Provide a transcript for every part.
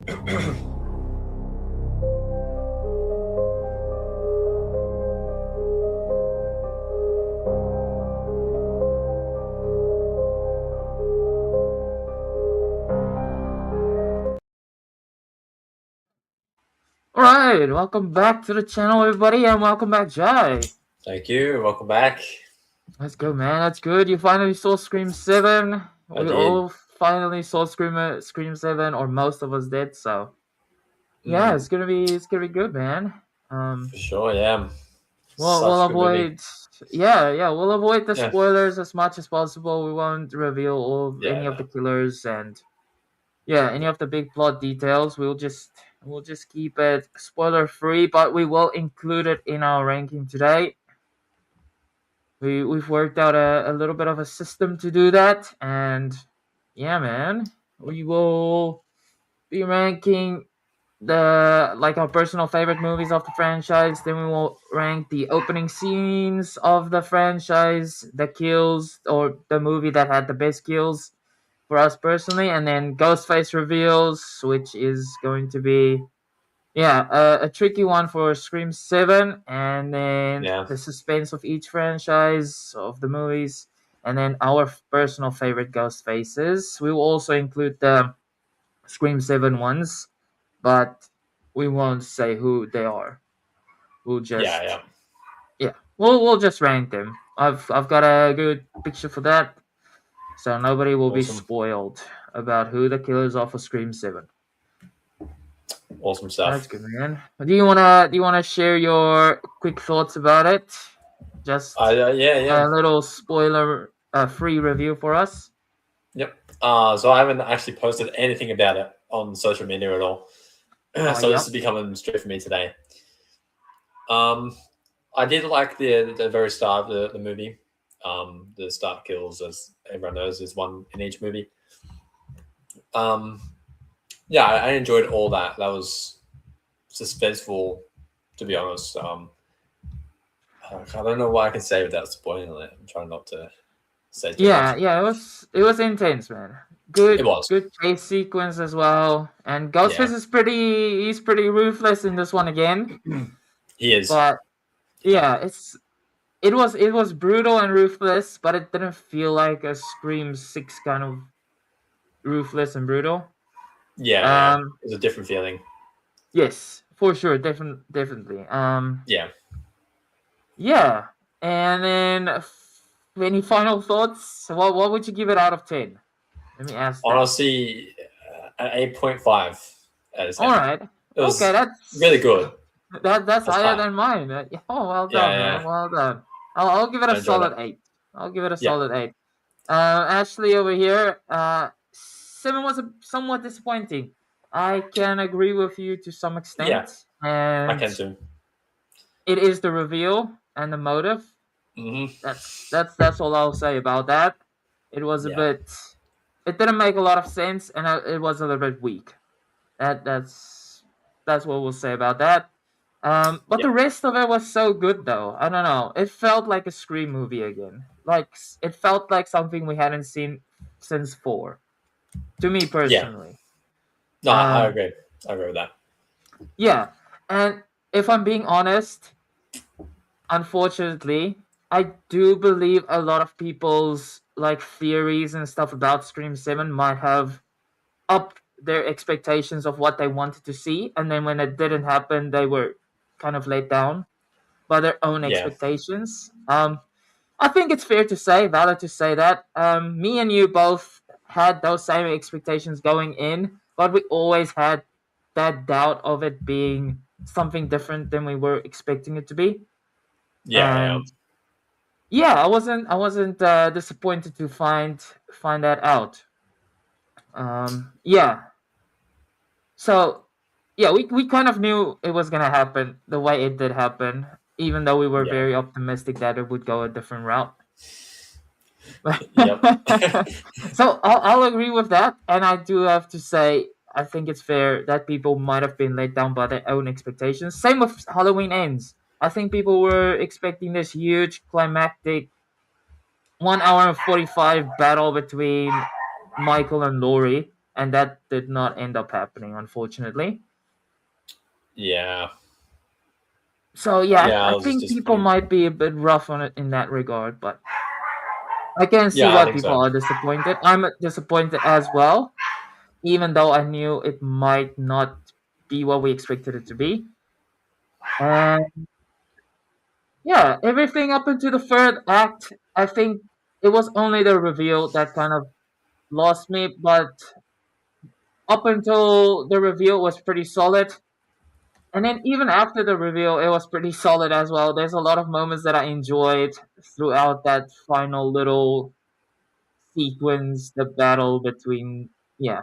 Alright, welcome back to the channel, everybody, and welcome back, Jai. Thank you. Welcome back. That's good, man. That's good. You finally saw Scream 7. I We did. all finally saw Scream 7, or most of us did. So, yeah, it's gonna be good, man. For sure. Yeah. We'll Such a good movie. avoid, we'll avoid the spoilers as much as possible. We won't reveal any of the killers and any of the big plot details. We'll just keep it spoiler free, but we will include it in our ranking today. We've worked out a little bit of a system to do that, and yeah, man, we will be ranking our personal favorite movies of the franchise. Then we will rank the opening scenes of the franchise, the kills, or the movie that had the best kills for us personally, and then Ghostface reveals, which is going to be a tricky one for Scream 7, and then the suspense of each franchise of the movies, and then our personal favorite ghost faces. We will also include the Scream 7 ones, but we won't say who they are. We'll just we'll just rank them. I've got a good picture for that, so nobody will be spoiled about who the killers are for Scream 7. Awesome stuff. That's good, man. Do you wanna share your quick thoughts about it? Just a little spoiler free review for us. Yep. So I haven't actually posted anything about it on social media at all. So this is becoming straight for me today. I did like the very start of the movie. The start kills, as everyone knows, is one in each movie. I enjoyed all that. That was suspenseful, to be honest. I don't know what I can say without spoiling it. I'm trying not to say too much. It was intense, man. Good chase sequence as well. And Ghostface is pretty ruthless in this one again. He is. But it was brutal and ruthless, but it didn't feel like a Scream 6 kind of ruthless and brutal. It was a different feeling. Yes, for sure, definitely. Yeah. And then any final thoughts? What would you give it out of 10? Let me ask. Honestly, an 8.5 out of 10. All right. Okay, that's really good. That's higher than mine. Oh, well done, man. Well done. I'll give it a solid 8. I'll give it a solid 8. Ashley over here, 7 was somewhat disappointing. I can agree with you to some extent. Yeah, I can too. It is the reveal and the motive. That's all I'll say about that. It was a bit. It didn't make a lot of sense, and it was a little bit weak. That's what we'll say about that. But the rest of it was so good, though. I don't know. It felt like a Scream movie again. Like it felt like something we hadn't seen since 4. To me personally. No, I agree. I agree with that. Yeah, and if I'm being honest, unfortunately, I do believe a lot of people's theories and stuff about Scream 7 might have upped their expectations of what they wanted to see, and then when it didn't happen, they were kind of let down by their own expectations. I think it's valid to say that. Me and you both had those same expectations going in, but we always had that doubt of it being something different than we were expecting it to be. I wasn't disappointed to find that out. So we kind of knew it was gonna happen the way it did happen, even though we were very optimistic that it would go a different route. So I'll agree with that, and I do have to say I think it's fair that people might have been let down by their own expectations. Same with Halloween Ends. I think people were expecting this huge climactic 1 hour and 45 battle between Michael and Laurie, and that did not end up happening, unfortunately. Yeah. So yeah, Yeah, I I was think people disappointed. might be a bit rough on it in that regard, but I can see Yeah, I why think people so. are disappointed. I'm disappointed as well, even though I knew it might not be what we expected it to be. And yeah, everything up into the third act, I think it was only the reveal that kind of lost me, but up until the reveal was pretty solid. And then even after the reveal, it was pretty solid as well. There's a lot of moments that I enjoyed throughout that final little sequence, the battle between yeah,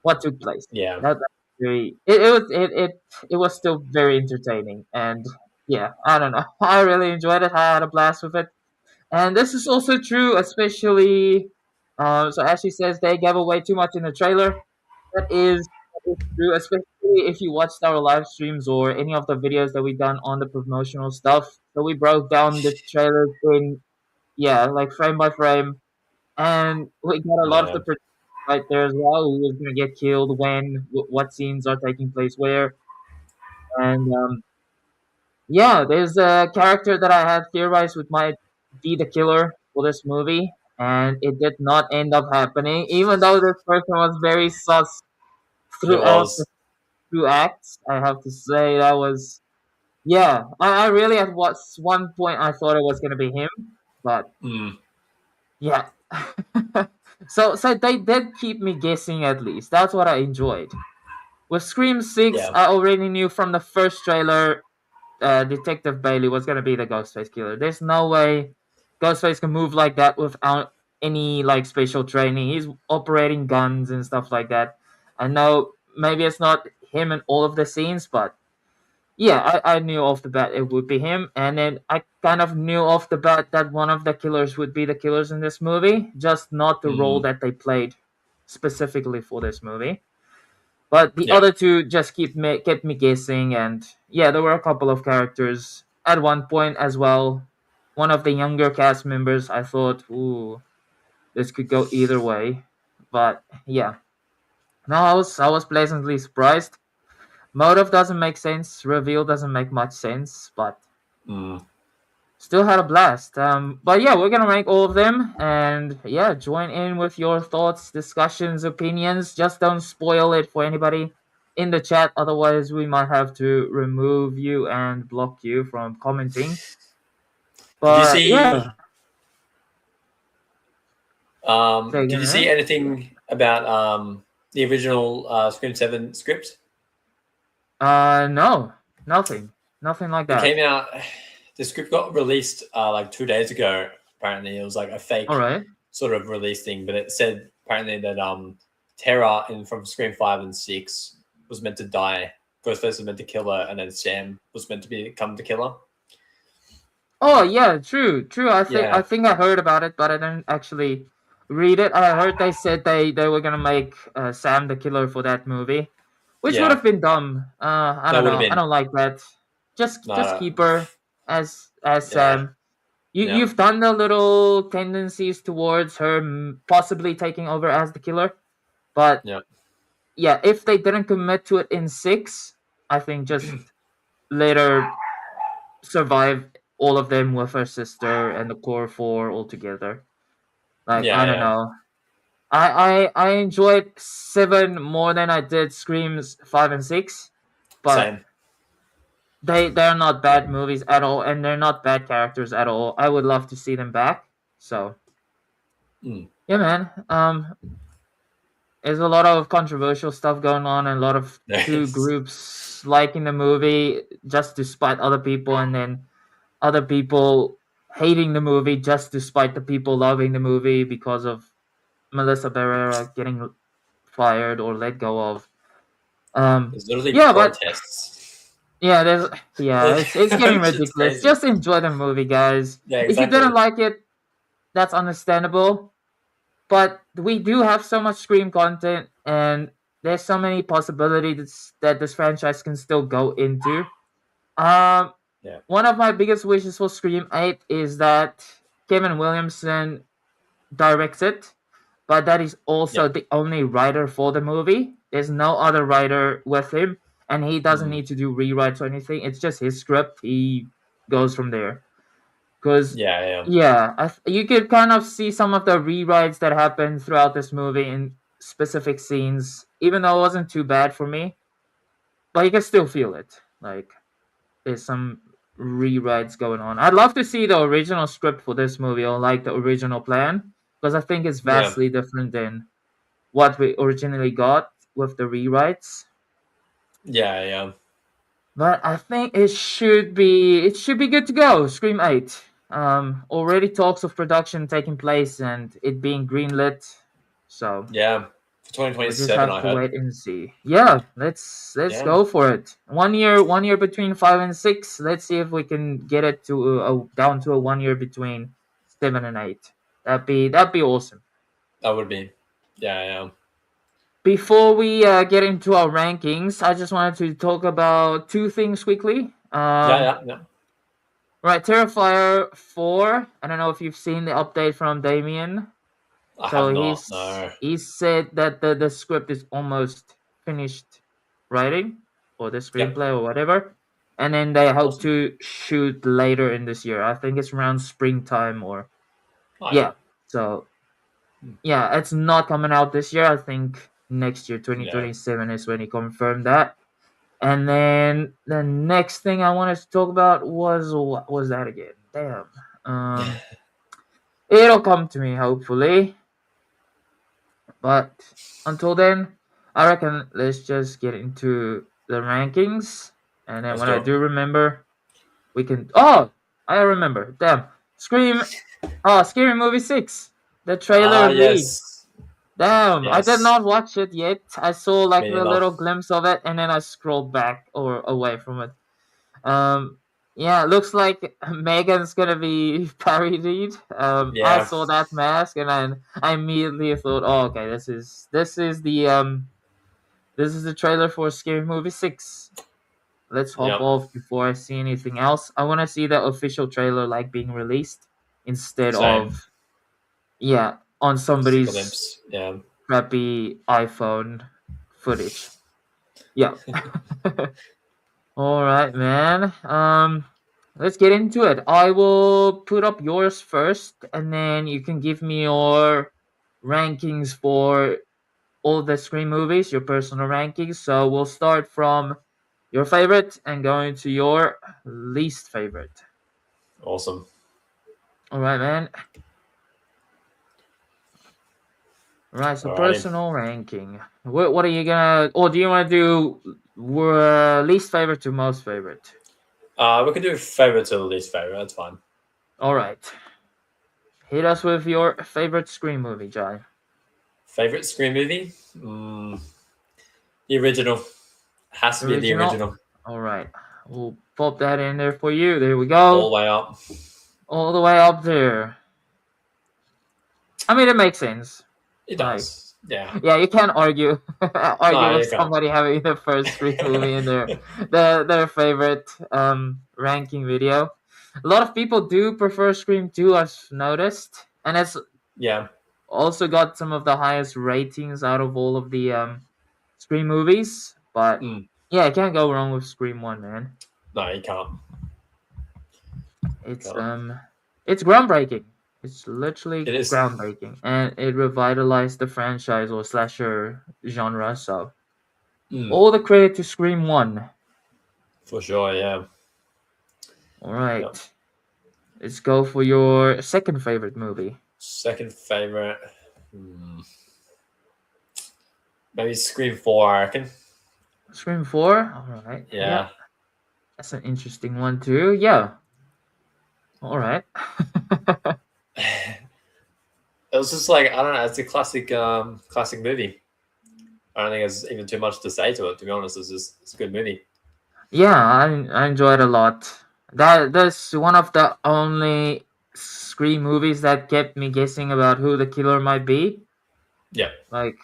what took place. Yeah. That's very it was still very entertaining and yeah, I don't know. I really enjoyed it. I had a blast with it. And this is also true, especially so as she says they gave away too much in the trailer. That is true, especially if you watched our live streams or any of the videos that we done on the promotional stuff. So we broke down the trailers in yeah, like frame by frame, and we got a lot of Yeah. the predictions right there as well. Who is gonna get killed when, what scenes are taking place where, and yeah, there's a character that I had theorized with might be the killer for this movie, and it did not end up happening. Even though this person was very sus It throughout the was. two acts, I have to say that was yeah. I really at one point I thought it was gonna be him, but Mm, yeah. So they did keep me guessing at least. That's what I enjoyed. With Scream 6, yeah. I already knew from the first trailer Detective Bailey was gonna be the Ghostface killer. There's no way Ghostface can move like that without any like special training. He's operating guns and stuff like that. I know maybe it's not him in all of the scenes, but yeah, I knew off the bat it would be him, and then I kind of knew off the bat that one of the killers would be the killers in this movie, just not the role Mm, that they played specifically for this movie. But the yeah. other two just kept me guessing, and yeah, there were a couple of characters at one point as well. One of the younger cast members, I thought, ooh, this could go either way, but yeah, no, I was pleasantly surprised. Motive doesn't make sense, reveal doesn't make much sense, but Mm, still had a blast. But yeah, we're gonna rank all of them, and yeah, join in with your thoughts, discussions, opinions. Just don't spoil it for anybody in the chat, otherwise we might have to remove you and block you from commenting. did you But yeah, see? say Did again, you see man. anything about the original Scream 7 script? No, nothing like It came that. out. The script got released like 2 days ago. Apparently, it was like a All fake right. sort of release thing, but it said apparently that Tara in from Scream 5 and 6 was meant to die. Ghostface was meant to kill her, and then Sam was meant to become the killer. Oh yeah, true. I Yeah, think I heard about it, but I didn't actually read it. I heard they said they were gonna make Sam the killer for that movie, which would yeah, have been dumb. I that don't would have know. I been don't like that. Just no, keep her as yeah, Sam. yeah, You've done the little tendencies towards her possibly taking over as the killer, but yeah, yeah, if they didn't commit to it in 6, I think just later survive all of them with her sister and the core four all together. Like yeah, I don't yeah. know. I enjoyed 7 more than I did Screams 5 and 6, but Same. they're not bad movies at all, and they're not bad characters at all. I would love to see them back. So Mm. yeah, man. There's a lot of controversial stuff going on, and a lot of There two is. groups liking the movie just to spite other people, and then other people hating the movie just to spite the people loving the movie because of Melissa Barrera getting fired or let go of. There's literally Yeah, but protests. yeah, there's yeah, it's getting Which is ridiculous. crazy. Just enjoy the movie, guys. Yeah, If you didn't exactly. like it, that's understandable. But we do have so much Scream content, and there's so many possibilities that this franchise can still go into. Um, Yeah. One of my biggest wishes for Scream 8 is that Kevin Williamson directs it. but that is also Yep. the only writer for the movie. There's no other writer with him, and he doesn't Mm. need to do rewrites or anything. It's just his script. He goes from there. Because Yeah, yeah, yeah, you could kind of see some of the rewrites that happen throughout this movie in specific scenes, even though it wasn't too bad for me. But you can still feel it. Like there's some rewrites going on. I'd love to see the original script for this movie or like the original plan because I think it's yeah, vastly different than what we originally got with the rewrites. yeah, yeah. But I think it should be good to go. Scream 8. Already talks of production taking place and it being greenlit. So Yeah. For we just 2027, have I to heard. wait and see. Yeah, let's Yeah, go for it. 1 year between 5 and 6. Let's see if we can get it to down to a 1 year between 7 and 8. That'd be awesome. that would be. Yeah, yeah, Before we get into our rankings, I just wanted to talk about two things quickly. yeah, yeah, yeah. Right, Terrifier 4. I don't know if you've seen the update from Damien. I So have not. he's No. he said that the script is almost finished writing or the Yep. screenplay or whatever. And then they hope Awesome. to shoot later in this year. I think it's around springtime or Oh yeah. yeah. So Hmm. yeah, it's not coming out this year. I think next year, Yeah. 2027 is when he confirmed that. And then the next thing I wanted to talk about was what was that again? Damn. Um, it'll come to me hopefully. But until then, I reckon let's just get into the rankings. And then Let's when do I it. do remember, we can. Oh, I remember. Damn. Scream. Oh, Scary Movie 6. The trailer Ah, lead. yes, Damn, I did yes. not watch it yet. I saw like Me the neither. little glimpse of it, and then I scrolled back or away from it. Um, yeah, it looks like Megan's gonna be parodied. I Yeah, saw that mask, and I immediately thought, oh, okay, this is the trailer for Scary Movie 6. Let's hop yep. off before I see anything else. I want to see the official trailer like being released instead Same. of yeah on Just a somebody's glimpse. Yeah. crappy iPhone footage. Yeah. All right, man. Let's get into it. I will put up yours first, and then you can give me your rankings for all the Scream movies, your personal rankings. So we'll start from your favorite and going to your least favorite. Awesome. All right, man. All right, so Alrighty. personal ranking. What are you gonna? Or do you want to do least favorite to most favorite? We can do favorite to least favorite. That's fine. All right. Hit us with your favorite Scream movie, Jai. Favorite Scream movie? Mm, the original. Has to be the Original. original. All right. We'll pop that in there for you. There we All go. the way up. All the way up there. I mean, it makes sense. It Like, does. Yeah. yeah, you can't argue argue No, with you can't. somebody having the first Scream movie in their favorite ranking video. A lot of people do prefer Scream 2, I've noticed, and it's Yeah. also got some of the highest ratings out of all of the Scream movies. But Mm. yeah, I can't go wrong with Scream 1, man. No, you can't. You It's can't. it's groundbreaking. It's literally It is. groundbreaking, and it revitalized the franchise or slasher genre. So Mm. all the credit to Scream 1. For sure. Yeah. All Yep. right, let's go for your second favorite movie. Second favorite. Hmm. Maybe Scream 4, I reckon. Scream 4. All right, yeah, Yeah. that's an interesting one too. Yeah. All right. It was just like, I don't know, it's a classic movie. I don't think there's even too much to say to it, to be honest. It's a good movie. Yeah, I enjoyed a lot. That's one of the only Scream movies that kept me guessing about who the killer might be. Yeah. Like,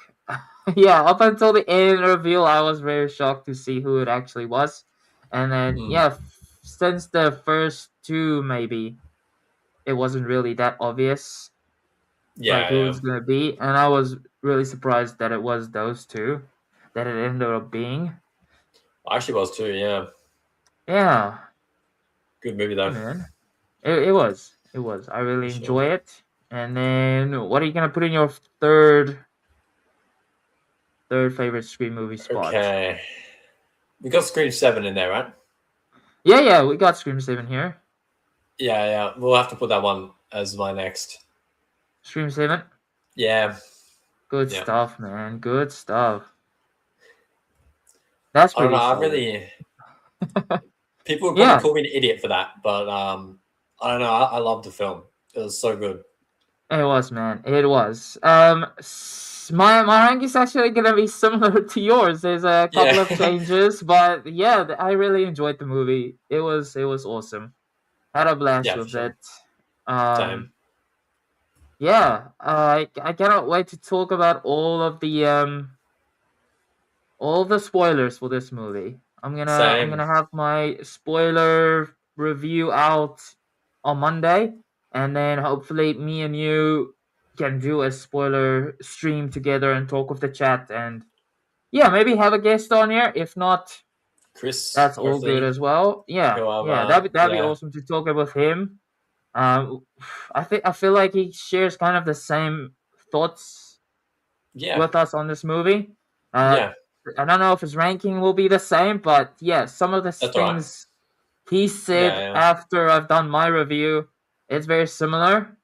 yeah, up until the end reveal, I was very shocked to see who it actually was. And then, Mm. yeah, since the first two, maybe it wasn't really that obvious. like Yeah, who yeah. it's gonna be, and I was really surprised that it was those two that it ended up being. I actually was too. Yeah, Yeah, good movie yeah, though, man. It was. I for really sure. enjoy it. And then, what are you gonna put in your third favorite Scream movie spot? Okay, we got Scream 7 in there, right? Yeah, yeah, we got Scream 7 here. Yeah, yeah. We'll have to put that one as my next. Scream 7. Yeah, Good yeah. stuff, man. Good stuff. That's I don't know. pretty I solid. really people would probably Yeah, call me an idiot for that, but I don't know. I love the film. It was so good. it was, man. It was. My rank is actually gonna be similar to yours. There's a Yeah, couple of changes, but yeah, I really enjoyed the movie. It was awesome. Had a blast yeah, for with sure. it. Same. Yeah, I cannot wait to talk about all the spoilers for this movie. I'm gonna Same. have my spoiler review out on Monday, and then hopefully me and you can do a spoiler stream together and talk with the chat, and yeah, maybe have a guest on here. If not, Chris, that's all good hopefully as well. Yeah, he'll have. yeah, that'd be Yeah, awesome to talk with him. Um, I feel like he shares kind of the same thoughts yeah, with us on this movie. Uh, yeah. I don't know if his ranking will be the same, but yeah, some of the That's all right. things he Yeah, said yeah, after I've done my review, it's very similar.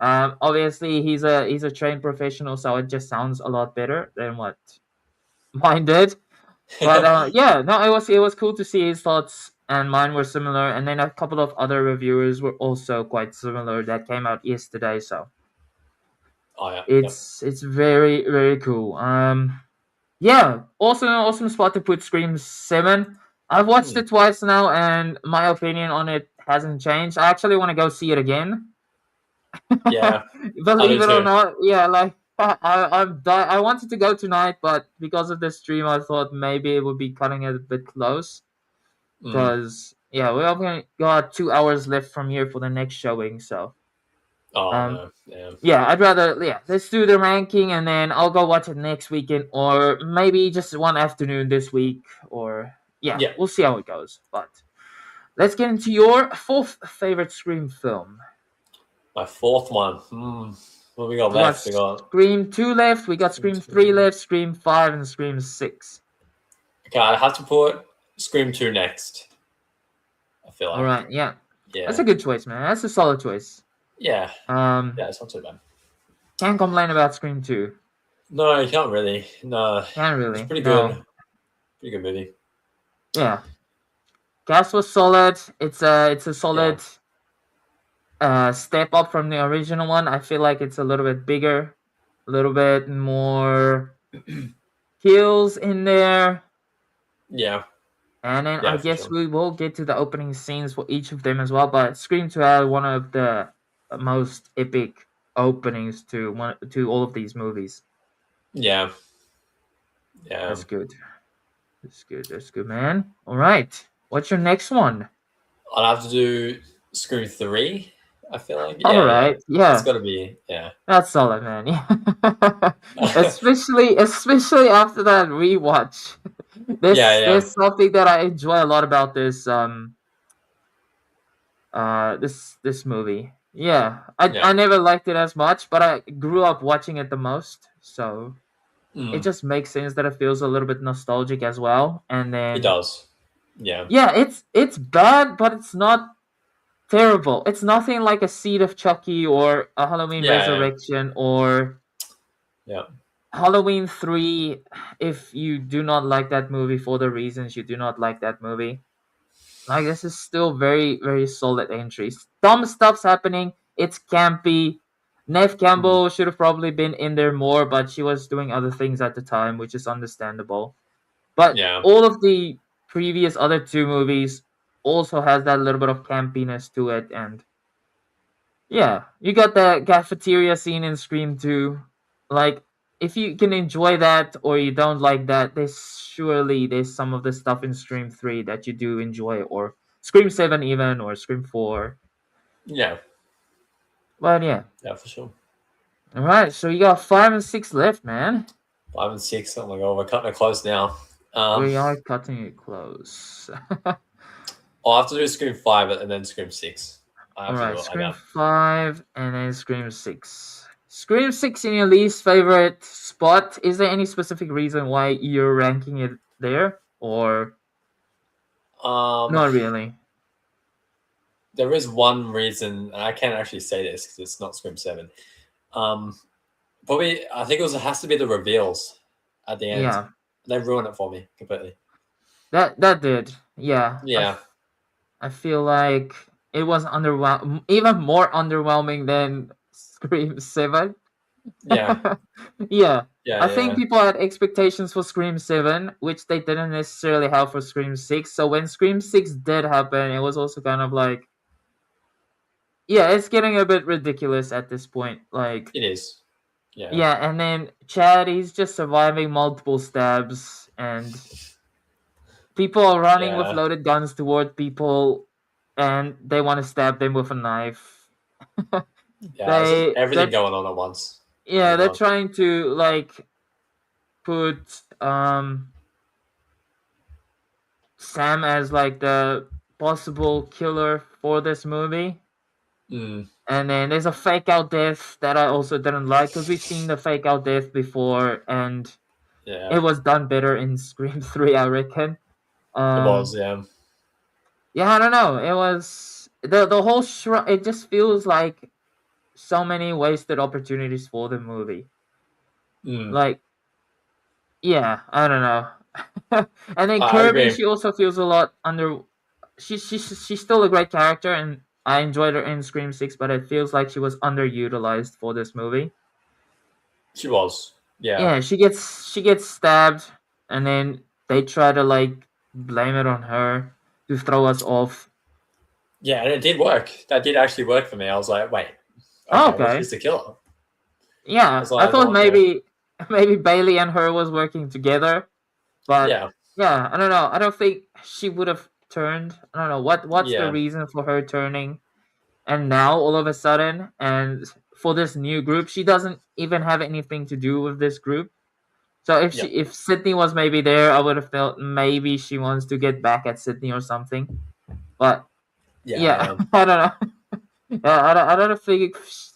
Obviously he's a trained professional, so it just sounds a lot better than what mine did. But yeah, no, it was cool to see his thoughts and mine were similar, and then a couple of other reviewers were also quite similar that came out yesterday. So oh yeah, yep. it's very very cool. Yeah, also an awesome spot to put Scream 7. I've watched Hmm. it twice now, and my opinion on it hasn't changed. I actually want to go see it again. Yeah, I Believe do it or too. not, yeah, like I wanted to go tonight, but because of the stream, I thought maybe it would be cutting it a bit close. Mm. Cause yeah, we only got 2 hours left from here for the next showing, so Oh um, no, yeah, yeah, I'd rather let's do the ranking and then I'll go watch it next weekend or maybe just one afternoon this week or yeah, yeah. we'll see how it goes. But let's get into your fourth favorite Scream film. My fourth one. Hmm. What we got We got left? We got. Scream 2 left, we got Scream 3 left, Scream 5 and Scream 6. Okay, I have to put Scream 2 next. I feel All like. right, yeah. That's Yeah, a good choice, man. That's a solid choice. yeah, Um yeah. It's not too bad. can't complain about Scream 2. No, you can't really. No, Can't it's really. pretty No. good. Pretty good movie. Yeah. Cast was solid. It's a Yeah, solid step up from the original one. I feel like it's a little bit bigger, a little bit more kills in there. yeah, And then I yeah, for guess sure. we will get to the opening scenes for each of them as well. But Scream 2 had one of the most epic openings to all of these movies. Yeah, yeah. That's good. That's good. That's good, man. All right. What's your next one? I'll have to do Scream 3. I feel like. All Yeah, yeah. right. It's Yeah. got to be. Yeah, That's solid, man. Yeah. especially after that rewatch. yeah, yeah, There's something that I enjoy a lot about this movie. Yeah. yeah. I never liked it as much, but I grew up watching it the most. So it Mm, just makes sense that it feels a little bit nostalgic as well. And it then does. Yeah, yeah, it's bad, but it's not terrible. It's nothing like a Seed of Chucky or a Halloween yeah, Resurrection or yeah, Halloween 3, if you do not like that movie for the reasons you do not like that movie, like this is still very, very solid entries. Dumb stuff's happening. It's campy. Nev mm, Campbell should have probably been in there more, but she was doing other things at the time, which is understandable. But yeah, all of the previous other two movies also has that little bit of campiness to it, and yeah, you got the cafeteria scene in Scream 2. Like, if you can enjoy that or you don't like that, there's some of the stuff in Scream 3 that you do enjoy, or Scream 7 even, or Scream 4. yeah, But yeah, yeah, for sure. All right, so you got 5 and 6 left, man. 5 and 6. Oh my god, we're cutting it close now. We are cutting it close. I'll have to do Scream 5 and then Scream 6. I All have to right, do it like Scream that. 5 and then Scream 6. Scream 6 in your least favorite spot. Is there any specific reason why you're ranking it there? Or Um, not really? there is one reason, and I can't actually say this because it's not Scream 7. Um, Probably, I think it has to be the reveals at the end. Yeah, They ruin it for me completely. that did. Yeah, Yeah, I feel like it was even more underwhelming than Scream 7. yeah, Yeah, yeah, I think yeah, people had expectations for Scream 7, which they didn't necessarily have for Scream 6. So when Scream 6 did happen, it was also kind of like, yeah, it's getting a bit ridiculous at this point. Like, it is. Yeah, yeah, and then Chad, he's just surviving multiple stabs, and people are running with yeah, loaded guns toward people, and they want to stab them with a knife. yeah. It's just everything That going on at once, yeah, pretty they're much. trying to like put Sam as like the possible killer for this movie. Mm, And then there's a fake out death that I also didn't like because we've seen the fake out death before and it yeah, was done better in Scream 3, I reckon. it was. Um, Yeah. yeah, I don't know. It was the whole it just feels like so many wasted opportunities for the movie. Mm, Like, yeah, I don't know. And then I Kirby, agree. she also feels a lot under. She's still a great character, and I enjoyed her in Scream 6, but it feels like she was underutilized for this movie. She was. Yeah, Yeah, she gets stabbed, and then they try to like blame it on her to throw us off. yeah, and it did work. That did actually work for me. I was like, wait, Oh, okay, well, okay, she's the killer. yeah, That's what I I thought thought. Yeah, maybe Bailey and her was working together, but yeah, yeah, I don't know. I don't think she would have turned. I don't know what's the yeah, reason for her turning, and now all of a sudden, and for this new group, she doesn't even have anything to do with this group. So yeah, if Sydney was maybe there, I would have felt maybe she wants to get back at Sydney or something. But yeah, yeah, yeah, I don't know. Yeah,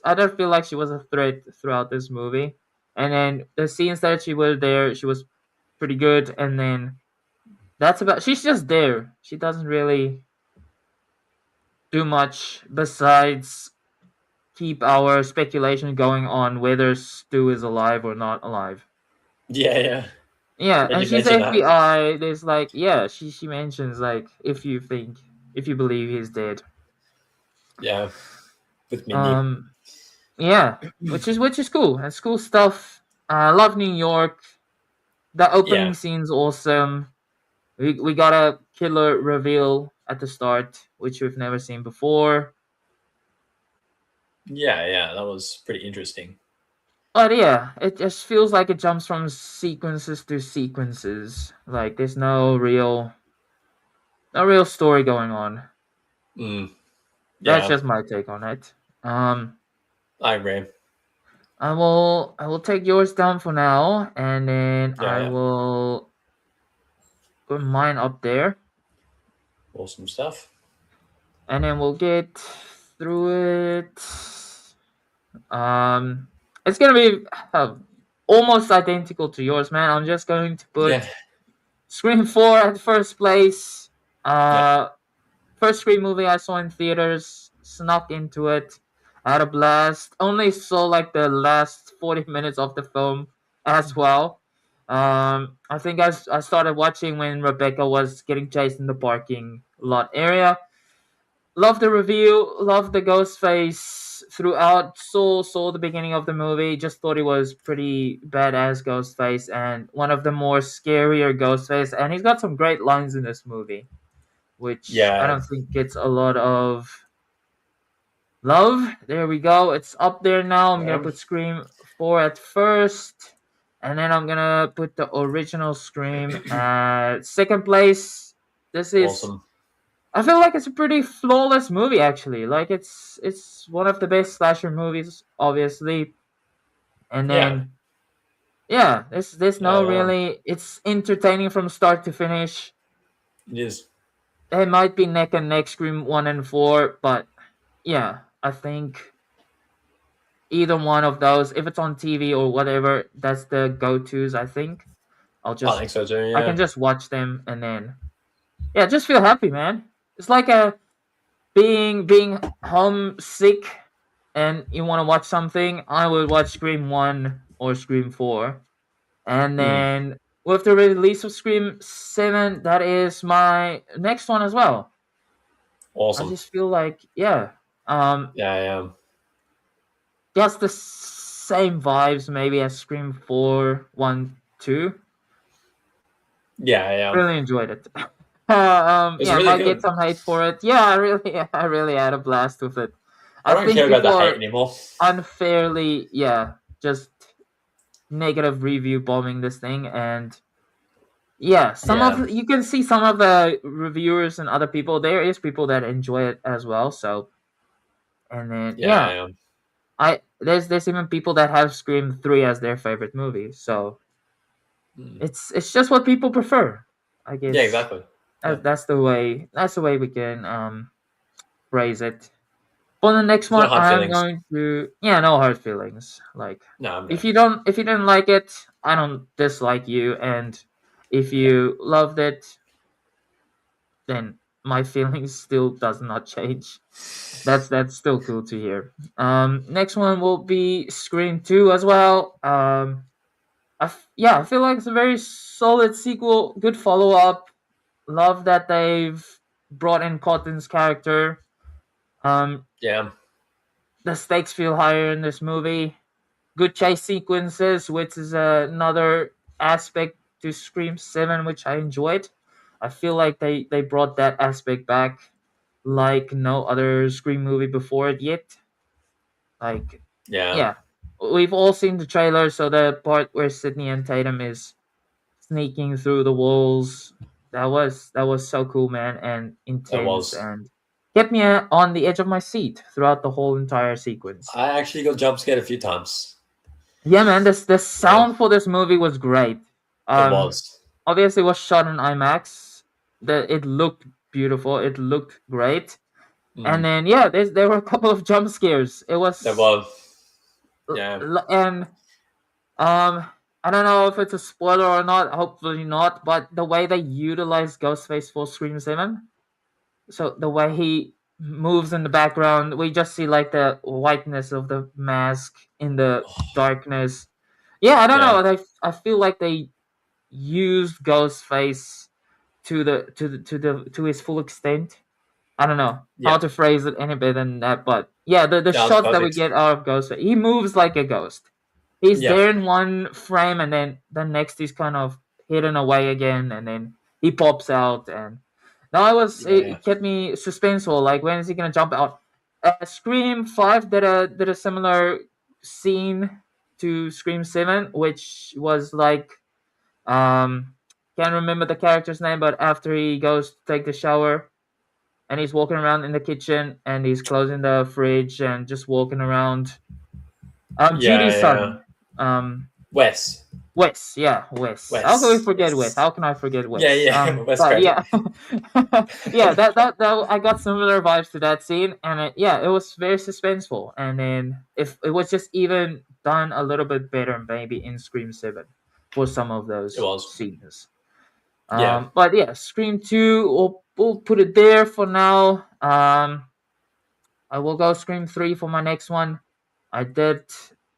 I don't feel like she was a threat throughout this movie. And then the scenes that she was there, she was pretty good. And then that's about. She's just there. She doesn't really do much besides keep our speculation going on whether Stu is alive or not alive. yeah, yeah. Yeah, They and did she's mention that. FBI. There's like, yeah, she mentions like if you believe he's dead. Yeah, with Mindy. Um, yeah, which is cool. That's cool stuff. I love New York. The Yeah, opening scene's awesome. We got a killer reveal at the start, which we've never seen before. yeah, yeah. That was pretty interesting. But yeah, it just feels like it jumps from sequences to sequences. Like there's no real story going on. Mm, That's yeah, just my take on it. Um, I agree. I will take yours down for now, and then Yeah, I yeah. will put mine up there, Awesome stuff. and then we'll get through it. Um, it's gonna be almost identical to yours, man. I'm just going to Yeah, put Scream 4 at first place. yeah, Uh, First Scream movie I saw in theaters, snuck into it, had a blast. Only saw like the last 40 minutes of the film as well. I think I started watching when Rebecca was getting chased in the parking lot area. Love the review, love the Ghostface throughout. Saw the beginning of the movie. Just thought he was pretty badass Ghostface and one of the more scarier Ghostface. And he's got some great lines in this movie, which I yeah, don't think gets a lot of love. There we go. It's up there now. I'm gonna yeah. put Scream 4 at first, and then I'm gonna put the original Scream at second place. This is. Awesome. I feel like it's a pretty flawless movie, actually. Like it's one of the best slasher movies, obviously. And Yeah, then yeah, there's yeah, no yeah. really. It's entertaining from start to finish. It is. It might be neck and neck Scream 1 and 4, but yeah, I think either one of those, if it's on TV or whatever, that's the go tos. I think I'll I just think so too. I Yeah. can just watch them and then yeah, just feel happy, man. It's like a being homesick and you want to watch something. I would watch Scream 1 or Scream 4, and Mm, then with the release of Scream 7, that is my next one as well. I awesome. just feel like yeah, um, Yeah, yeah, just the same vibes maybe as Scream 4, 1, 2. yeah, yeah. Really enjoyed it. It's Yeah, really might get good. some hate for it. Yeah, I really had a blast with it. I I don't think care about the people hate are anymore. unfairly, yeah, just negative review bombing this thing, and yeah, Yeah, you can see some of the reviewers and other people. There is people that enjoy it as well. So, and then yeah, yeah, yeah. there's even people that have Scream 3 as their favorite movie. So Mm. it's just what people prefer. I Yeah, guess exactly. Yeah, that's the way we can phrase it. For the next there's no one, hard I'm feelings. going to yeah, no hard feelings. Like No, I'm if not. you didn't like it, I don't dislike you, and if Yeah, you loved it, then my feelings still does not change. That's still cool to hear. Next one will be Scream 2 as well. Yeah, I feel like it's a very solid sequel, good follow up. Love that they've brought in Cotton's character. Um, yeah, the stakes feel higher in this movie. Good chase sequences, which is another aspect to Scream 7, which I enjoyed. I feel like they brought that aspect back like no other Scream movie before it yet. Like, yeah. yeah, we've all seen the trailer, so the part where Sydney and Tatum is sneaking through the walls, that was so cool, man, and That intense, was. and kept me on the edge of my seat throughout the whole entire sequence. I actually got jump scared a few times. Yeah, man, this the Yeah, sound for this movie was great. it Um, was. Obviously, it was shot in IMAX. It looked beautiful. It looked great. And Mm, then yeah, there were a couple of jump scares. It that was was. Yeah, and I don't know if it's a spoiler or not. Hopefully not. But the way they utilize Ghostface for Scream 7, so the way he moves in the background, we just see like the whiteness of the mask in the darkness. Yeah, I don't yeah, know. I feel like they used Ghostface to his full extent. I don't know how yeah. to phrase it any better than that, but yeah, the That was shots that we perfect. get out of Ghost, he moves like a ghost. He's Yeah, there in one frame, and then the next he's kind of hidden away again, and then he pops out. And now yeah, it kept me suspenseful. Like when is he gonna jump out? Scream 5 did a similar scene to Scream 7, which was like can't remember the character's name, but after he goes to take the shower and he's walking around in the kitchen and he's closing the fridge and just walking around. yeah, Judy's yeah. son, um, Wes, Wes. Yeah, Wes. How can we Wes. forget Wes? Yes. How can I forget Yeah, Wes? yeah. Wes But Craven. yeah, yeah. That I got similar vibes to that scene, and yeah, it was very suspenseful. And then if it was just even done a little bit better, maybe in Scream 7 for some of It those was. scenes. Yeah. But yeah, Scream 2, we'll put it there for now. I will go Scream 3 for my next one. I did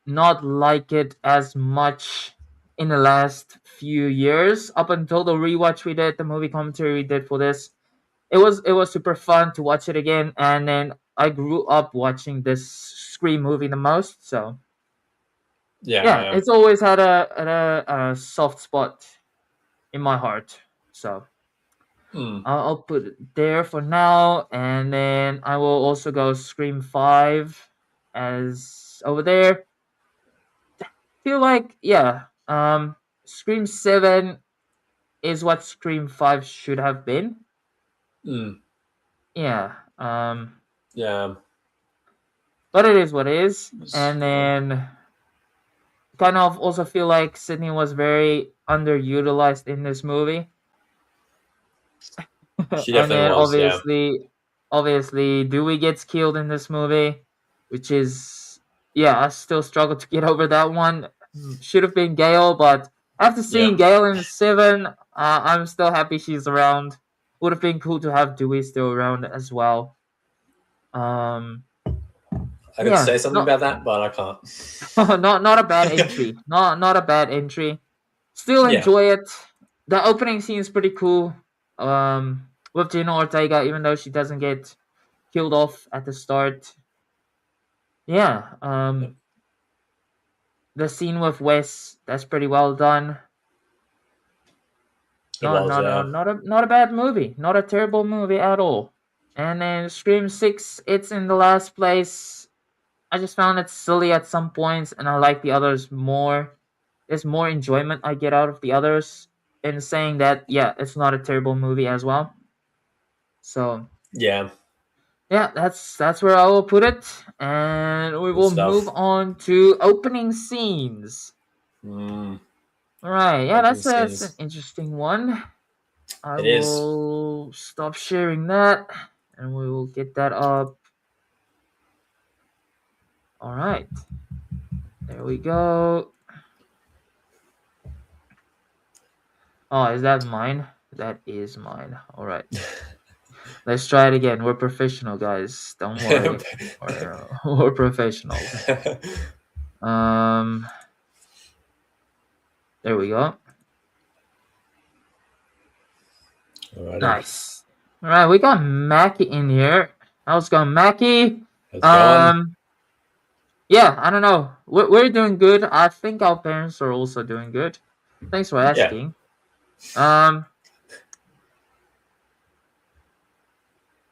not like it as much in the last few years up until the rewatch we did, the movie commentary we did for this. It was super fun to watch it again, and then I grew up watching this Scream movie the most. So Yeah, yeah, yeah. it's always had a soft spot in my heart. So Hmm. I'll put it there for now, and then I will also go Scream 5 as over there. Feel like yeah, Scream 7 is what Scream 5 should have been. Hmm. Yeah, Yeah. but it is what it is. It's- And yeah. then kind of also feel like Sydney was very underutilized in this movie. She And definitely then was. Yeah. obviously Dewey gets killed in this movie, which is, yeah, I still struggle to get over that one. Should have been Gale, but after Yeah. seeing Gale in 7, I'm still happy she's around. Would have been cool to have Dewey still around as well. Um, I could yeah, say something about that, but I can't. not a bad entry. Not a bad entry. Still Yeah. enjoy it. The opening scene is pretty cool. With Gina Ortega, even though she doesn't get killed off at the start. Yeah. The scene with Wes, that's pretty well done. It was. Yeah. Not a bad movie. Not a terrible movie at all. And then Scream 6, it's in the last place. I just found it silly at some points, and I like the others more. There's more enjoyment I get out of the others. In saying that, yeah, it's not a terrible movie as well. So Yeah. yeah, that's where I will put it, and we Good will move stuff. on to opening scenes. Mm, All right, yeah, opening that's an scenes. interesting one. I It is. will stop sharing that, and we will get that up. All right, there we go. Oh, is that mine? That is mine. All right. Let's try it again. We're professional, guys. Don't worry. We're professionals. Um, there we go. Alrighty. Nice. All right, we got Mackie in here. How's it going, Mackie? How's it going? Um, yeah, I don't know. We're doing good. I think our parents are also doing good. Thanks for Yeah. asking. Um,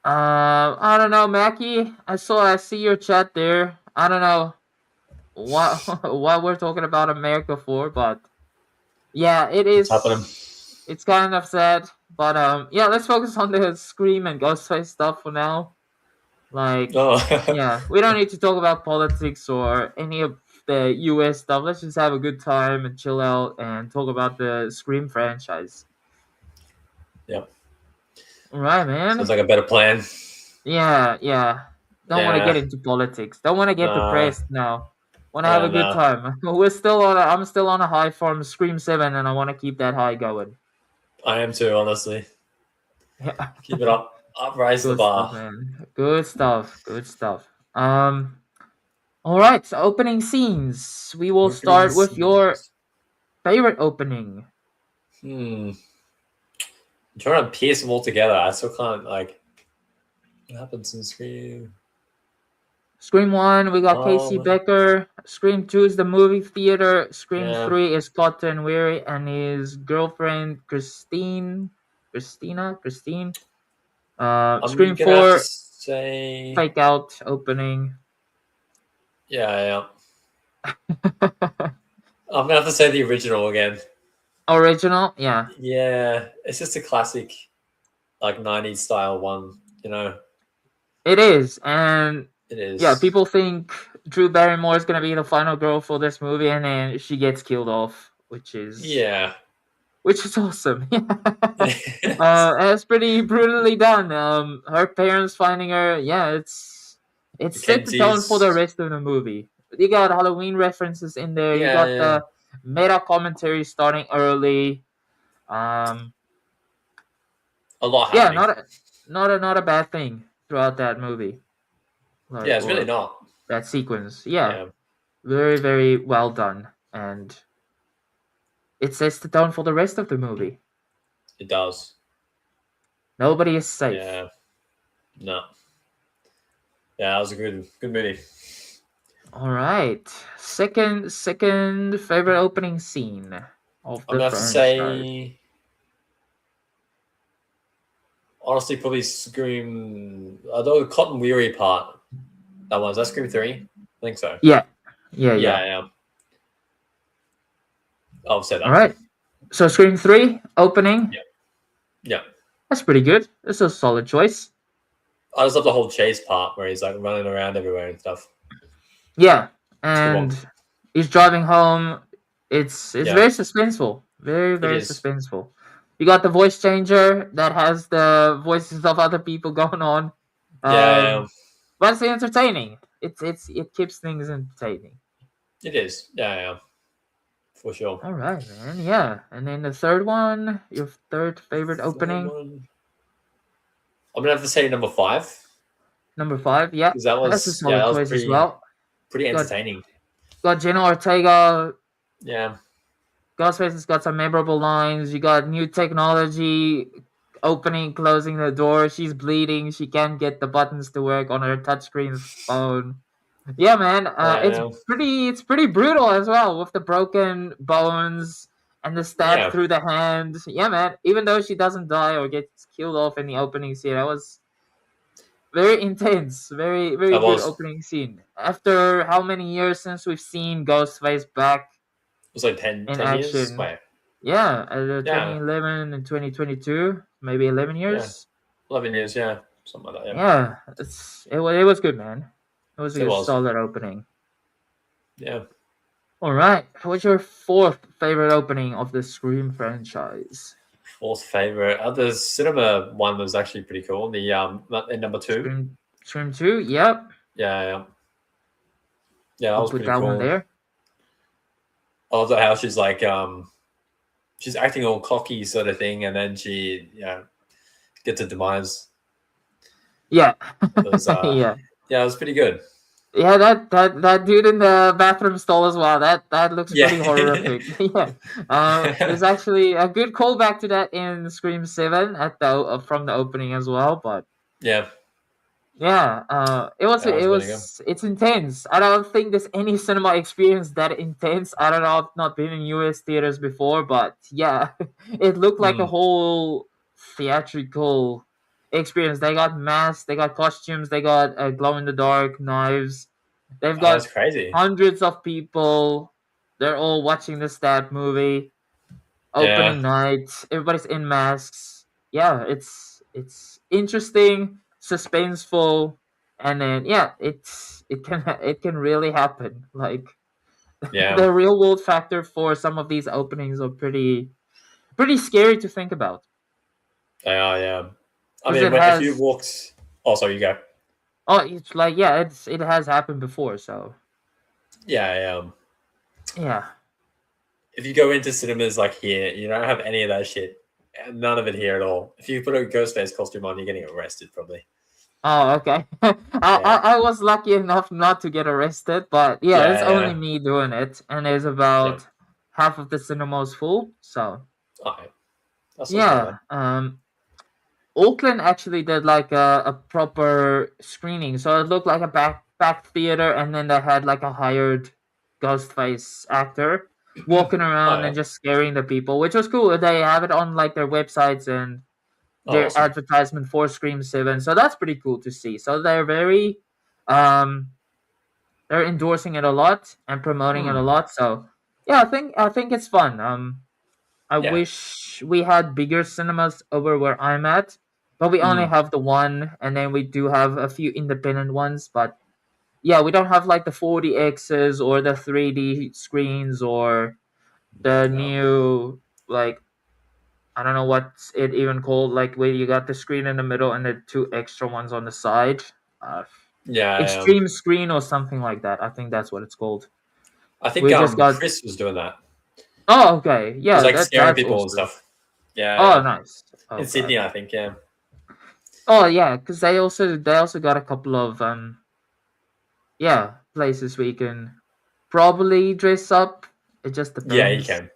I don't know, Mackie. I see your chat there. I don't know what what we're talking about America for, but yeah, it What's happening? is. It's kind of sad, but yeah, let's focus on the Scream and Ghostface stuff for now. Like, Oh. yeah, we don't need to talk about politics or any of the US stuff. Let's just have a good time and chill out and talk about the Scream franchise. Yep. All right, Sounds man. like a better plan. Yeah. Don't want to get Yeah. into politics. Don't want to get Nah. depressed now. Want to have Yeah. a good Nah. time. I'm still on a high from Scream 7, and I want to keep that high going. I am too, honestly. Yeah. Keep it up. Up, raise the Good stuff, bar. man. Good stuff. Good stuff. All right. So opening scenes. We will Opening start with your scenes. favorite opening. I'm trying to piece them all together. I still can't, like, what happens in Scream? Scream 1, we got Casey Um, Becker. Scream 2 is the movie theater. Scream yeah. 3 is Cotton Weary and his girlfriend Christine. Christine. I'm Scream gonna have to 4, say, fake out opening. yeah. I'm gonna have to say the original again. Original, yeah. Yeah, it's just a classic, like 90s style one. You know, It is. And it yeah, is. people think Drew Barrymore is going to be the final girl for this movie, and then she gets killed off, Yeah. which is awesome. Yes. It's pretty brutally done. Her parents finding her, yeah, it's set the tone for the Mackenzie's. rest of the movie. You got Halloween references in there. You got Yeah. the meta commentary starting early. Um, A lot yeah, happening. not a bad thing throughout that movie. Like, Yeah, it's really or not. that sequence. Yeah, Yeah, very very well done, and it sets the tone for the rest of the movie. it does. Nobody is safe. Yeah. No. Yeah, that was a good movie. All right. Second favorite opening scene of I'm the gonna have to franchise. say, honestly, probably Scream. Although the Cotton Weary part, that one, is that Scream 3? I think so. Yeah. Yeah. I'll say All that one. right. So Scream 3 opening. Yeah. That's pretty good. That's a solid choice. I just love the whole chase part where he's like running around everywhere and stuff. Yeah. It's a good And one. He's driving home. It's Yeah, very suspenseful. Very it very is. suspenseful. You got the voice changer that has the voices of other people going on. Yeah, But it's entertaining. It keeps things entertaining. it is. Yeah, for sure. All right, man. Yeah. And then the third one, your third favorite Third opening, one, I'm gonna have to say number five number five. Yeah, because that's a that solid was choice as well. pretty Got entertaining. got Jenna Ortega. Yeah, Ghostface has got some memorable lines. You got new technology, opening, closing the door. She's bleeding. She can't get the buttons to work on her touchscreen phone. Yeah, man. yeah, It's pretty brutal as well with the broken bones and the stab yeah. through the hand. Yeah, man. Even though she doesn't die or gets killed off in the opening scene, that was very intense. Very That good was opening scene. After how many years since we've seen Ghostface back it was like 10, in 10 years. action? Wait, Yeah, yeah, 2011 and 2022, maybe 11 yeah, years. 11 years. Yeah, something like that. Yeah, Yeah, it was good, man. It was a it good, was. solid opening. Yeah, All right, what's your fourth favorite opening of the Scream franchise? fourth favorite. The cinema one was actually pretty cool. The in number two. Scream 2. Yep, Yeah, yeah, yeah. That I'll was put pretty that one cool. there. I love how she's like she's acting all cocky sort of thing, and then she gets a demise. Yeah, It was yeah. yeah, it was pretty good. Yeah, that dude in the bathroom stall as well. That looks Yeah, pretty horrific. Yeah, there's actually a good callback to that in Scream 7 at the from the opening as well. But yeah, yeah, that was really good. it's intense. I don't think there's any cinema experience that intense. I don't know. I've not been in US theaters before, but yeah, it looked like a Mm. whole theatrical experience. They got masks, they got costumes, they got glow in the dark knives. They've Oh, that's got crazy. hundreds of people. They're all watching the stat movie Yeah, opening night. Everybody's in masks. Yeah, it's interesting, suspenseful, and then yeah, it can really happen. Like yeah, the real world factor for some of these openings are pretty scary to think about they are. Yeah, I because mean, it if you has walked, oh, sorry, you go. oh it's like yeah it has happened before. So Yeah, yeah. if you go into cinemas like here, you don't have any of that shit. None of it here at all. If you put a Ghostface costume on, you're getting arrested probably. Oh, okay. Yeah, I was lucky enough not to get arrested, but yeah, it's yeah, only yeah, me doing it, and there's yeah. about half of the cinemas full. So Okay, that's not so bad. yeah, Auckland actually did like a proper screening, so it looked like a back theater, and then they had like a hired Ghostface actor walking Oh around yeah, and just scaring the people, which was cool. They have it on like their websites and oh their awesome. advertisement for Scream 7. So that's pretty cool to see. So um they're endorsing it a lot and promoting it Hmm. a lot. So yeah, I think it's fun. I Yeah, wish we had bigger cinemas over where I'm at, but we only mm. have the one, and then we do have a few independent ones. But yeah, we don't have like the 40Xs or the 3D screens or the No. new like I don't know what's it even called, like where you got the screen in the middle and the two extra ones on the side. Uh, Yeah, Extreme screen or something like that. I think that's what it's called. I think We just got. Chris was doing that. Oh, okay. He was Yeah, like scaring that's people and awesome. stuff. Yeah, Oh, yeah. nice. In Okay. Sydney, I think. Yeah, Oh, yeah, because they also got a couple of yeah places where you can probably dress up. It just yeah, you depends. can.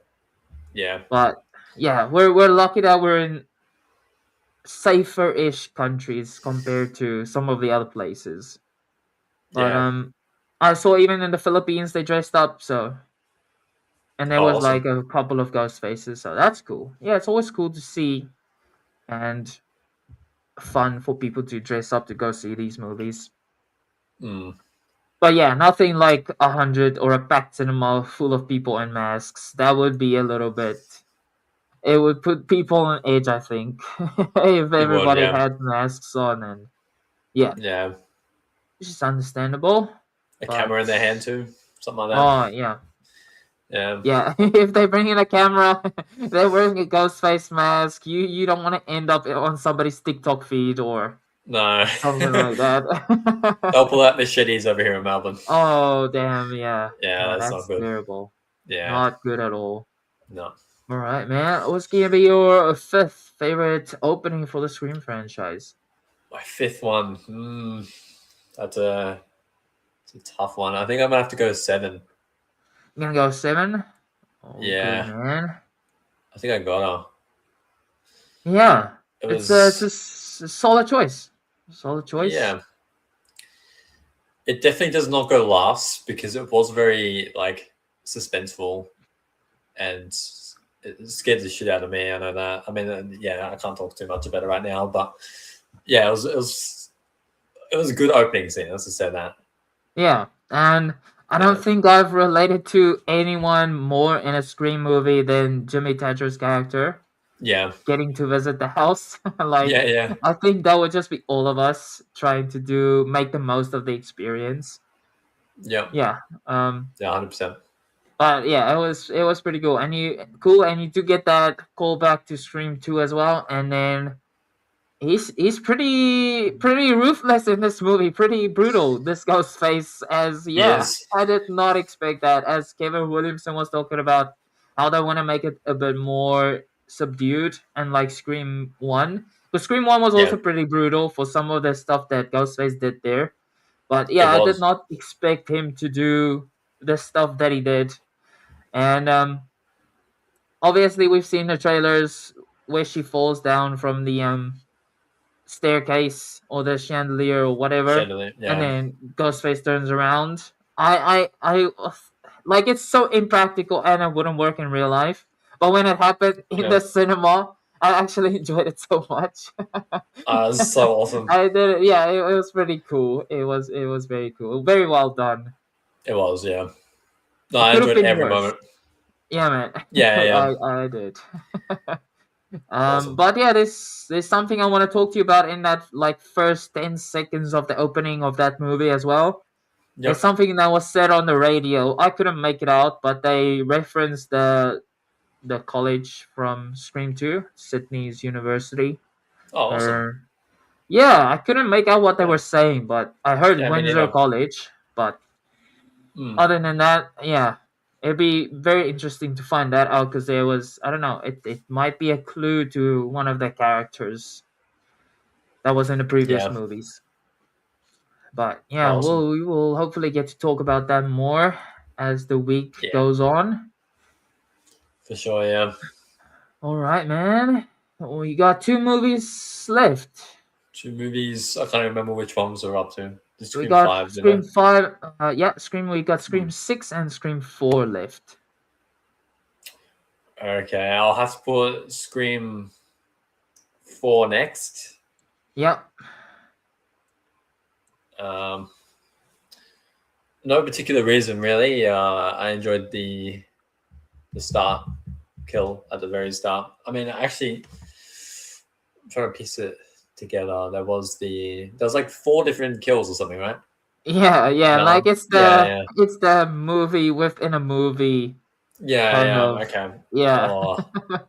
Yeah, But yeah, we're lucky that we're in safer-ish countries compared to some of the other places. But yeah. I saw even in the Philippines they dressed up, so and there Oh, was awesome. like a couple of ghost faces, so that's cool. Yeah, it's always cool to see and fun for people to dress up to go see these movies. Mm. But yeah, nothing like 100 or a packed cinema full of people in masks. That would be a little bit. It would put people on edge, I think, if It would. everybody Yeah, had masks on. And yeah, yeah. which is understandable. A camera But in their hand too, something like that. oh yeah, Yeah. Yeah, if they bring in a camera, they're wearing a ghost face mask. You don't want to end up on somebody's TikTok feed or No. something like that. They'll pull out machetes over here in Melbourne. Oh damn, yeah. Yeah, No, that's not that's good. terrible. Yeah. Not good at all. No. All right, man. What's gonna be your fifth favorite opening for the Scream franchise? My fifth one. That's it's a tough one. I think I'm gonna have to go 7. You gonna go 7? Oh, good Yeah. man. I think I gotta. Yeah, It it's a was solid choice. Solid choice. yeah. It definitely does not go last because it was very like suspenseful and it scared the shit out of me. I know that. I mean, yeah, I can't talk too much about it right now, but yeah, it was a good opening scene. Let's just say that. Yeah, and I don't Yeah, think I've related to anyone more in a Scream movie than Jimmy Thatcher's character yeah, getting to visit the house. yeah, Like, yeah, I think that would just be all of us trying to make the most of the experience. yeah, Yeah. yeah, 100%. But yeah, it was pretty cool, and you do get that callback to Scream 2 as well, and then he's pretty ruthless in this movie, pretty brutal. This Ghostface, as He yeah, is. I did not expect that. As Kevin Williamson was talking about how they want to make it a bit more subdued and like Scream 1. But Scream 1 was Yeah, also pretty brutal for some of the stuff that Ghostface did there. But yeah, it I did was. not expect him to do the stuff that he did. And obviously we've seen the trailers where she falls down from the staircase or the chandelier or whatever, Chandelier. and Yeah, then Ghostface turns around. I like it's so impractical and it wouldn't work in real life. But when it happened in yeah. the cinema, I actually enjoyed it so much. This is so awesome. I did it. Yeah, it was pretty cool. It was very cool. Very well done. It was. Yeah. No, It I could have enjoyed been every worse. moment. Yeah, man. Yeah, yeah, yeah. I did. Awesome. But yeah, there's something I want to talk to you about in that like first 10 seconds of the opening of that movie as well. There's Yep. something that was said on the radio. I couldn't make it out, but they referenced the college from Scream 2, Sydney's University. Oh, awesome. Or yeah, I couldn't make out what they Yeah. were saying, but I heard Yeah, me Windsor neither. College. But Mm. other than that, yeah, it'd be very interesting to find that out because there was I don't know, it might be a clue to one of the characters that was in the previous Yeah. movies. But yeah, Awesome. we will hopefully get to talk about that more as the week Yeah. goes on. For sure. Yeah. All right, man. We got 2 movies left. 2 movies. I can't remember which ones we're up to. The We Scream got 5, didn't I? Scream 5. Yeah, Scream. We got Hmm. Scream 6 and Scream 4 left. Okay, I'll have to put Scream 4 next. Yeah. Um, no particular reason, really. I enjoyed the start kill at the very start. I mean, actually, I'm trying to piece it together. There was like 4 different kills or something, right? Yeah, yeah. No. Like it's Yeah, the yeah, it's the movie within a movie yeah, kind yeah. of. Okay. Yeah. Oh,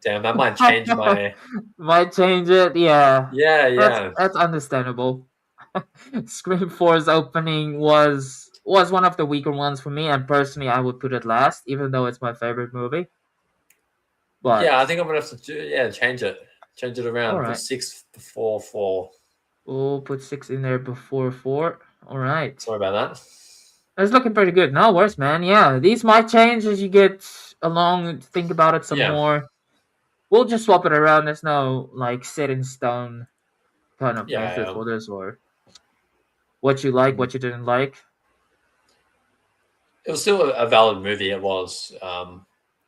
damn, that might change my. Might change it. Yeah. Yeah, That's yeah, that's understandable. Scream 4's opening was one of the weaker ones for me, and personally, I would put it last, even though it's my favorite movie. yeah. But I think I'm gonna have to change it all around. Put right, 6 before 4. we'll put 6 in there before 4. All right, Sorry about that. it's looking pretty good. No worse, man. Yeah, these might change as you get along and think about it some Yeah, more. We'll just swap it around. There's no like set in stone kind of yeah, method yeah. for this, or what you like, Mm. what you didn't like. It was still a valid movie. It was,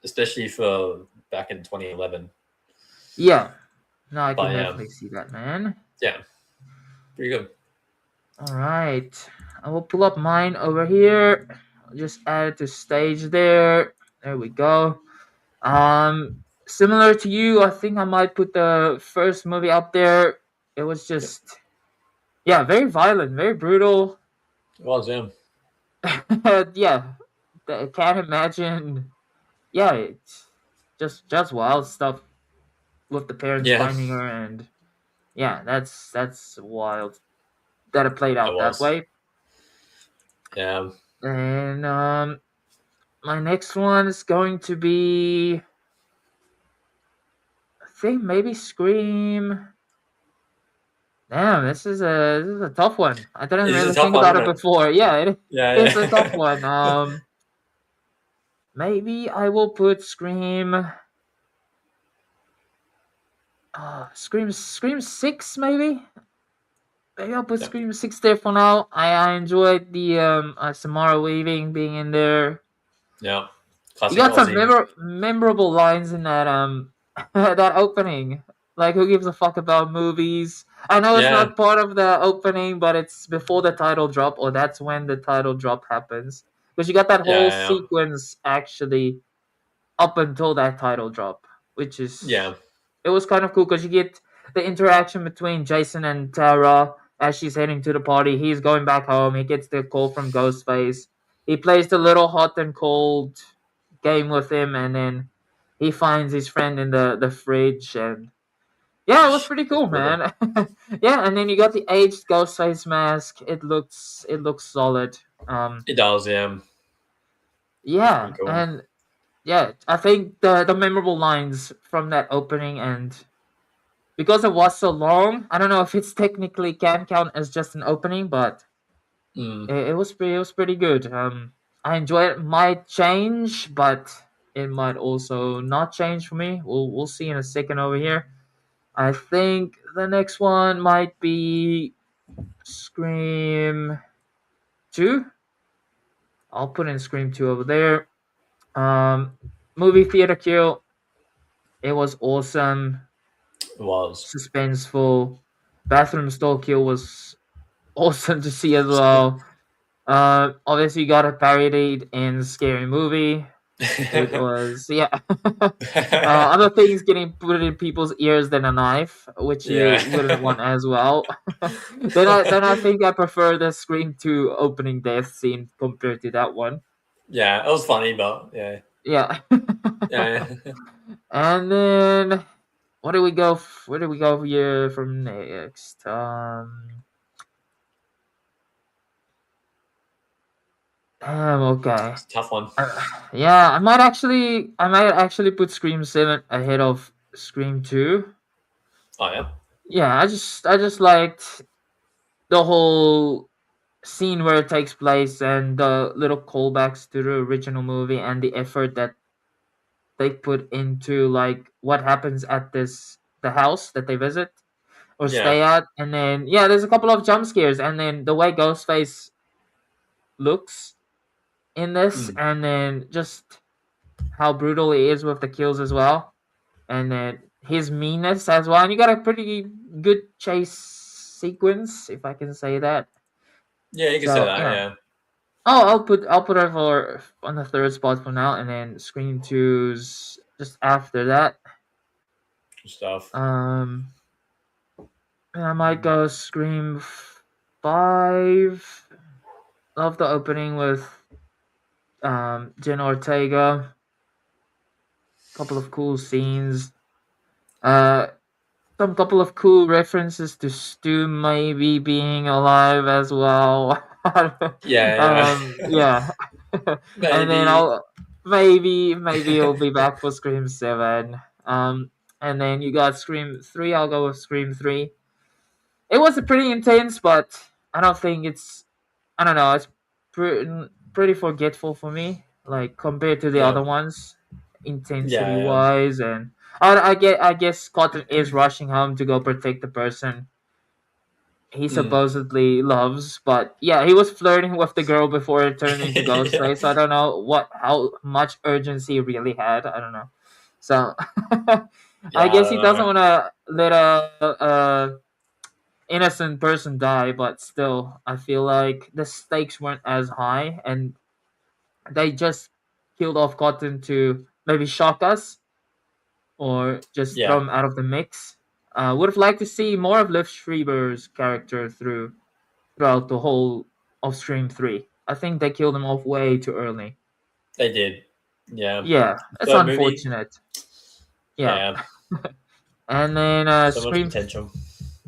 especially for back in 2011. Yeah, no, I can But yeah, definitely see that, man. yeah, pretty good. All right. I will pull up mine over here. I'll just add it to stage there. There we go. Similar to you, I think I might put the first movie up there. It was Yep. just, yeah, very violent, very brutal. It was, yeah. Yeah, I can't imagine yeah, it's just wild stuff with the parents Yeah, finding her, and yeah, that's wild that it played it out that was. way. Yeah, And my next one is going to be, I think maybe Scream. Damn, this is a tough one. I didn't it is a really tough think one, about isn't it it? before. Yeah, it's a tough Yeah, one. Maybe I will put Scream. Scream 6, maybe. Maybe I'll put yeah, Scream 6 there for now. I enjoyed the Samara Weaving being in there. yeah. You Classic got some Aussie. memorable lines in that that opening. Like, who gives a fuck about movies? I know it's Yeah, not part of the opening, but it's before the title drop, or that's when the title drop happens. Because you got that whole yeah, sequence actually up until that title drop, which is, yeah, it was kind of cool because you get the interaction between Jason and Tara as she's heading to the party. He's going back home. He gets the call from Ghostface. He plays the little hot and cold game with him, and then he finds his friend in the fridge. And yeah, it was pretty it's cool, brutal. man. Yeah, and then you got the aged Ghostface mask. It looks solid. Um, It does, yeah. It's pretty yeah, cool. and yeah, I think the memorable lines from that opening, and because it was so long, I don't know if it's technically can count as just an opening, but Mm, it was pretty good. I enjoy it. Might change, but it might also not change for me. We'll see in a second over here. I think the next one might be Scream 2. I'll put in Scream 2 over there. Um, movie theater kill. It was awesome, it was. suspenseful. Bathroom stall kill was awesome to see as well. Obviously, you got it parodied in Scary Movie. It was, yeah. Other things getting put in people's ears than a knife, which you wouldn't Yeah. want as well. then I think I prefer the Scream 2 opening death scene compared to that one. Yeah, it was funny, but yeah. Yeah. Yeah. And then what do we go? Where do we go here from next? Okay. It's a tough one. Yeah, I might actually put Scream 7 ahead of Scream 2. Oh, yeah. Yeah, I just liked the whole scene where it takes place and the little callbacks to the original movie and the effort that they put into like what happens at the house that they visit or Yeah. stay at. And then yeah, there's a couple of jump scares, and then the way Ghostface looks in this, Mm. and then just how brutal he is with the kills as well, and then his meanness as well. And you got a pretty good chase sequence, if I can say that. Yeah, you can say So that, yeah. yeah. Oh, I'll put it for on the third spot for now, and then Scream 2's just after that. Good stuff. Um, and I might go Scream 5. Love the opening with Jen Ortega. Couple of cool scenes. Uh, some couple of cool references to Stu maybe being alive as well. Yeah, yeah. Yeah. And then Maybe. I'll maybe he'll be back for Scream 7. And then you got Scream 3. I'll go with Scream 3. It was a pretty intense, but I don't think it's, I don't know, it's pretty forgetful for me, like compared to the Yeah. other ones, intensity Yeah, yeah. wise. And I guess Cotton is rushing home to go protect the person he Mm. supposedly loves. But yeah, he was flirting with the girl before it turned into Yeah. Ghostface. So I don't know how much urgency he really had. I don't know. So I Yeah, I guess don't he doesn't know. want to let a innocent person die, but still, I feel like the stakes weren't as high, and they just killed off Cotton to maybe shock us or just throw Yeah, him out of the mix. Would have liked to see more of Liv Schreiber's character throughout the whole of Stream 3. I think they killed him off way too early. they did. Yeah. Yeah, it's Third movie. unfortunate. Yeah, Yeah. and then So much Scream potential.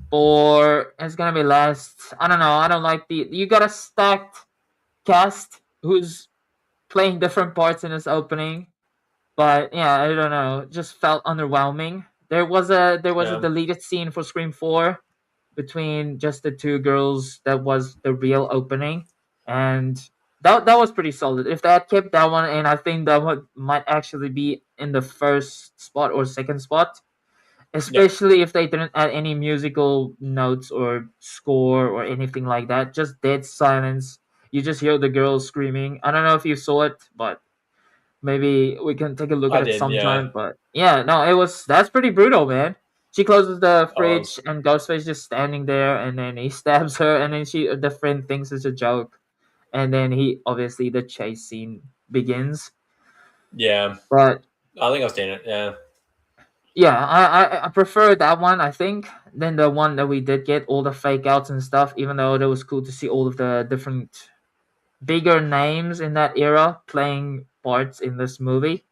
4 is gonna be last. I don't know. I don't like the you got a stacked cast who's playing different parts in this opening. But yeah, I don't know. It just felt underwhelming. There was a Yeah. deleted scene for Scream 4 between just the two girls that was the real opening, and that was pretty solid. If they had kept that one, and I think that one might actually be in the first spot or second spot, Yep. especially if they didn't add any musical notes or score or anything like that. Just dead silence. You just hear the girls screaming. I don't know if you saw it, but maybe we can take a look I at it did. Yeah. sometime. But yeah, no, that's pretty brutal, man. She closes the I was. fridge and Ghostface just standing there, and then he stabs her, and then the friend thinks it's a joke, and then he obviously the chase scene begins. Yeah. But I think I've seen it. Yeah. yeah, I prefer that one, I think, than the one that we did get all the fake outs and stuff. Even though it was cool to see all of the different bigger names in that era playing parts in this movie.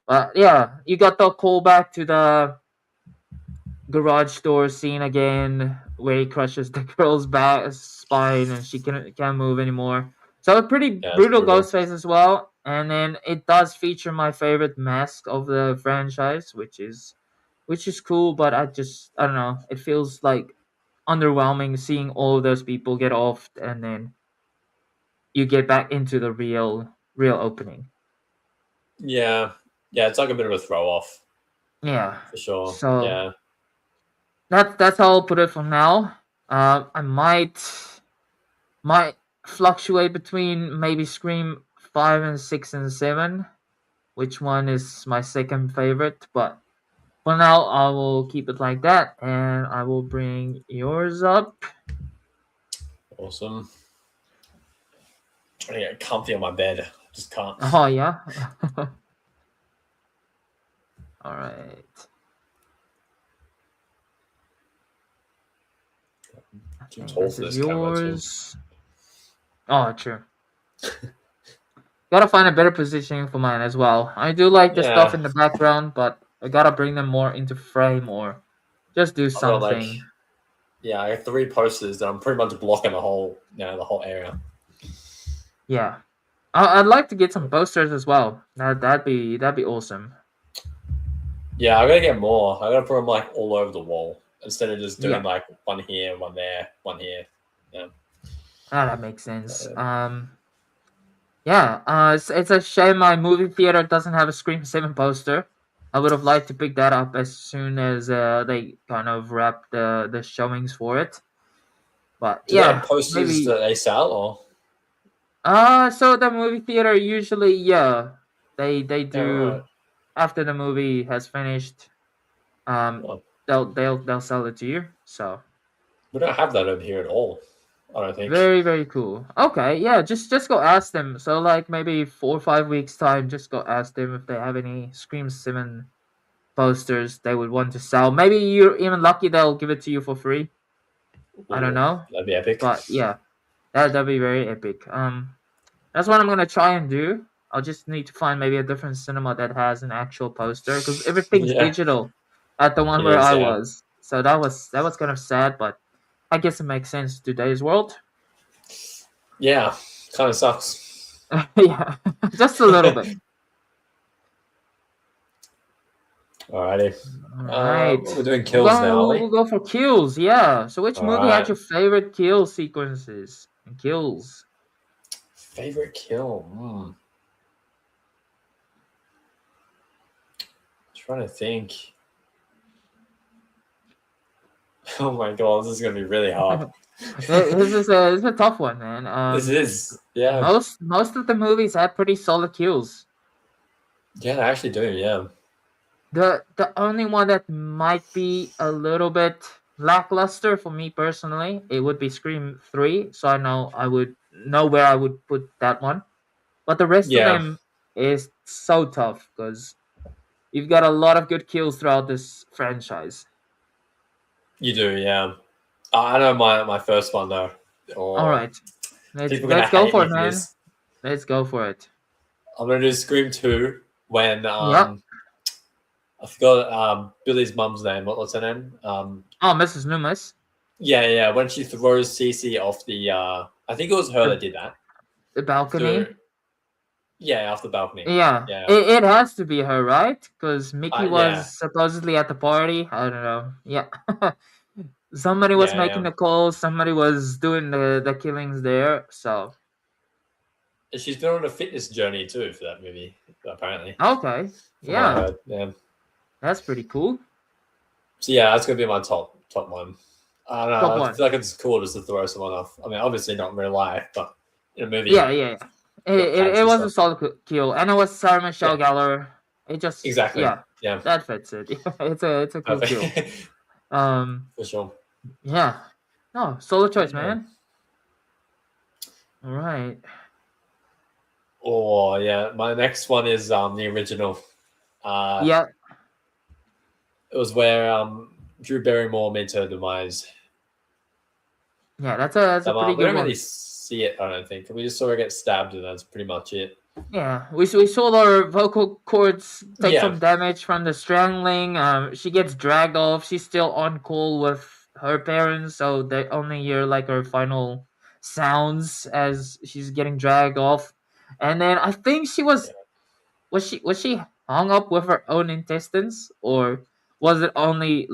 But yeah, you got the callback to the garage door scene again, where he crushes the girl's back spine and she can't move anymore. So a pretty Yeah. It's brutal brutal. Ghostface as well. And then it does feature my favorite mask of the franchise, which is cool, but I don't know. It feels like underwhelming seeing all of those people get off and then you get back into the real opening. Yeah. Yeah. It's like a bit of a throw off Yeah. for sure. So Yeah. that's how I'll put it for now. I might fluctuate between maybe Scream 5 and 6 and 7, which one is my second favorite, but for now I will keep it like that and I will bring yours up. Awesome. Trying to get comfy on my bed. Just can't. Oh yeah. All right. I Too think tall this for is this camera too. yours. Oh, true. Gotta find a better positioning for mine as well. I do like the stuff Yeah. in the background, but I gotta bring them more into frame or just do I've got like, something. yeah, I have three posters that I'm pretty much blocking the whole area. Yeah. I'd like to get some posters as well. That'd be awesome. Yeah, I gotta get more. I gotta put them like all over the wall instead of just doing Yeah. like one here, one there, one here. Yeah. That makes sense. Uh, Yeah. It's a shame my movie theater doesn't have a Scream 7 poster. I would have liked to pick that up as soon as they kind of wrap the showings for it. But do they have yeah, posters maybe. that they sell or? So the movie theater usually, yeah, they Yeah, right. do after the movie has finished. Um, Well, they'll sell it to you. So we don't have that over here at all. I don't think. very very cool. Okay, yeah, just go ask them. So like maybe 4 or 5 weeks time, just go ask them if they have any Scream 7 posters they would want to sell. Maybe you're even lucky they'll give it to you for free. I don't Ooh, know, that'd be epic. but yeah, that'd be very epic. That's what I'm gonna try and do. I'll just need to find maybe a different cinema that has an actual poster because everything's Yeah, digital at the one it where is. I Yeah, was. So that was kind of sad, but I guess it makes sense today's world. yeah. Kind of sucks. Yeah, just a little bit. Alrighty. All right, We're doing we'll kills now, are go. we? We'll go for kills. Yeah. So, which All movie had right. your favorite kill sequences and kills? Favorite kill. Trying to think. Oh my god, this is gonna be really hard. This is a tough one, man. This is. Yeah. Most of the movies had pretty solid kills. Yeah, they actually do. Yeah. The only one that might be a little bit lackluster for me personally, it would be Scream 3. So I know I would know where I would put that one. But the rest of Yeah, them is so tough because you've got a lot of good kills throughout this franchise. you do. Yeah. I know my first one though. All Or right, let's people are gonna let's go hate for me it, for man. this. Let's go for it. I'm gonna do Scream 2 when Yep. I forgot Billy's mum's name. What's her name? Oh, Mrs. Loomis. Yeah. When she throws Cece off the I think it was her that The, did that. the Through balcony. yeah, off the balcony. Yeah, Yeah. it has to be her, right? Because Mickey Yeah. was supposedly at the party. I don't know. Yeah. Somebody was making Yeah. the calls. Somebody was doing the killings there. So She's been on a fitness journey too for that movie, apparently, okay, from what I yeah, heard. Yeah. that's pretty cool. So yeah, that's gonna be my top one. I don't Top know. I one. feel like it's cool just to throw someone off. I mean, obviously not in real life, but in a movie, Yeah. you got It tanks and was a stuff. solid kill, and it was Sarah Yeah, Michelle Gellar. It just exactly. yeah, Yeah, that fits it. It's a cool kill. perfect Um, for sure. yeah, no solo choice, Yeah. man. All right. Oh yeah, my next one is the original. Yeah, It was where Drew Barrymore met her demise. yeah, that's a pretty We good don't really one. see it. I don't think we just saw her get stabbed, and that's pretty much it. Yeah, we saw her vocal cords take Yeah, some damage from the strangling. She gets dragged off. She's still on call with her parents, so they only hear like her final sounds as she's getting dragged off. And then I think she was she hung up with her own intestines, or was it only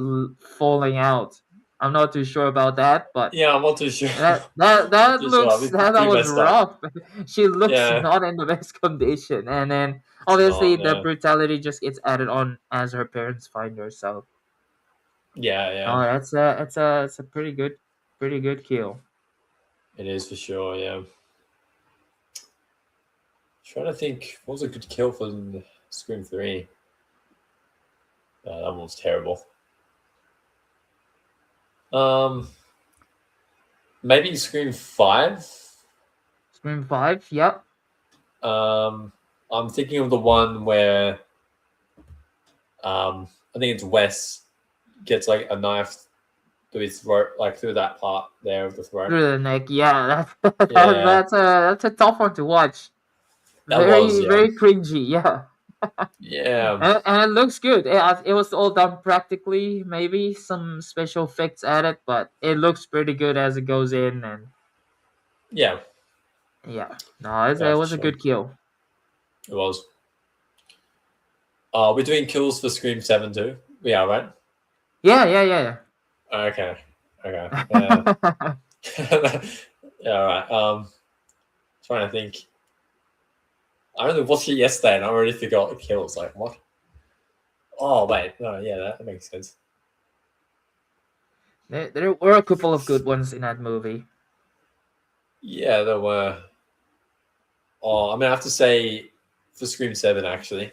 falling out? I'm not too sure about that, but yeah. I'm not too sure. Not that too sure. looks It's that pretty was messed up. rough. She looks Yeah, not in the best condition, and then it's obviously not. the No. brutality just gets added on as her parents find her. So Yeah. oh, that's a pretty good kill. It is for sure. Yeah. Trying to think, what was a good kill for Scream 3? That one was terrible. Um, Maybe Scream 5. Scream 5, yep. I'm thinking of the one where I think it's Wes gets like a knife through his throat, like through that part there of the throat. Through the neck, yeah. Yeah, That's a tough one to watch. that was yeah, Very cringy, yeah. yeah, And it looks good. It was all done practically, maybe some special effects added, but it looks pretty good as it goes in. And yeah, yeah, no, yeah, it for was a sure. good kill. It was. We're doing kills for Scream 7 too. We are, right? Yeah. Okay. Yeah. Yeah, all right. Trying to think. I only watched it yesterday and I already forgot the kills. Like, what? Oh, wait. No, yeah, that makes sense. There were a couple of good ones in that movie. Yeah, there were. Oh, I mean, I have to say for Scream 7, actually.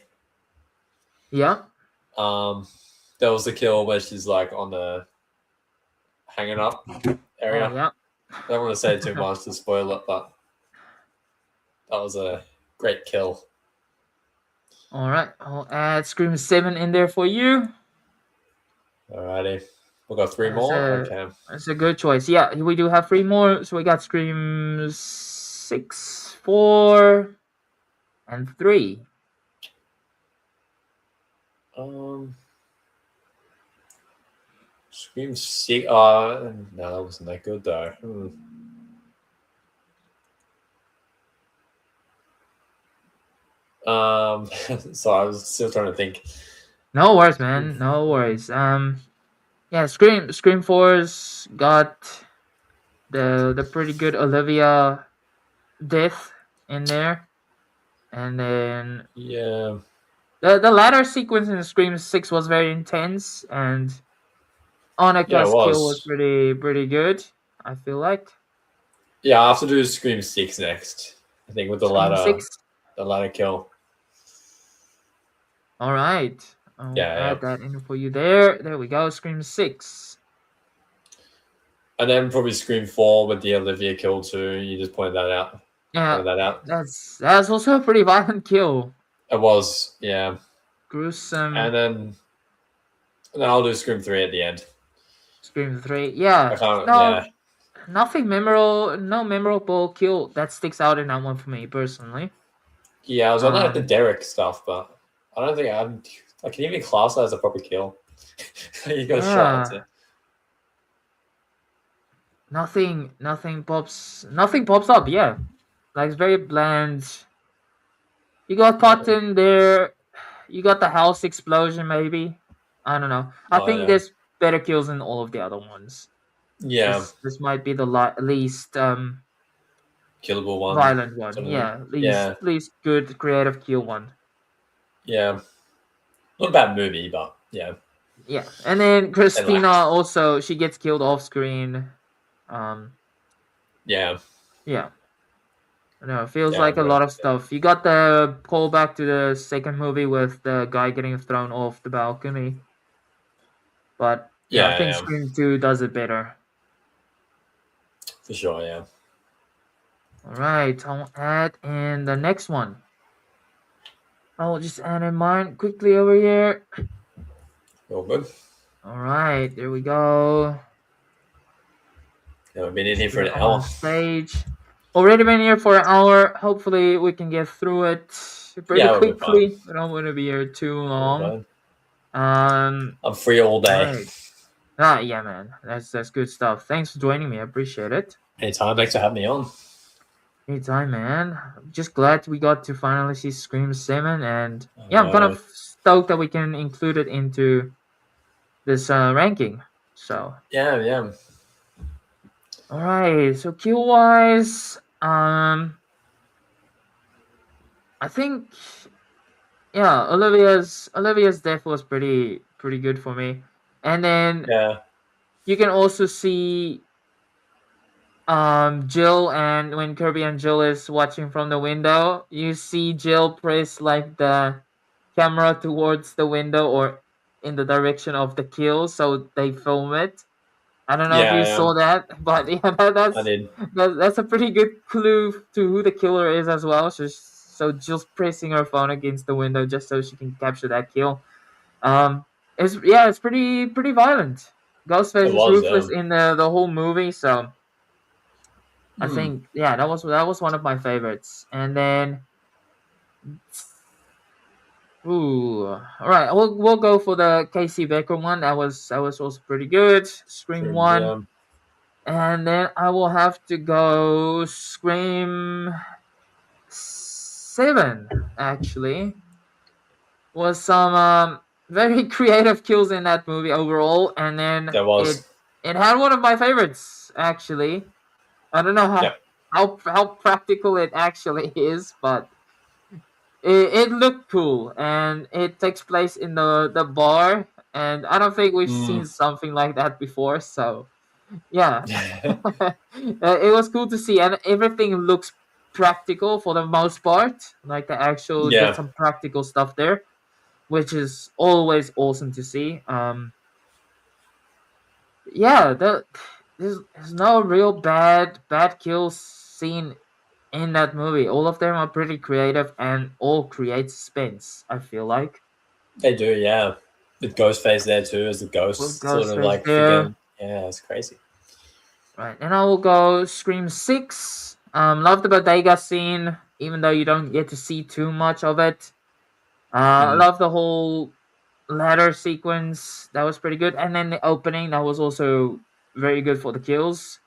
Yeah. Um, there was the kill where she's like on the hanging up Oh, area. yeah. I don't want to say too much to spoil it, but that was a great kill. All right. I'll add Scream 7 in there for you. Alrighty. We've got three That's more. a, Okay. that's a good choice. Yeah, we do have three more. So we got Scream 6, 4, and 3. Um, Scream 6. No, that wasn't that good though. Sorry, I was still trying to think. No worries, man. No worries. Yeah, Scream 4's got the pretty good Olivia death in there, and then Yeah, the latter sequence in Scream 6 was very intense, and yeah, it Annika's kill was was. pretty good. I feel like Yeah, I have to do Scream 6 next. I think with Scream 6. the ladder kill. All right, I'll Yeah. add that in for you there. There we go. Scream 6. And then probably Scream 4 with the Olivia kill too. You just pointed that out. Yeah, Pointed that out. that's also a pretty violent kill. It was, yeah. Gruesome. And then I'll do Scream 3 at the end. Scream 3. I Yeah. can't, No, yeah. nothing memorable. No memorable kill that sticks out in that one for me personally. Yeah, I was on like the Um, Derek stuff, but I don't think I can even class that as a proper kill. You got shot. That's yeah, it. nothing pops up. Yeah, like it's very bland. You got Yeah. Cotton there. You got the house explosion, maybe. I don't know. I Oh think yeah. there's better kills than all of the other ones. Yeah. This might be the least Killable one, violent one. sort of thing. Yeah, Yeah. least good creative kill one. Yeah. Not a bad movie, but yeah, Yeah, and then they Christina lacked. also she gets killed off screen. Um, Yeah. yeah, I know it feels Yeah. like a But lot of stuff. You got the callback to the second movie with the guy getting thrown off the balcony, but yeah, I yeah. think Yeah. Scream Two does it better. For sure. Yeah. All right, I'll add in the next one. I'll just add in mine quickly over here. All good. All right, there we go. Yeah, we've been in Just here put for it an on hour. the stage. Already been here for an hour. Hopefully, we can get through it pretty Yeah, we'll be fine. quickly. I don't want to be here too We'll be long. fine. Um, I'm free all day. right. Ah, yeah, man. That's good stuff. Thanks for joining me. I appreciate it. Anytime. Thanks for having me on. Anytime, man. I'm just glad we got to finally see Scream 7, and yeah, I'm kind Uh, of stoked that we can include it into this ranking. So, yeah. Yeah. all right. So kill wise, I think yeah, Olivia's death was pretty good for me, and then Yeah. you can also see Jill, and when Kirby and Jill is watching from the window, you see Jill press like the camera towards the window or in the direction of the kill, so they film it. I don't know if Yeah. you Yeah. saw that, but yeah, I did. that's a pretty good clue to who the killer is as well. So Jill's pressing her phone against the window just so she can capture that kill. It's yeah, it's pretty violent. It Ghostface is was. ruthless in the whole movie, so I Hmm. think yeah, that was one of my favorites. And then ooh, all right, we'll go for the Casey Becker one. That was also pretty good. Scream Pretty, one, yeah. and then I will have to go Scream 7. Actually, was some very creative kills in that movie overall, and then There was. it had one of my favorites actually. I don't know Yeah. how practical it actually is, but it looked cool, and it takes place in the bar, and I don't think we've Hmm. seen something like that before. So yeah, it was cool to see, and everything looks practical for the most part. Like the actual, there's Yeah. some practical stuff there, which is always awesome to see. Yeah, there's no real bad kill scene in that movie. All of them are pretty creative and all create suspense, I feel like. They do. Yeah. With Ghostface there too as the With ghost, sort of Ghostface like there. freaking. Yeah, it's crazy. Right. And I will go Scream 6. Love the bodega scene, even though you don't get to see too much of it. I Mm. love the whole ladder sequence. That was pretty good. And then the opening, that was also very good for the kills.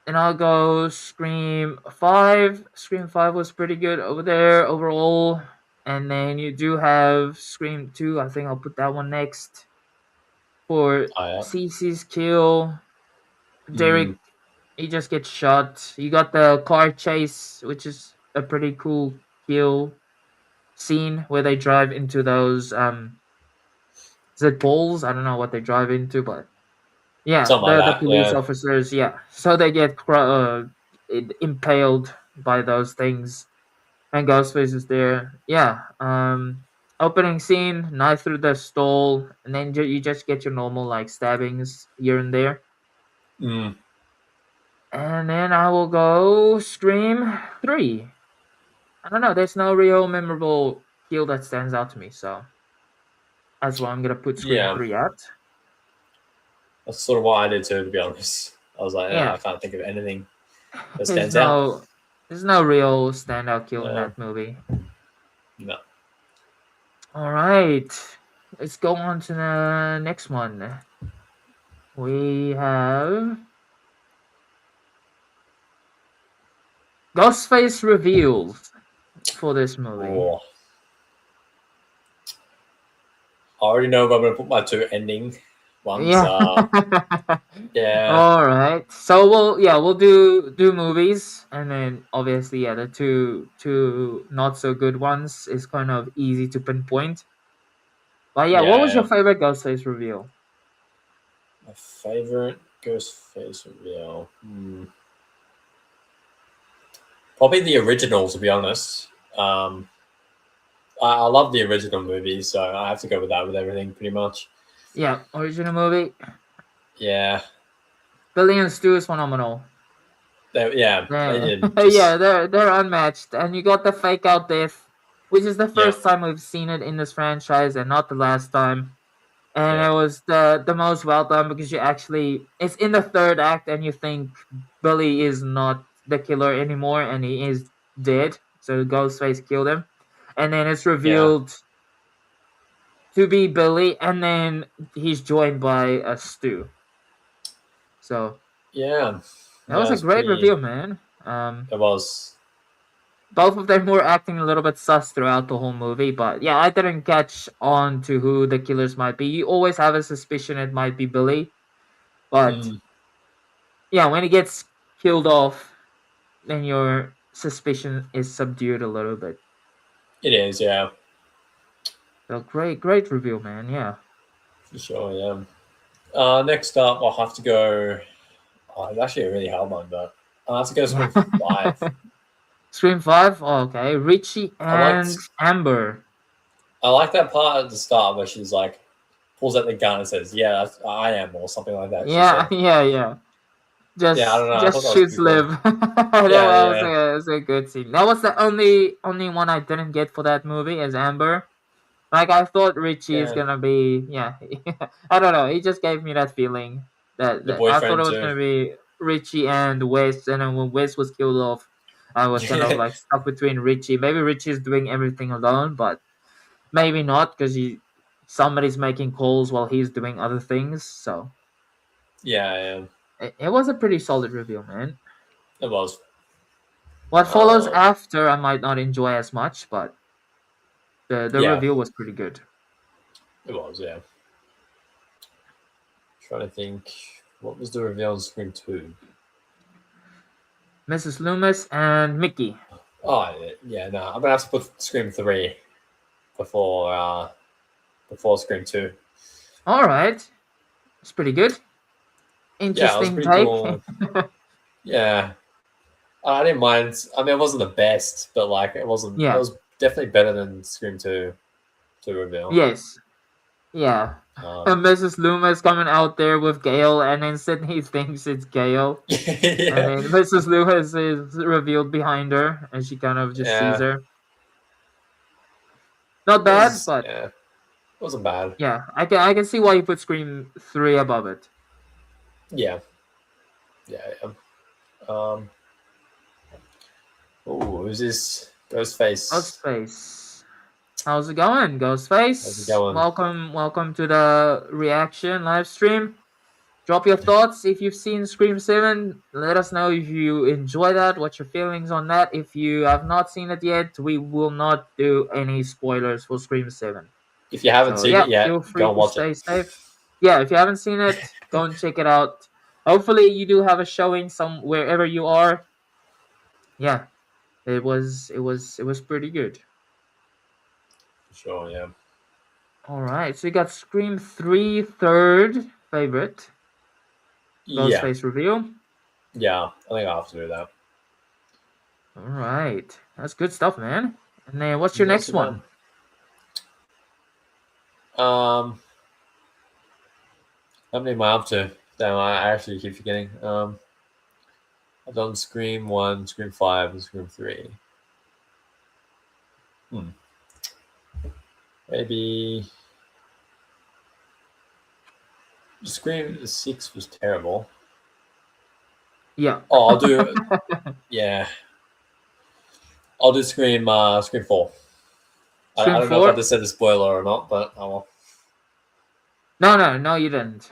And I'll go Scream 5. Scream 5 was pretty good over there overall. And then you do have Scream 2. I think I'll put that one next. For Oh, yeah. Cece's kill, Mm. Derek, he just gets shot. You got the car chase, which is a pretty cool kill scene where they drive into those, is it balls? I don't know what they drive into, but yeah, Something like the that. police Yeah. officers, yeah. So they get impaled by those things, and Ghostface is there. Yeah. Opening scene, knife through the stall, and then you just get your normal like stabbings here and there. Mm. And then I will go Scream 3. I don't know. There's no real memorable kill that stands out to me, so that's why I'm gonna put Scream Yeah. 3 out. That's sort of what I did too, to be honest. I was like, Yeah, I can't think of anything that there's stands out. There's no real standout kill in No, that movie. no. All right, let's go on to the next one. We have Ghostface reveals for this movie. Oh, I already know if I'm gonna put my two ending ones. Yeah. Yeah, All right. So we'll do movies, and then obviously the two not so good ones is kind of easy to pinpoint. But yeah, what was yeah, your yeah. favorite Ghostface reveal? My favorite Ghostface reveal. Probably the original, to be honest. Um, I love the original movie, so I have to go with that with everything, pretty much. Yeah, original movie. Yeah, Billy and Stu is phenomenal. they Yeah, did yeah, just they're unmatched, and you got the fake out death, which is the yeah, first time we've seen it in this franchise, and not the last time. And yeah, it was the most well done because you actually it's in the third act, and you think Billy is not the killer anymore, and he is dead. So Ghostface killed him, and then it's yeah, revealed to be Billy, and then he's joined by a Stu. So yeah, that was yeah. a It's great pretty. reveal, man. It was. Both of them were acting a little bit sus throughout the whole movie, but yeah, I didn't catch on to who the killers might be. You always have a suspicion it might be Billy, but Mm, yeah, when he gets killed off, then your suspicion is subdued a little bit. it is, yeah, So great reveal, man. Yeah. for sure, yeah. Next up, I'll have to go. Oh, it's actually a really hard one, but I'll have to go Yeah. Scream 5. Scream 5? Oh, okay. Richie I liked and Amber. I like that part at the start where she's like pulls out the gun and says, "Yeah, I am," or something like that. She Yeah, said, yeah. "Yeah, I Just don't know. I thought just that was shoots pretty cool." live. That Yeah, was yeah, a good scene. That was the only one I didn't get for that movie is Amber. Like I thought Richie is yeah. gonna be yeah. I don't know. He just gave me that feeling The that I thought boyfriend it was too. gonna be Richie and Wes, and then when Wes was killed off, I was kind of like stuck between Richie. Maybe Richie is doing everything alone, but maybe not because he somebody's making calls while he's doing other things. So Yeah, yeah. it was a pretty solid reveal, man. It was. What follows Um, after I might not enjoy as much, but the yeah, reveal was pretty good. it was. Yeah. Trying to think, what was the reveal on Scream 2? Mrs. Loomis and Mickey. Oh, yeah. No, I'm gonna have to put Scream 3 before before Scream 2. All right, it's pretty good. Yeah, it was Interesting pretty take. cool. Yeah, I didn't mind. I mean, it wasn't the best, but like it wasn't. It Yeah. was definitely better than Scream 2 to reveal. Yes. Yeah. Um, And Mrs. Loomis coming out there with Gale, and then Sydney thinks it's Gale, and yeah, then Mrs. Loomis is revealed behind her, and she kind of just sees yeah. her. Not It bad, was but yeah, it wasn't bad. yeah, I can see why you put Scream 3 above it. Yeah, yeah, yeah. Um, oh, who's this? Ghostface. Ghostface. How's it going, How's it Ghostface? going? Welcome to the reaction live stream. Drop your thoughts if you've seen Scream 7. Let us know if you enjoy that, what's your feelings on that. If you have not seen it yet, we will not do any spoilers for Scream 7. If you haven't So, seen yeah, it yet, feel go free and to watch it. stay safe. Yeah, if you haven't seen it, go and check it out. Hopefully, you do have a showing some wherever you are. Yeah, it was pretty good. Sure, yeah, All right, so you got Scream 3 third favorite yeah, Ghostface reveal. yeah. I think I have to do that. All right, that's good stuff, man. And then what's your Not next too bad. one? How many am I up to? Damn, I actually keep forgetting. I've done Scream 1, Scream 5, and Scream 3. Hmm. Maybe Scream 6 was terrible. Yeah. Oh, I'll do. Yeah. I'll do Scream 4. I Scream don't know if I 4? just said a spoiler or not, but well. No, you didn't.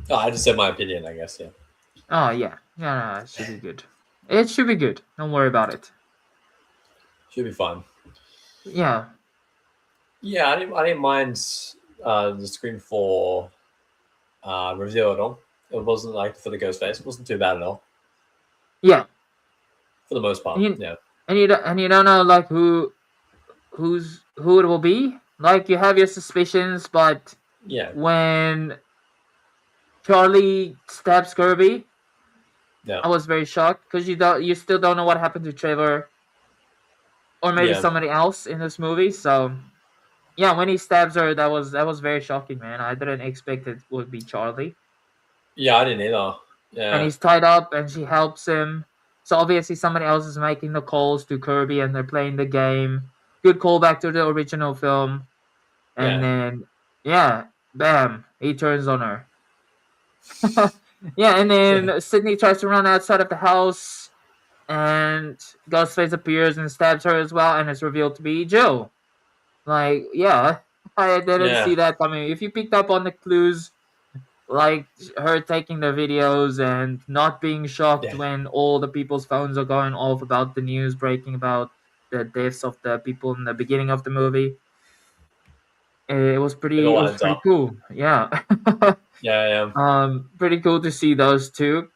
Oh, I just said my opinion, I guess. Yeah, Oh yeah, yeah, no, it should be good. It should be good. Don't worry about it. should be fun. Yeah, Yeah, I didn't mind the Scream 4 reveal at all. It wasn't like for the Ghostface. It wasn't too bad at all yeah. for the most And part. you, Yeah, and you don't know like who it will be. Like you have your suspicions, but yeah, when Charlie stabs Kirby, yeah, I was very shocked because you still don't know what happened to Trevor or maybe yeah, somebody else in this movie. So yeah, when he stabs her, that was very shocking, man. I didn't expect it would be Charlie. yeah. I didn't either. And Yeah, he's tied up, and she helps him. So obviously somebody else is making the calls to Kirby, and they're playing the game. Good callback to the original film. And yeah, then yeah, bam, he turns on her. Yeah, and yeah, then Sydney tries to run outside of the house, and Ghostface appears and stabs her as well, and it's revealed to be Jill. Like, yeah, I didn't yeah, see that coming. If you picked up on the clues, like her taking the videos and not being shocked yeah. when all the people's phones are going off about the news breaking about the deaths of the people in the beginning of the movie. It was It pretty. It all was adds pretty up. cool. Yeah. Yeah, yeah, Pretty cool to see those two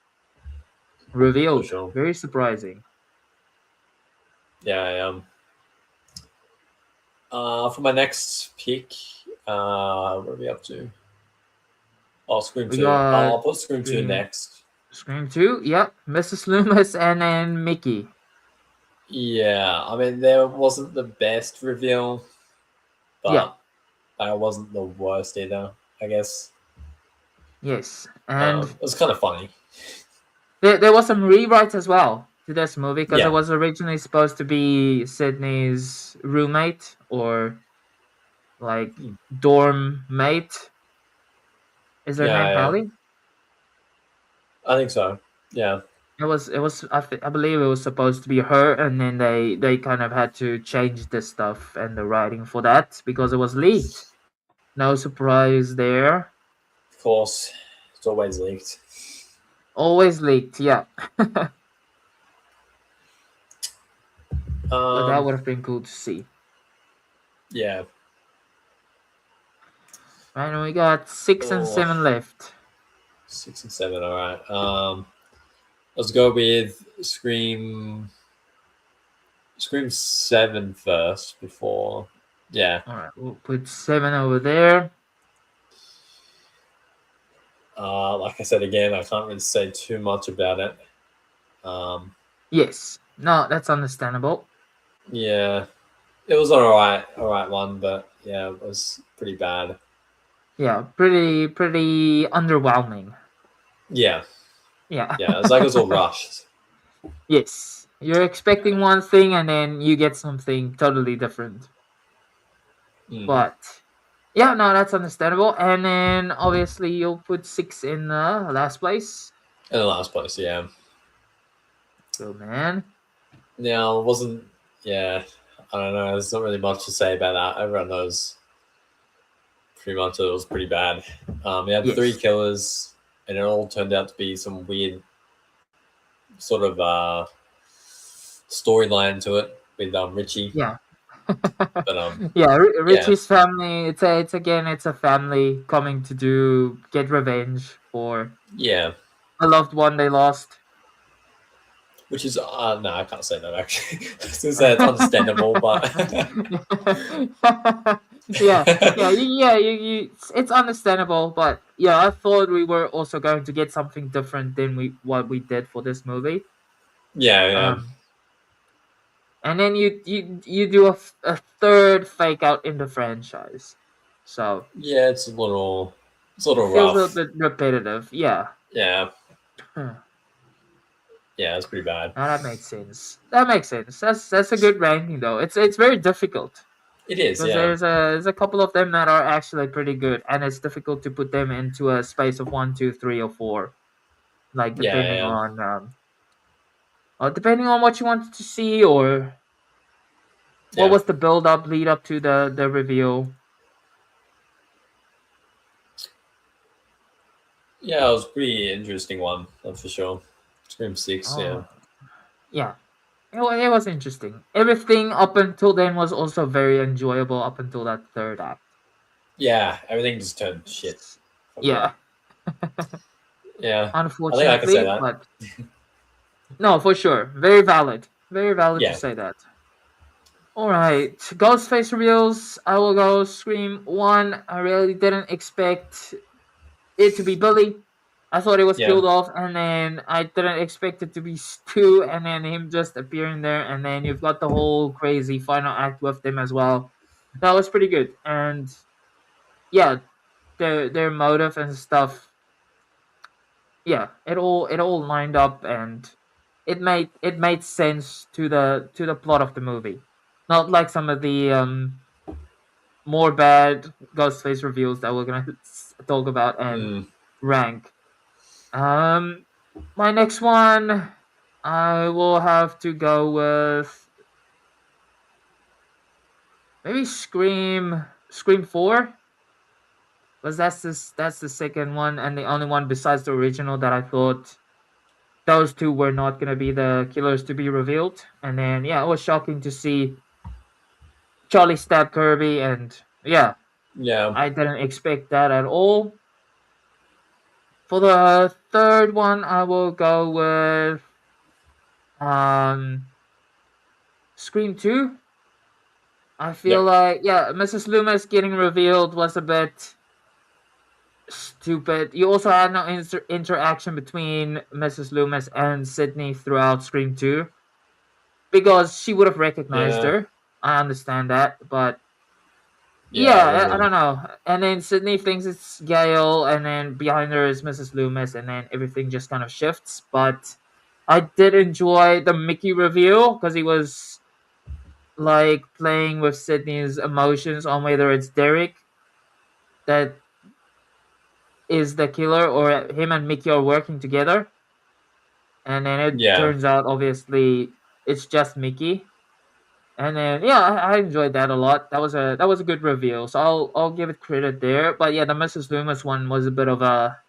for revealed. sure. Very surprising. Yeah, for my next pick, what are we up to? Oh, Scream We 2. got I'll put Scream 2 Scream, next. Scream 2. Yep. Mrs. Loomis and then Mickey. Yeah, I mean, there wasn't the best reveal, Yeah. but that wasn't the worst either, I guess. Yes. And It was kind of funny. there was some rewrites as well to this movie because it Yeah, was originally supposed to be Sydney's roommate or like Hmm. dorm mate. Is her name Yeah, Hallie? I think so. Yeah, It was I believe it was supposed to be her, and then they kind of had to change the stuff and the writing for that because it was leaked. No surprise there. of course, it's always leaked. Always leaked, yeah. But that Um, would have been cool to see. yeah. Right, and we got 6 and 7 Oh, left. 6 and 7. All right. Let's go with Scream 7 first before. Yeah. All right, we'll put 7 over there. Like I said again, I can't really say too much about it. Yes, no, that's understandable. Yeah, it was all right one, but yeah, it was pretty bad. Yeah, pretty underwhelming. Yeah, Yeah. yeah, it's like it was all rushed. Yes, you're expecting one thing and then you get something totally different. Hmm. But yeah, no, that's understandable. And then obviously you'll put 6 in the last place. In the last place, yeah. Good man. Now, it wasn't. Yeah, I don't know. There's not really much to say about that. Everyone knows pretty much it was pretty bad. We had three Yes. killers, and it all turned out to be some weird sort of storyline to it with Richie. Yeah. But Yeah, yeah, Richie's family. It's a family coming to get revenge for yeah. a loved one they lost. Which is no, I can't say that actually. Since that's understandable, but It's understandable, but yeah, I thought we were also going to get something different than what we did for this movie. yeah, yeah, Um, and then you do a third fake out in the franchise, so yeah. It's a little it feels a little rough. bit repetitive. Yeah. Yeah, Huh. yeah, it's pretty bad. Now that makes sense. That makes sense. That's a good ranking though. It's very difficult. It is, Because yeah, there's a couple of them that are actually pretty good, and it's difficult to put them into a space of 1, 2, 3, or 4, like yeah, depending yeah, Depending on what you wanted to see, or what Yeah. was the build up, lead up to the reveal. Yeah, it was a pretty interesting one, that's for sure. Scream 6, yeah. Oh, yeah. It was interesting. Everything up until then was also very enjoyable up until that third act. Yeah, everything just turned shit from there. Yeah, Yeah, I think I can say unfortunately, that. but no, for sure. Very valid. Very valid to Yeah, say that. Alright, Ghostface reveals. I will go Scream 1. I really didn't expect it to be Billy. I thought it was yeah, killed off, and then I didn't expect it to be Stu, and then him just appearing there, and then you've got the whole crazy final act with them as well. That was pretty good, and yeah, their motive and stuff. Yeah, it all lined up, and it made sense to the plot of the movie. Not like some of the more bad Ghostface reveals that we're gonna talk about and mm, rank. Um, my next one, I will have to go with maybe Scream 4. Because that's the second one and the only one besides the original that I thought those two were not gonna be the killers to be revealed. And then yeah, it was shocking to see Charlie stab Kirby, and yeah, yeah, I didn't expect that at all. For the third one, I will go with um Scream 2. I feel yep, like yeah, Mrs. Loomis getting revealed was a bit stupid. You also had no interaction between Mrs. Loomis and Sydney throughout Scream 2 because she would have recognized yeah, her. I understand that, but yeah, yeah, it I wasn't. don't know. And then Sydney thinks it's Gail, and then behind her is Mrs. Loomis, and then everything just kind of shifts. But I did enjoy the Mickey reveal because he was like playing with Sydney's emotions on whether it's Derek that is the killer or him and Mickey are working together. And then it Yeah, turns out obviously it's just Mickey. And then yeah, I enjoyed that a lot. That was a good reveal. So I'll give it credit there. But yeah, the Mrs. Loomis one was a bit of a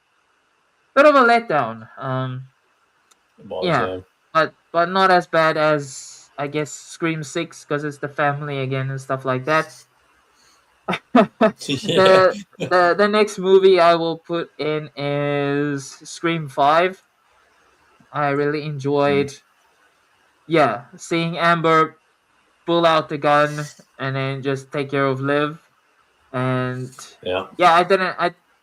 letdown. it was, Yeah, yeah. but not as bad as I guess Scream 6 because it's the family again and stuff like that. Yeah, The next movie I will put in is Scream 5. I really mm, enjoyed, yeah, seeing Amber pull out the gun and then just take care of Liv. And yeah, yeah, I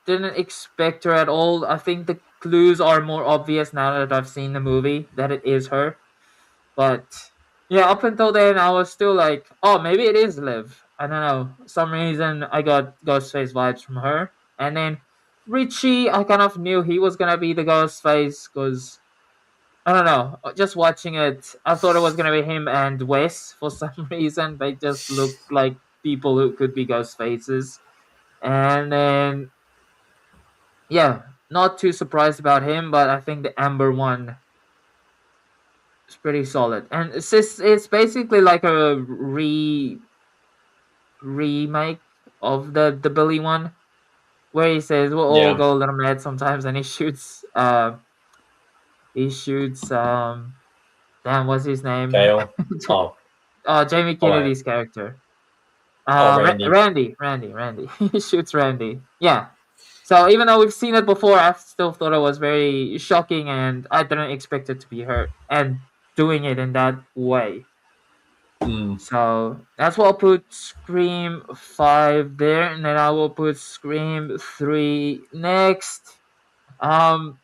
didn't expect her at all. I think the clues are more obvious now that I've seen the movie that it is her. But yeah, up until then, I was still like, oh, maybe it is Liv. I don't know. Some reason I got Ghostface vibes from her. And then Richie, I kind of knew he was gonna be the Ghostface because I don't know. Just watching it, I thought it was gonna be him and Wes for some reason. They just looked like people who could be Ghostfaces. And then yeah, not too surprised about him, but I think the Amber one is pretty solid. And it's basically like a remake of the Billy one, where he says we'll all yeah. go a little mad sometimes, and he shoots damn, what's his name? Kale. Oh, Jamie oh wait. Kennedy's character. Oh, Randy. Randy. He shoots Randy. Yeah. So even though we've seen it before, I still thought it was very shocking, and I didn't expect it to be her and doing it in that way. Mm, So that's why I'll put Scream 5 there, and then I will put Scream 3 next. Um,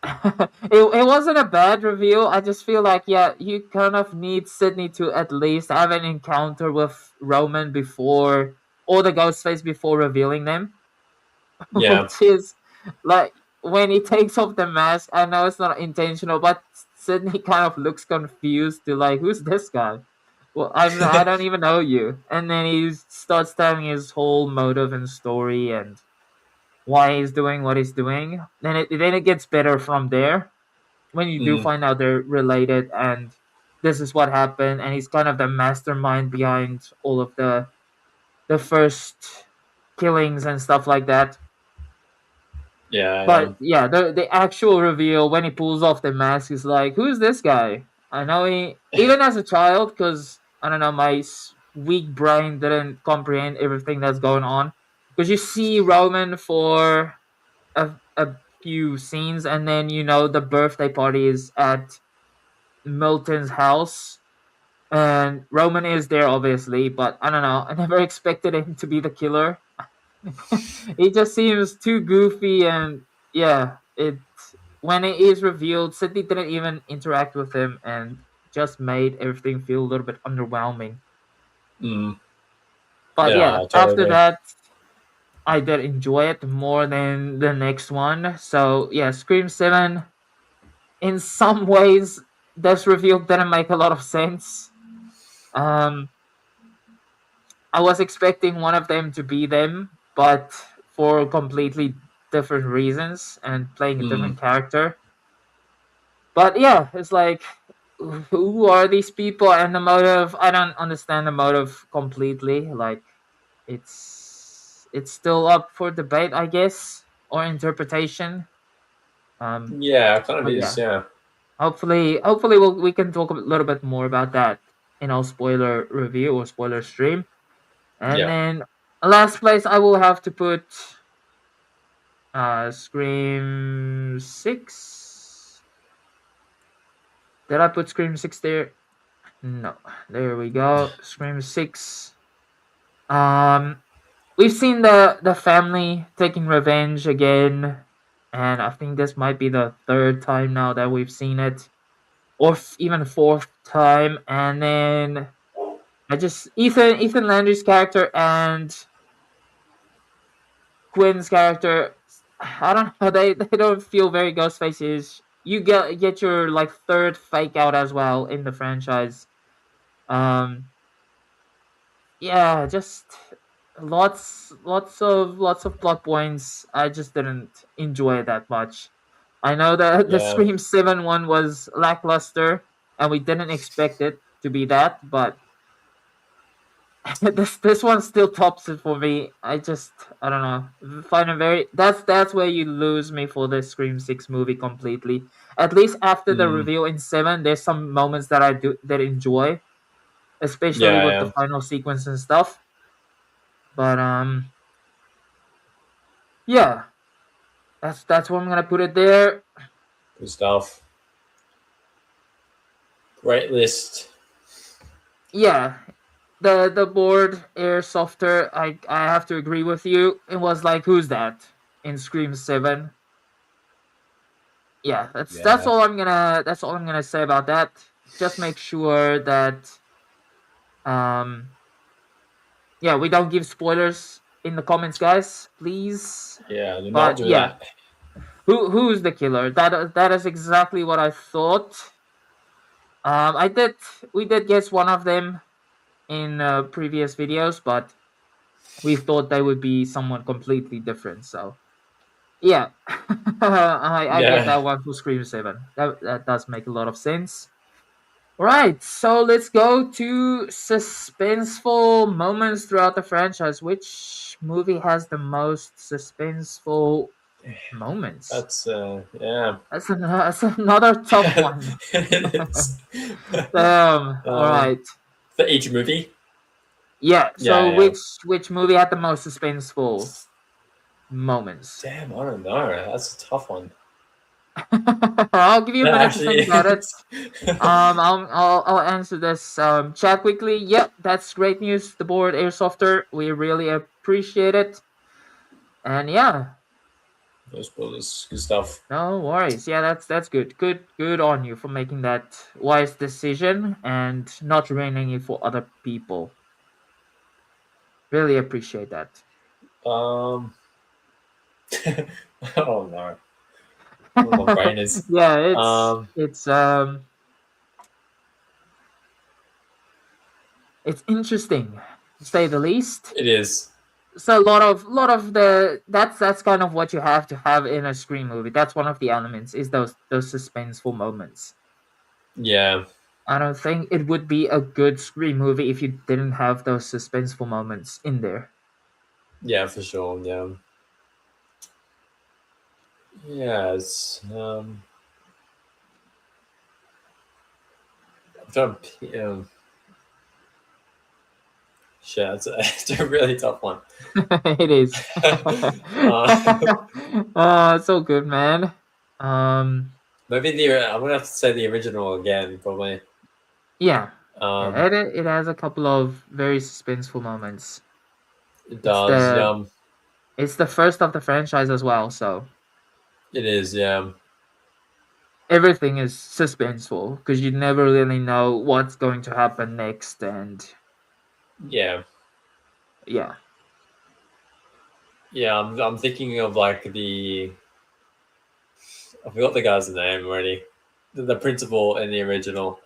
it wasn't a bad reveal. I just feel like, yeah, you kind of need Sydney to at least have an encounter with Roman before, or the Ghostface before revealing them. yeah. Which is like when he takes off the mask. I know it's not intentional, but Sydney kind of looks confused to like, who's this guy? Well, I don't even know you. And then he starts telling his whole motive and story and why he's doing what he's doing. Then it gets better from there. when you do Mm, find out they're related and this is what happened, and he's kind of the mastermind behind all of the first killings and stuff like that. yeah, But yeah, the actual reveal when he pulls off the mask is like, who's this guy? I know he even as a child, because I don't know, my weak brain didn't comprehend everything that's going on. Because you see Roman for a few scenes, and then you know the birthday party is at Milton's house, and Roman is there obviously, but I don't know. I never expected him to be the killer. He just seems too goofy, and yeah, it when it is revealed, Sydney didn't even interact with him and just made everything feel a little bit underwhelming. mm, But yeah, yeah, I totally after agree. that, I did enjoy it more than the next one. So yeah, Scream 7, in some ways, this reveal didn't make a lot of sense. Um, I was expecting one of them to be them, but for completely different reasons and playing a Mm, different character. But yeah, it's like, who are these people and the motive? I don't understand the motive completely. Like, it's still up for debate, I guess, or interpretation. Um, yeah, it kind of but is. yeah, Yeah, hopefully we can talk a little bit more about that in our spoiler review or spoiler stream. And yeah. then last place I will have to put Scream 6. Did I put Scream 6 there? No. There we go. Scream 6. Um we've seen the family taking revenge again, and I think this might be the third time now that we've seen it, or even fourth time. And then I just Ethan Landry's character and Quinn's character, I don't know, they don't feel very Ghostface-ish. You get your like third fake out as well in the franchise. Um yeah, just lots of plot points. I just didn't enjoy it that much. I know that the Yeah. Scream 7 one was lackluster and we didn't expect it to be that, but this one still tops it for me. I don't know. Find it very that's where you lose me for the Scream 6 movie completely. At least after the Mm, reveal in 7, there's some moments that I do that enjoy, especially yeah, with the yeah. final sequence and stuff. But yeah, that's where I'm gonna put it there. Good stuff. Great list. Yeah, the board air softer. I have to agree with you. It was like, who's that in Scream 7? Yeah, Yeah. that's all I'm gonna say about that. Just make sure that um yeah, we don't give spoilers in the comments, guys, please. Yeah, do not But do yeah, that. who's the killer? That is exactly what I thought. I did We did guess one of them in previous videos, but we thought they would be someone completely different. So yeah, I get Yeah. that one for Scream 7. That does make a lot of sense. Right, so let's go to suspenseful moments throughout the franchise. Which movie has the most suspenseful moments? That's yeah. That's another tough one. It's, All right. for each movie. Yeah, Yeah, so yeah. which movie had the most suspenseful moments? Damn, I don't know. That's a tough one. I'll give you a That minute to actually think about it. is. I'll answer this chat quickly. Yep, that's great news. The board Airsofter, we really appreciate it. And yeah, No spoilers. Good stuff. no worries. Yeah, that's good. Good on you for making that wise decision and not ruining it for other people. Really appreciate that. Um. Oh no. Oh, my brain is. Yeah, Um. it's interesting to say the least. It is. so a lot of the that's kind of what you have to have in a Scream movie. That's one of the elements is those suspenseful moments. Yeah, I don't think it would be a good Scream movie if you didn't have those suspenseful moments in there. yeah, for sure. Yeah, yeah. I'm trying shit, it's a really tough one. It is. uh, So good, man. Um, maybe I'm gonna have to say the original again, probably. yeah, Um, yeah. It has a couple of very suspenseful moments. it It's does. the it's the first of the franchise as well, so It is. Yeah, everything is suspenseful because you never really know what's going to happen next, and yeah, yeah. yeah. I'm thinking of like I forgot the guy's name already. The principal in the original.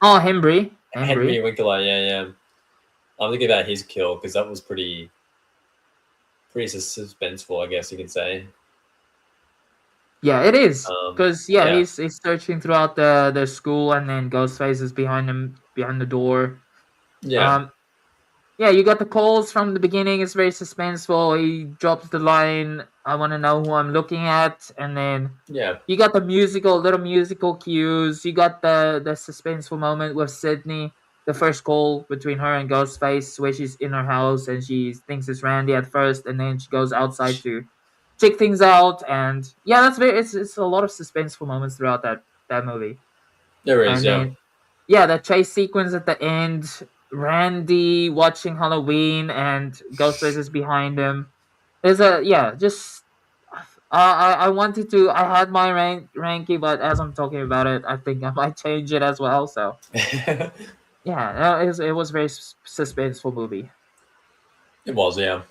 Oh, Hembry, Henry Hembry. Winkler. Yeah, yeah. I'm thinking about his kill because that was pretty suspenseful, I guess you could say. Yeah, it is. Cause yeah, Yeah, he's searching throughout the school, and then Ghostface is behind him behind the door. yeah, Um, yeah, you got the calls from the beginning. It's very suspenseful. He drops the line, "I want to know who I'm looking at," and then yeah, you got the little musical cues. You got the suspenseful moment with Sydney, the first call between her and Ghostface, where she's in her house and she thinks it's Randy at first, and then she goes outside to check things out. And yeah, it's a lot of suspenseful moments throughout that movie. there is. And Yeah, then yeah, the chase sequence at the end, Randy watching Halloween and Ghostface is behind him. There's a yeah, just I wanted to I had my ranking, but as I'm talking about it, I think I might change it as well. So it yeah, it was very suspenseful movie. was. Yeah,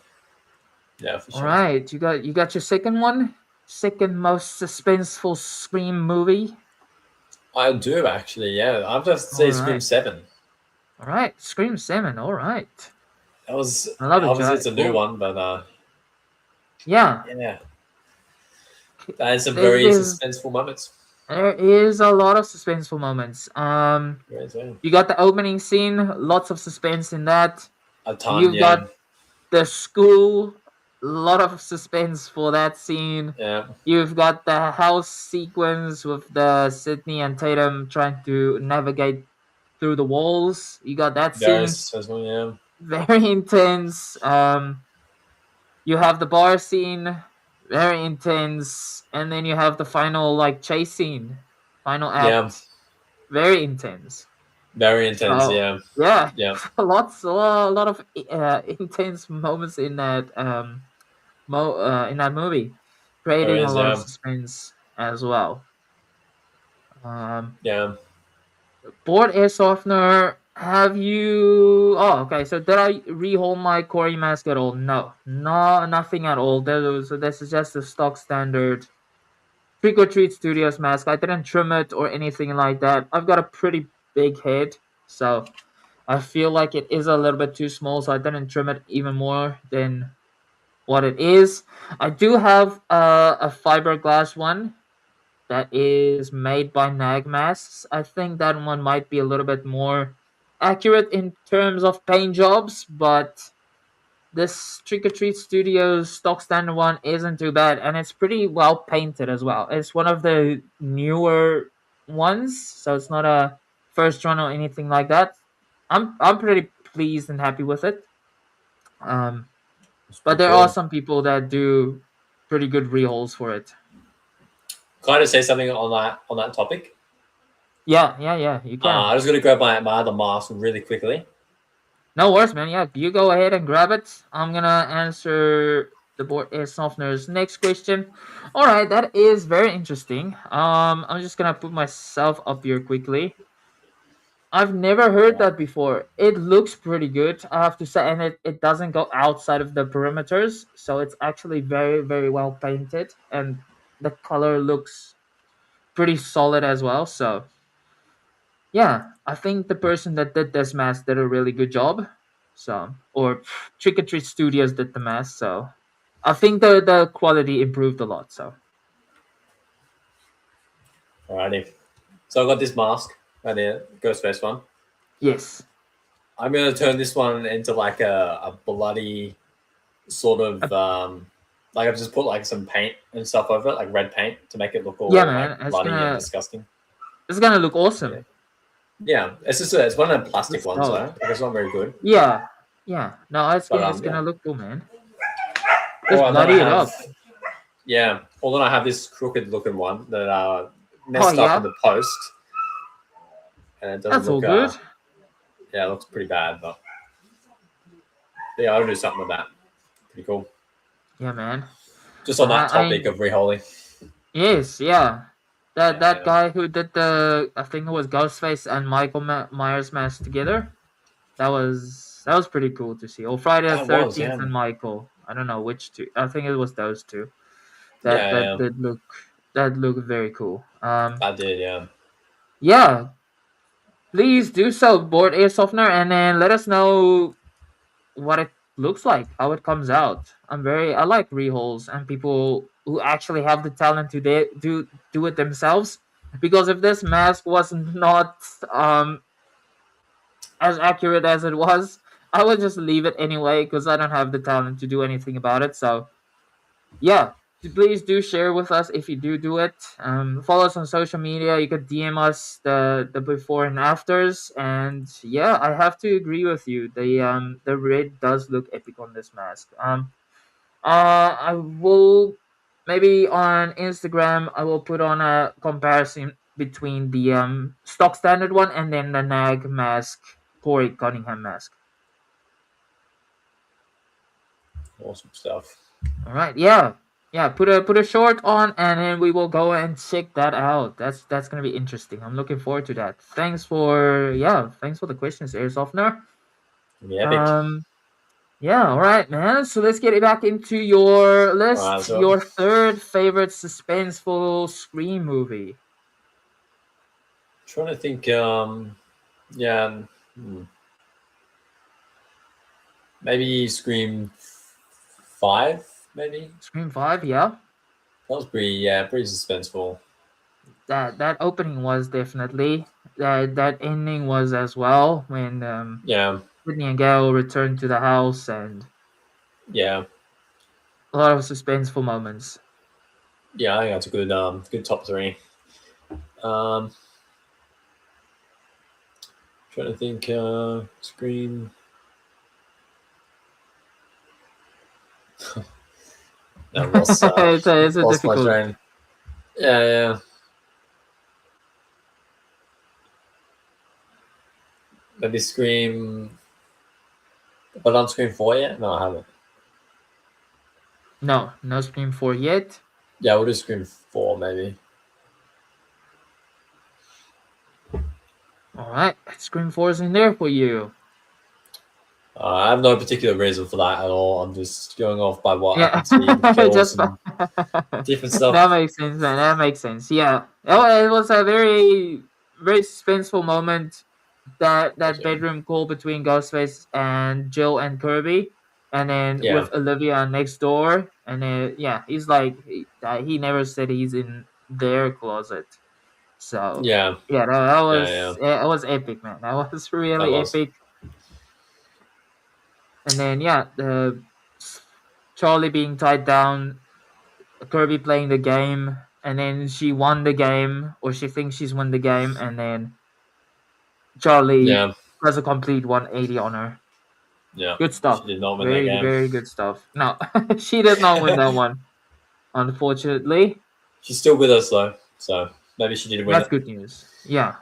yeah, for All sure. right, you got your second one, second most suspenseful Scream movie. I do actually. Yeah, I've just All say Scream right, 7. all right, Scream 7. All right, That was I love it, obviously Jai. it's a new Cool. one, but Yeah, yeah, that is some there very is suspenseful moments. there is a lot of suspenseful moments. Right, so You got the opening scene, lots of suspense in that. a ton. You've Yeah, got the school, a lot of suspense for that scene. yeah, You've got the house sequence with the Sydney and Tatum trying to navigate through the walls. You got that very scene, suspenseful. Yeah, very intense. You have the bar scene, very intense, and then you have the final like chase scene, final yeah, act, very intense. very intense. So Yeah, yeah, yeah, a lot of intense moments in that in that movie, there creating a is. lot of Yeah, suspense as well. Um, yeah. Board air softener. Have you? Oh, okay. So did I rehold my Corey mask at all? No, no, nothing at all. So this is just a stock standard Trick or Treat Studios mask. I didn't trim it or anything like that. I've got a pretty big head, so I feel like it is a little bit too small, so I didn't trim it even more than what it is. I do have a fiberglass one that is made by Nag Masks. I think that one might be a little bit more accurate in terms of paint jobs, but this Trick or Treat Studios stock standard one isn't too bad, and it's pretty well painted as well. It's one of the newer ones, so it's not a first run or anything like that. I'm pretty pleased and happy with it. Um, It's but pretty there are cool. some people that do pretty good rehauls for it. Can I just say something on that topic? Yeah, yeah, yeah. You can. I was gonna grab my other mask really quickly. No worries, man. Yeah, you go ahead and grab it. I'm gonna answer the board air softener's next question. All right, that is very interesting. I'm just gonna put myself up here quickly. I've never heard Yeah, that before. It looks pretty good, I have to say, and it doesn't go outside of the perimeters, so it's actually very, very well painted, and the color looks pretty solid as well. So yeah, I think the person that did this mask did a really good job. So or Trick or Treat Studios did the mask. So I think the quality improved a lot. So Alrighty. So I got this mask right here, Ghostface one. yes, I'm gonna turn this one into like a bloody sort of uh, like I've just put like some paint and stuff over it, like red paint, to make it look yeah, all like man, bloody and disgusting. it's gonna look Yeah, awesome. yeah. It's one of the Good plastic ones stuff. though. Like, it's not very good. Yeah, yeah. No, But it's yeah. gonna look cool, man. Just Or then I bloody it have up. yeah. Or then I have this crooked looking one that Oh messed up in yeah, the post, and it doesn't that's all look good. yeah, it looks pretty bad, but yeah, I'll do something with that. Pretty cool. Yeah, man. Just on that I topic of reholing. yes, yeah. That Yeah, guy who did the I think it was Ghostface and Michael Myers mask together. That was pretty cool to see. Or Friday the that was 13th yeah, and Michael. I don't know which two. I think it was those two. yeah, That yeah. that look very cool. I did, yeah. Yeah. Please do so, board air softener, and then let us know what it looks like, how it comes out. I like reholes and people who actually have the talent to do it themselves. Because if this mask was not um as accurate as it was, I would just leave it anyway because I don't have the talent to do anything about it. So yeah, please do share with us if you do it. Follow us on social media. You could DM us the before and afters. And yeah, I have to agree with you. The red does look epic on this mask. I will maybe on Instagram I will put on a comparison between the stock standard one and then the Nag mask, Corey Cunningham mask. Awesome stuff. All right, yeah, yeah. Put a short on, and then we will go and check that out. That's gonna be interesting. I'm looking forward to that. Thanks for the questions, Air Softener. Yeah, epic. Um, yeah, all right, man. So let's get it back into your Alright, list. so Your third favorite suspenseful Scream movie. trying to think yeah, hmm, maybe Scream 5, maybe? Scream 5, yeah. That was pretty yeah, pretty suspenseful. That opening was definitely that ending was as well when Yeah, Whitney and Gail returned to the house and yeah. a lot of suspenseful moments. Yeah, I think that's a good top three. Um trying to think Scream. I It's a lost my difficult. train. Yeah, yeah. Maybe Scream, but on Scream 4 yet? No, I haven't. No, no Scream 4 yet. Yeah, we'll do Scream 4 maybe. All right, Scream 4 is in there for you. I have no particular reason for that at all. I'm just going off by what I Yeah, can see in the kills just and different that stuff. makes sense, man. That makes sense. Yeah, it was a very suspenseful moment. That Yeah, bedroom call between Ghostface and Jill and Kirby, and then yeah, with Olivia next door, and then yeah, he's like he never said he's in their closet. So yeah, yeah, yeah. that was epic, man. That was That really was. epic. And then yeah, the Charlie being tied down, Kirby playing the game, and then she won the game, or she thinks she's won the game, and then Charlie Yeah, does a complete 180 on her. yeah. Good She stuff. did not win that Very, game. very good stuff. No, she did not win that one, unfortunately. She's still with us though, so maybe she did win That's it. good news. Yeah.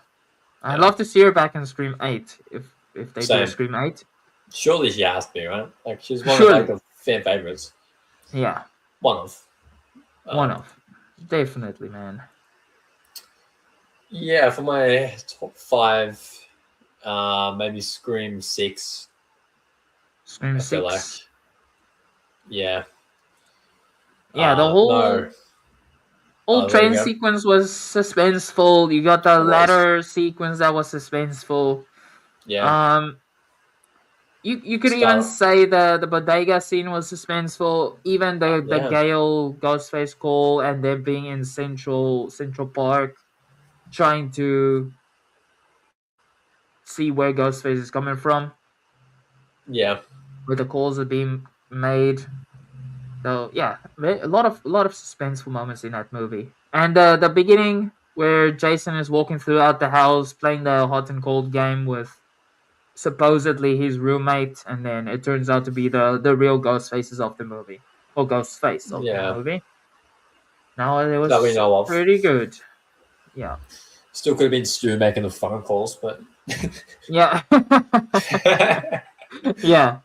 I'd Yeah, love to see her back in Scream 8 if they do a same. Scream 8. Surely she has to be right. Like she's one of like Surely. the fan favorites. Yeah. One of. One Um, of. Definitely, man. yeah, for my top five, maybe Scream 6. Scream I feel like, 6. yeah. Yeah, the No. whole There we train go. sequence was suspenseful. You got the It was. ladder sequence that was suspenseful. Yeah. Um you could even Start. say the bodega scene was suspenseful. Even the Yeah, Gale Ghostface call and them being in Central Park, trying to see where Ghostface is coming from, yeah, where the calls are being made. So yeah, a lot of suspenseful moments in that movie. And the beginning where Jason is walking throughout the house playing the hot and cold game with supposedly his roommate, and then it turns out to be the real ghost faces of the movie, or ghost face of the yeah. movie. Now it That we was know of. pretty good. Yeah, Still could have been Stu making the phone calls, but yeah, yeah.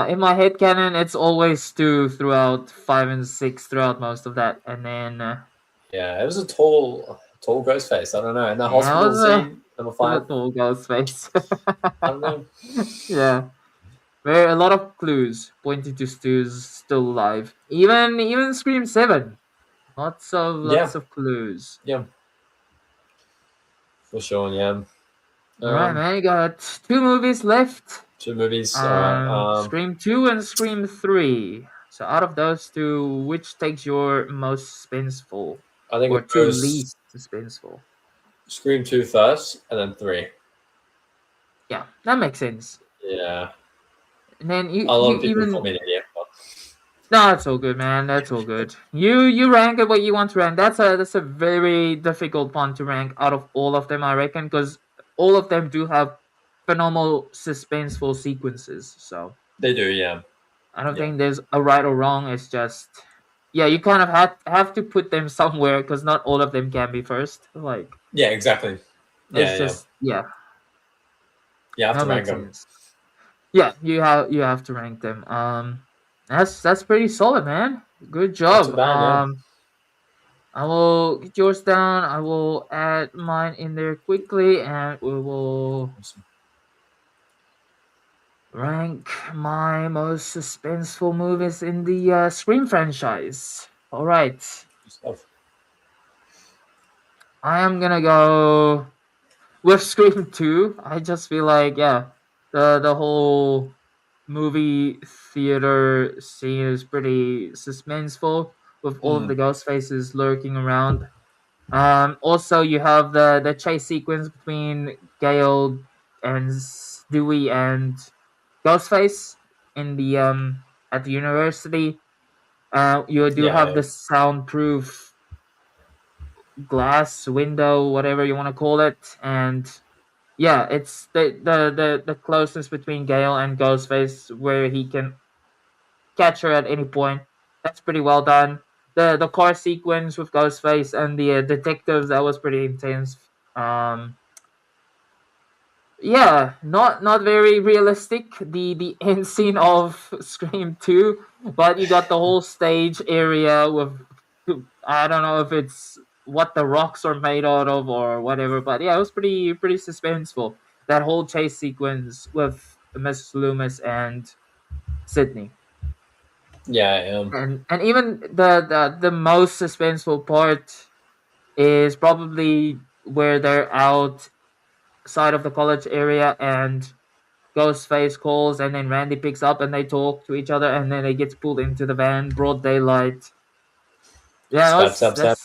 In my head canon, it's always Stu throughout 5 and 6, throughout most of that, and then yeah, it was a tall ghost face. I don't know. In that yeah, it hospital was scene, number a 5, tall ghost face. I don't know. Yeah, there are a lot of clues pointing to Stu's still alive. Even Scream 7. Yeah, Lots of clues. yeah, for sure. Yeah. All right, Um, man. You got two movies left. 2 movies. All right. Scream 2 and Scream 3. So out of those two, which takes your most suspenseful, I think or it two goes least suspenseful? Scream 2 first, and then 3. Yeah, that makes sense. Yeah. And then A lot you of people call even me an idiot, but no, that's all good, man. That's all good. You rank it what you want to rank. That's a very difficult one to rank out of all of them, I reckon, because all of them do have phenomenal suspenseful sequences. So they do. Yeah. I don't Yeah. think there's a right or wrong. It's just yeah, you kind of have to put them somewhere because not all of them can be first. Like Yeah. Exactly. Yeah. it's Yeah. just yeah, You have that to rank makes them. sense. Yeah, you have to rank them. That's pretty solid, man. Good Not too job. bad. Yeah. I will get yours down. I will add mine in there quickly, and we will Awesome. rank my most suspenseful movies in the Scream franchise. All right, Good stuff. I am gonna go with Scream 2. I just feel like yeah, the whole movie theater scene is pretty suspenseful with all of Mm. the ghost faces lurking around. Also, you have the chase sequence between Gale and Dewey and Ghostface in the at the university. You do Yeah. have Yeah. the soundproof glass window, whatever you want to call it, and yeah, it's the closeness between Gale and Ghostface where he can catch her at any point. That's pretty well done. The car sequence with Ghostface and the detectives, that was pretty intense. Um, yeah, not very realistic. The end scene of Scream 2, but you got the whole stage area with I don't know if it's what the rocks are made out of or whatever, but yeah, it was pretty suspenseful. That whole chase sequence with Miss Loomis and Sydney. Yeah. And even the most suspenseful part is probably where they're outside of the college area and Ghostface calls and then Randy picks up and they talk to each other and then they gets pulled into the van broad daylight. Yeah, Stab. Stab. Stab.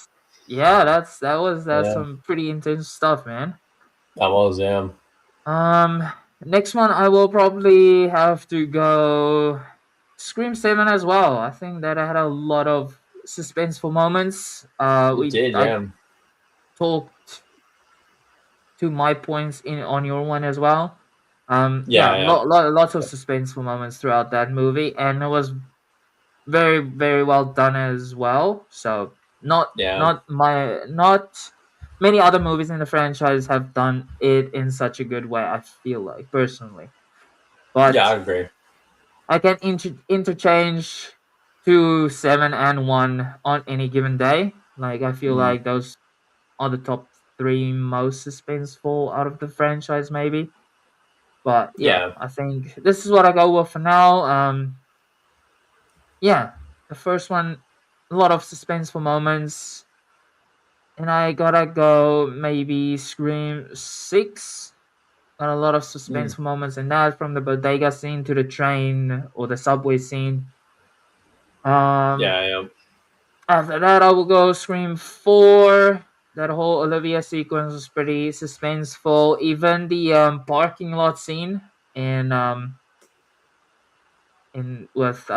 that's Yeah. some pretty intense stuff, man. That was. Yeah. Um Next one I will probably have to go Scream 7 as well. I think that I had a lot of suspenseful moments. It We did. I Yeah. talked to my points in on your one as well. Yeah, Yeah. Yeah. lots of suspenseful moments throughout that movie, and it was very well done as well. So Yeah. not many other movies in the franchise have done it in such a good way. I feel like personally, Yeah. I but agree. I can interchange 2, 7, and 1 on any given day. Like I feel Mm. like those are the top three most suspenseful out of the franchise, maybe. But yeah, Yeah. I think this is what I go with for now. Yeah, the first one, a lot of suspenseful moments, and I gotta go maybe Scream 6. Got a lot of Mm. suspenseful moments in that, from the bodega scene to the train or the subway scene. Um, Yeah, yeah. After that, I will go Scream 4. That whole Olivia sequence was pretty suspenseful. Even the parking lot scene in with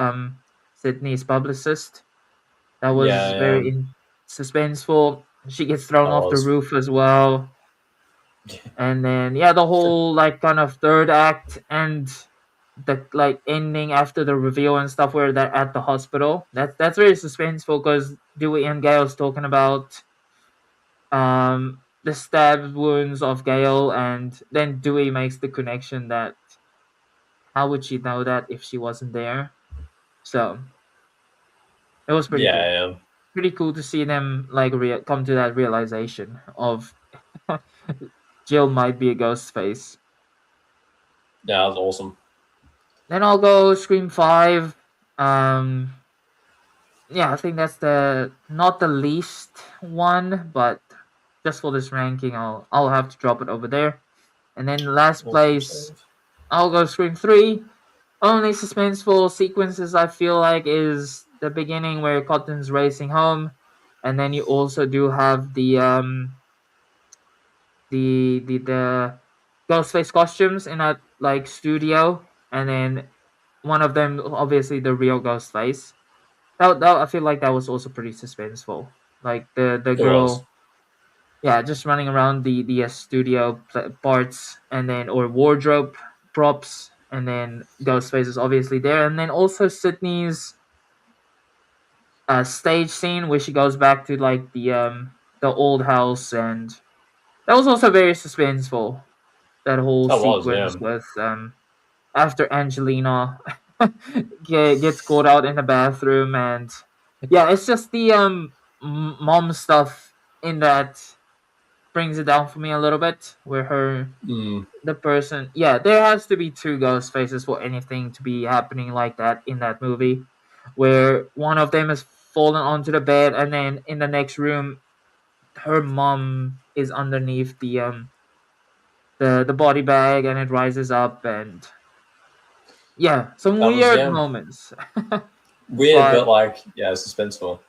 Sydney's publicist, that was Yeah, very suspenseful. She gets thrown that off the was. roof as well. And then yeah, the whole like kind of third act and the like ending after the reveal and stuff where they're at the hospital. That's very suspenseful because Dewey and Gail's talking about the stab wounds of Gale, and then Dewey makes the connection that how would she know that if she wasn't there? So it was pretty Yeah, cool. yeah. Pretty cool to see them like come to that realization of Jill might be a ghost face. Yeah, that was awesome. Then I'll go Scream 5. Um, yeah, I think that's the not the least one, but just for this ranking, I'll have to drop it over there. And then last Awesome place, save. I'll go Scream 3. Only suspenseful sequences I feel like is the beginning where Cotton's racing home, and then you also do have the Ghostface costumes in that like studio, and then one of them obviously the real Ghostface. That I feel like that was also pretty suspenseful. Like the It was. girl, yeah, just running around the studio parts, and then or wardrobe props, and then Ghostface is obviously there, and then also Sydney's stage scene where she goes back to like the old house, and that was also very suspenseful. That whole That was, sequence yeah. with after Angelina gets caught out in the bathroom, and yeah, it's just the mom stuff in that brings it down for me a little bit, where her Mm. the person, yeah, there has to be two ghost faces for anything to be happening like that in that movie, where one of them is fallen onto the bed, and then in the next room her mom is underneath the body bag, and it rises up, and yeah, some That was, weird yeah. moments. Weird, but But like, yeah, suspenseful.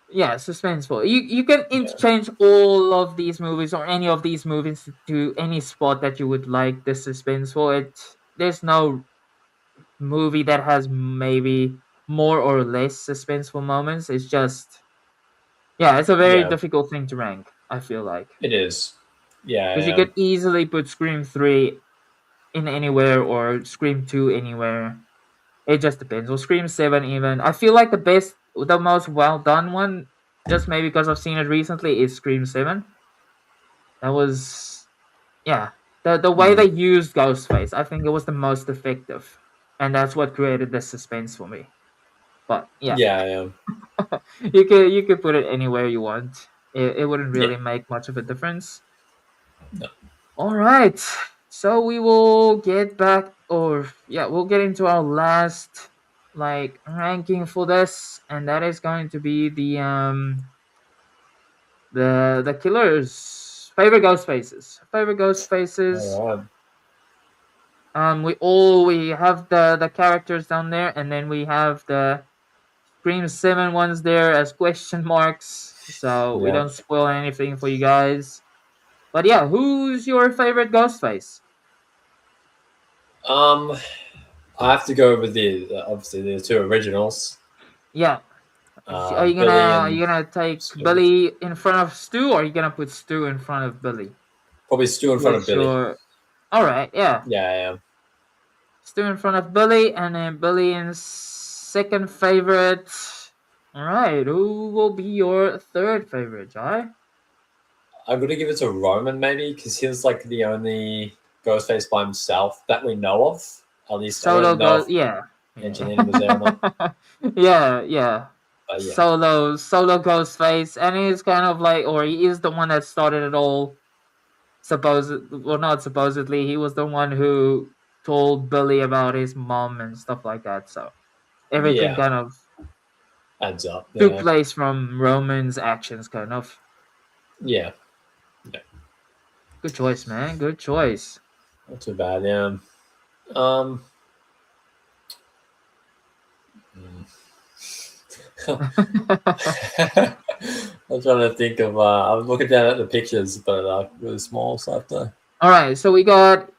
yeah, suspenseful. You can Yeah. interchange all of these movies or any of these movies to any spot that you would like the suspenseful. There's no movie that has maybe more or less suspenseful moments. It's just yeah, it's a very Yeah, difficult thing to rank, I feel like. it is. Yeah, Because you yeah. could easily put Scream 3 in anywhere or Scream 2 anywhere. It just depends. Or Scream 7 even. I feel like the most well done one, just maybe because I've seen it recently, is Scream 7. That was yeah. The way Mm. they used Ghostface, I think it was the most effective. And that's what created the suspense for me. But yeah. Yeah, yeah. You could put it anywhere you want. It wouldn't Yeah. really make much of a difference. No. All right. So we will get back or yeah, we'll get into our last like ranking for this, and that is going to be the killers favorite ghost faces. Favorite ghost faces. All right. We have the characters down there, and then we have the Scream 7 ones there as question marks, so we Yeah. don't spoil anything for you guys. But yeah, who's your favorite Ghostface? Um, I have to go with obviously the two originals, Yeah, Billy are and you gonna take Stu. Billy in front of Stu, or are you gonna put Stu in front of Billy? Probably Stu in front of What's Billy. your all right? Yeah, Yeah, yeah. Stu in front of Billy, and then Billy in second favorite. All right, who will be your third favorite, Jai? I'm gonna give it to Roman maybe because he was like the only Ghostface by himself that we know of. At least I Solo don't know if goes, yeah, Angelina was there or not. yeah, yeah, yeah. But yeah, Solo Ghostface, and he's kind of like, or he is the one that started it all. Well, not supposedly, he was the one who told Billy about his mom and stuff like that. So everything yeah, kind of adds up. took Yeah, place from Roman's actions, kind of. yeah, yeah. Good choice, man. Good choice. Not too bad. Yeah. Um. I'm trying to think of. I'm looking down at the pictures, but really small stuff though. All right, so we got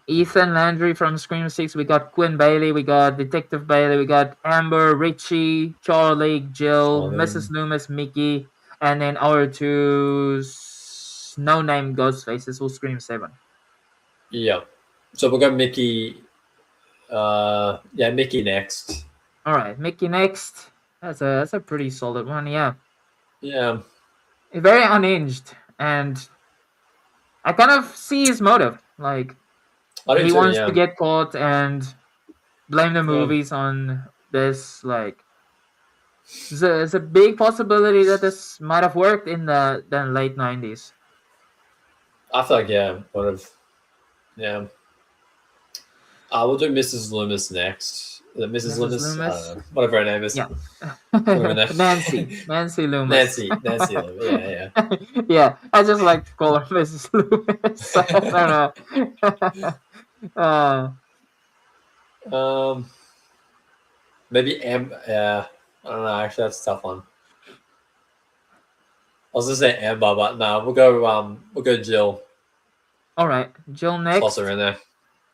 Ethan Landry from Scream 6, we got Quinn Bailey, we got Detective Bailey, we got Amber, Richie, Charlie, Jill, Mrs. Charlie. Loomis, Mickey, and then our two no name ghost faces will Scream 7. Yeah. So we'll go Mickey. Yeah, Mickey next. All right, Mickey next. That's a pretty solid one, yeah. Yeah. Very unhinged, and I kind of see his motive. Like, I do he too. wants to Yeah. get caught and blame the Yeah. movies on this. Like, it's a big possibility that this might have worked in the late 90s. I feel like yeah, would have. Yeah. We'll do Mrs. Loomis next. Is it Mrs. Mrs. Loomis? I don't Loomis? know. Whatever her name is. Yeah. Whatever her Nancy. name. Nancy Loomis. Nancy Loomis. Yeah, yeah. Yeah, I just like to call her Mrs. Loomis. I don't know. Um, maybe Yeah, I don't know. Actually, that's a tough one. I was gonna say Amber, but no, we'll go. We'll go Jill. All right, Jill Toss next. her in there.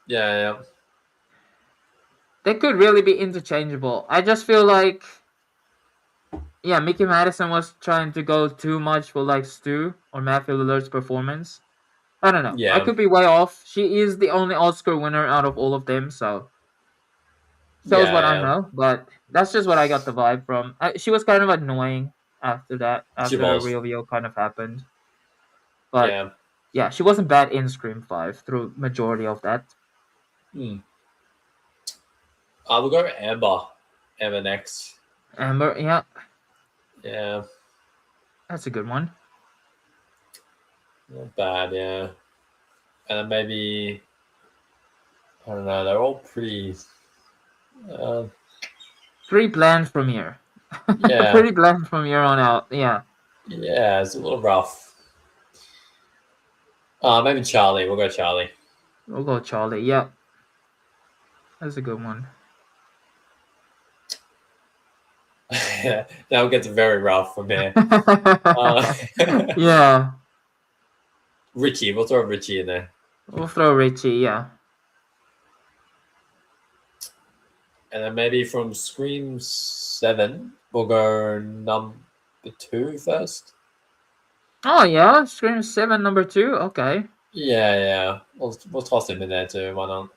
Yeah, yeah. They could really be interchangeable. I just feel like, yeah, Mickey Madison was trying to go too much for like Stu or Matthew Lillard's performance. I don't know. I Yeah, could be way off. She is the only Oscar winner out of all of them, so shows yeah, what I yeah. know. But that's just what I got the vibe from. She was kind of annoying after that, She after the was. reveal kind of happened. But Yeah. yeah, she wasn't bad in Scream 5 through majority of that. Hmm. We'll go Amber. Amber next. Amber, yeah, Yeah, that's a good one. not bad. Yeah, and then maybe I don't know. They're all pretty. Uh, Pretty bland from here. yeah, Pretty bland from here on out. Yeah. yeah. It's a little rough. Maybe Charlie. We'll go Charlie. We'll go Charlie. Yeah. That's a good one. Now it gets very rough from here. Yeah. Richie. We'll throw Richie in there. We'll throw Richie, yeah. And then maybe from Scream 7, we'll go number 2 first. Oh yeah, Scream 7 number 2. Okay. Yeah, yeah. We'll toss him in there too. Why not?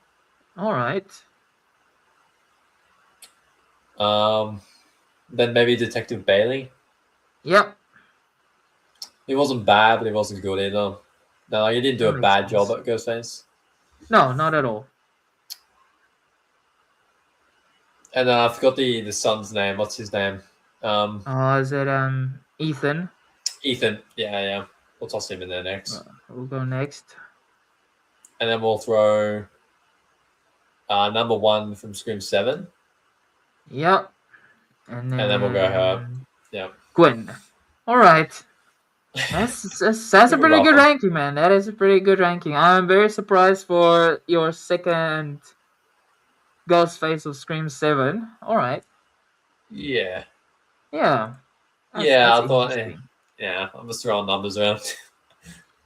All right. Then maybe Detective Bailey. Yep. He wasn't bad, but he wasn't good either. No, he didn't do That a makes bad sense. job at Ghostface. No, not at all. And I forgot the son's name. What's his name? Is it Ethan? Ethan. Yeah, yeah. We'll toss him in there next. We'll go next. And then we'll throw number 1 from Scream 7. Yep. And then we'll go her. Yeah. Gwen. All right. That's a pretty good ranking, man. That is a pretty good ranking. I'm very surprised for your second Ghostface of Scream 7. All right. Yeah. Yeah. I thought. Interesting. Yeah, I'm just throwing numbers around.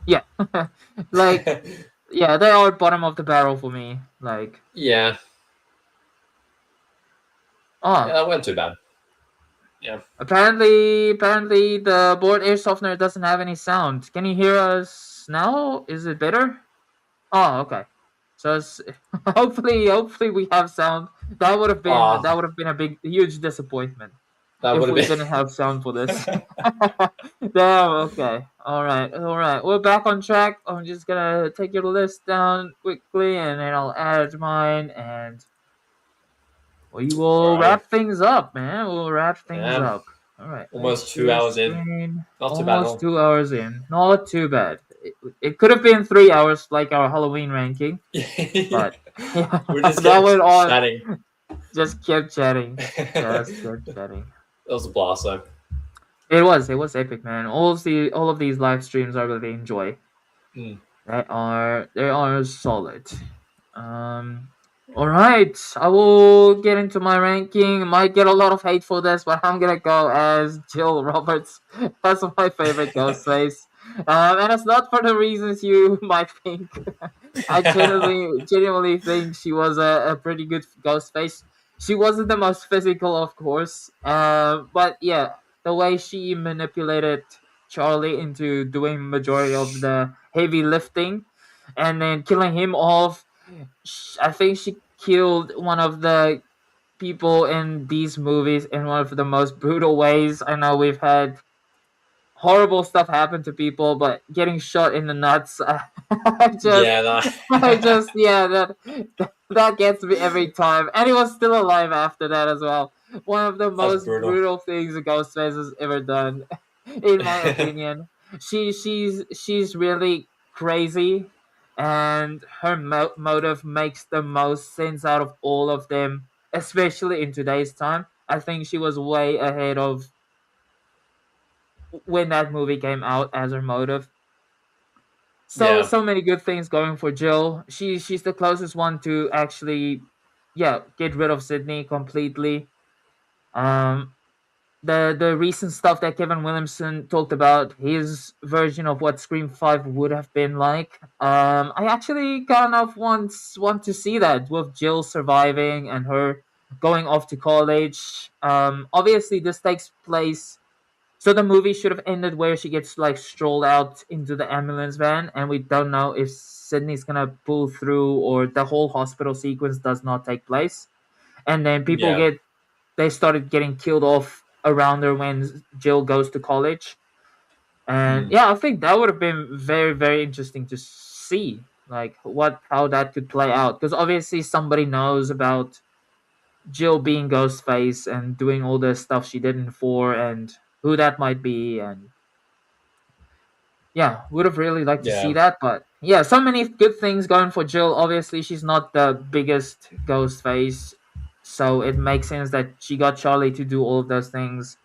Yeah. Like, yeah, they are bottom of the barrel for me. Like, yeah. oh, Yeah, that went too bad. Yeah. apparently the board air softener doesn't have any sound. Can you hear us now? Is it better? Oh, okay. So hopefully we have sound. That would have been a huge disappointment if we didn't have sound for this. Damn. Okay. All right. We're back on track. I'm just gonna take your list down quickly, and then I'll add mine, and we will wrap things up, man. We'll wrap things up. All right. Almost 2 hours in. Not too bad. Almost 2 hours in. Not too bad. It could have been 3 hours, like our Halloween ranking, but yeah, We're just that went on. chatting. Just kept chatting. Just kept chatting. That was a blast, though. It was epic, man. All of these live streams I really enjoy. They are solid. Um, all right, I will get into my ranking. Might get a lot of hate for this, but I'm gonna go as Jill Roberts. That's my favorite Ghostface, and it's not for the reasons you might think. I genuinely think she was a pretty good Ghostface. She wasn't the most physical, of course, but yeah, the way she manipulated Charlie into doing majority of the heavy lifting, and then killing him off. I think she killed one of the people in these movies in one of the most brutal ways. I know we've had horrible stuff happen to people, but getting shot in the nuts, I just, Yeah, I that just, yeah, that gets me every time. And he was still alive after that as well. One of the that's most brutal. brutal things a Ghostface has ever done, in my opinion. She's really crazy, and her motive makes the most sense out of all of them, especially in today's time. I think she was way ahead of when that movie came out as her motive. So Yeah. so many good things going for Jill. She's the closest one to actually, yeah, get rid of Sydney completely. Um, the recent stuff that Kevin Williamson talked about, his version of what Scream 5 would have been like. I actually kind of want to see that with Jill surviving and her going off to college. Obviously this takes place, so the movie should have ended where she gets like strolled out into the ambulance van, and we don't know if Sydney's gonna pull through or the whole hospital sequence does not take place. And then Yeah. they started getting killed off around her when Jill goes to college. And Mm. yeah, I think that would have been very, very interesting to see, like how that could play out. Because obviously somebody knows about Jill being Ghostface and doing all the stuff she did in 4, and who that might be. And yeah, would have really liked to see Yeah. that. But yeah, so many good things going for Jill. Obviously, she's not the biggest ghost face, so it makes sense that she got Charlie to do all of those things.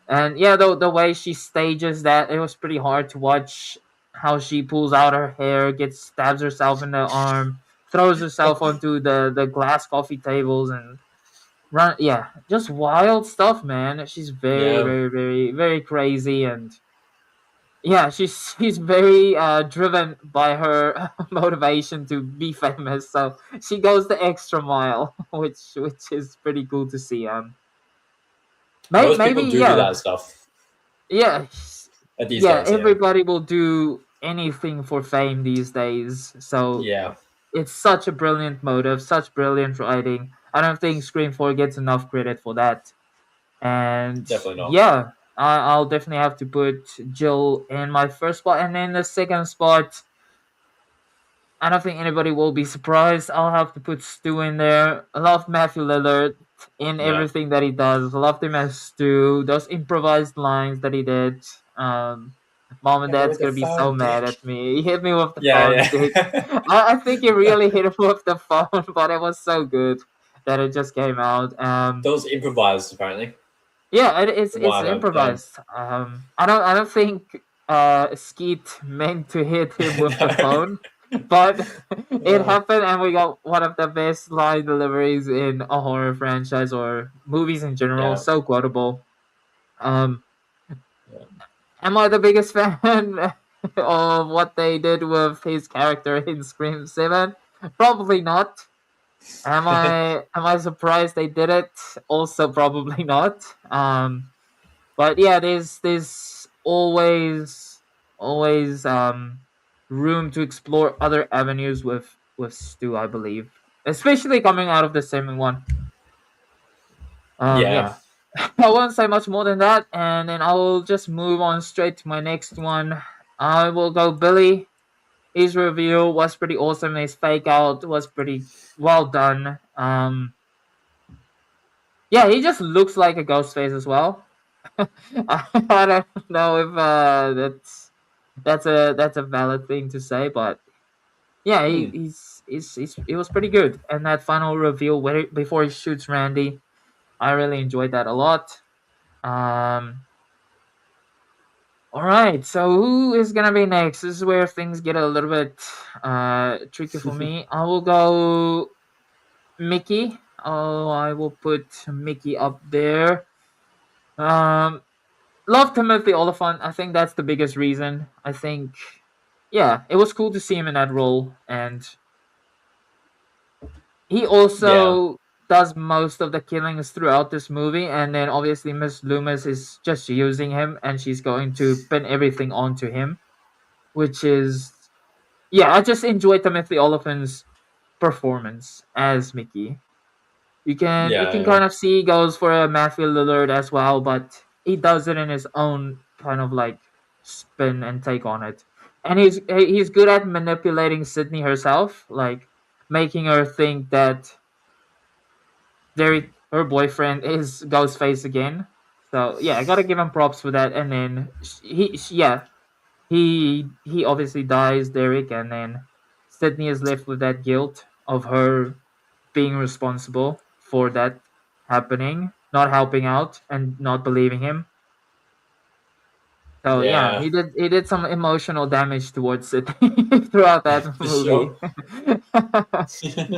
And yeah, the way she stages that, it was pretty hard to watch. How she pulls out her hair, gets stabs herself in the arm, throws herself onto the glass coffee tables, and run. Yeah, just wild stuff, man. She's very, Yeah. very, very, very crazy. And yeah, she's very driven by her motivation to be famous, so she goes the extra mile, which is pretty cool to see. Most Maybe people do yeah, that stuff yeah, these yeah. days. Yeah. Everybody will do anything for fame these days, so Yeah. it's such a brilliant motive, such brilliant writing. I don't think Scream 4 gets enough credit for that. And Definitely not. yeah, I'll definitely have to put Jill in my first spot, and in the second spot, I don't think anybody will be surprised. I'll have to put Stu in there. I love Matthew Lillard in Yeah. everything that he does. I loved him as Stu. Those improvised lines that he did. Mom and Hit me Dad's with the gonna be so phone, mad dick. at me. He hit me with the Yeah. phone, dick. Yeah. I think he really hit him with the phone, but it was so good that it just came out. Those improvised apparently. Yeah, From it's what I've heard. Yeah. improvised. I don't think Skeet meant to hit him with the No. phone, but it Uh, happened, and we got one of the best line deliveries in a horror franchise or movies in general. yeah. So quotable. Um, Yeah. am I the biggest fan of what they did with his character in Scream 7? Probably not. Am I surprised they did it? Also, probably not. But yeah, there's always room to explore other avenues with Stu, I believe, especially coming out of the same one. Yeah. Yeah, I won't say much more than that, and then I will just move on straight to my next one. I will go Billy. His review was pretty awesome. His fake out was pretty well done. Yeah, he just looks like a ghost face as well. I don't know if that's a valid thing to say, but yeah, Hmm. he was pretty good. And that final reveal before he shoots Randy, I really enjoyed that a lot. Um, All right, so who is gonna be next? This is where things get a little bit tricky for me. I will go Mickey. Oh, I will put Mickey up there. Um, love Timothy Oliphant. I think that's the biggest reason. I think, yeah, it was cool to see him in that role, and he Yeah, also does most of the killings throughout this movie. And then obviously Miss Loomis is just using him, and she's going to pin everything onto him, which is, yeah, I just enjoyed Timothy Oliphant's performance as Mickey. You can yeah, kind of see he goes for a Matthew Lillard as well, but he does it in his own kind of like spin and take on it. And he's good at manipulating Sydney herself, like making her think that her boyfriend is Ghostface again. So yeah, I gotta give him props for that. And then yeah, he obviously dies, Derek, and then Sydney is left with that guilt of her being responsible for that happening, not helping out and not believing him. So yeah, yeah. he did some emotional damage towards Sydney throughout that For movie. sure.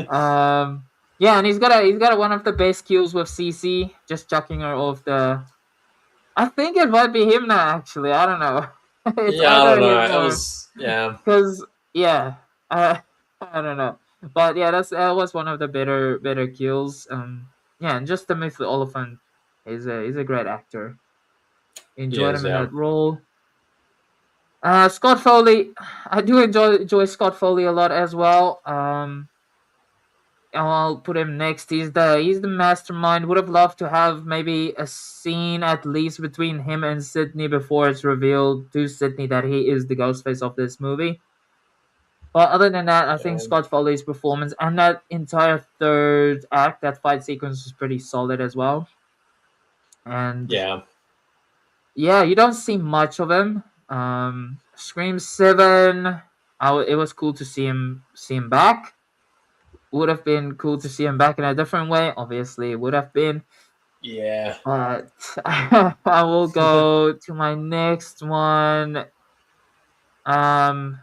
um yeah, and he's got one of the best kills with CC, just chucking her off the. I think it might be him now. Actually, I don't know. It's Yeah, I don't either know. him It or was yeah, because yeah, I don't know, but yeah, that was one of the better kills. Yeah, and just the myth Oliphant is a great actor. he Enjoyed is. him in Yeah, that role. Scott Foley, I do enjoy Scott Foley a lot as well. I'll put him next. He's the mastermind. Would have loved to have maybe a scene at least between him and Sydney before it's revealed to Sydney that he is the Ghostface of this movie. But other than that, I think yeah, Scott Foley's performance and that entire third act, that fight sequence, was pretty solid as well. And yeah, yeah, you don't see much of him. Scream 7, it was cool to see him back. Would have been cool to see him back in a different way. Obviously, it would have been. yeah. But I will go to my next one. Um,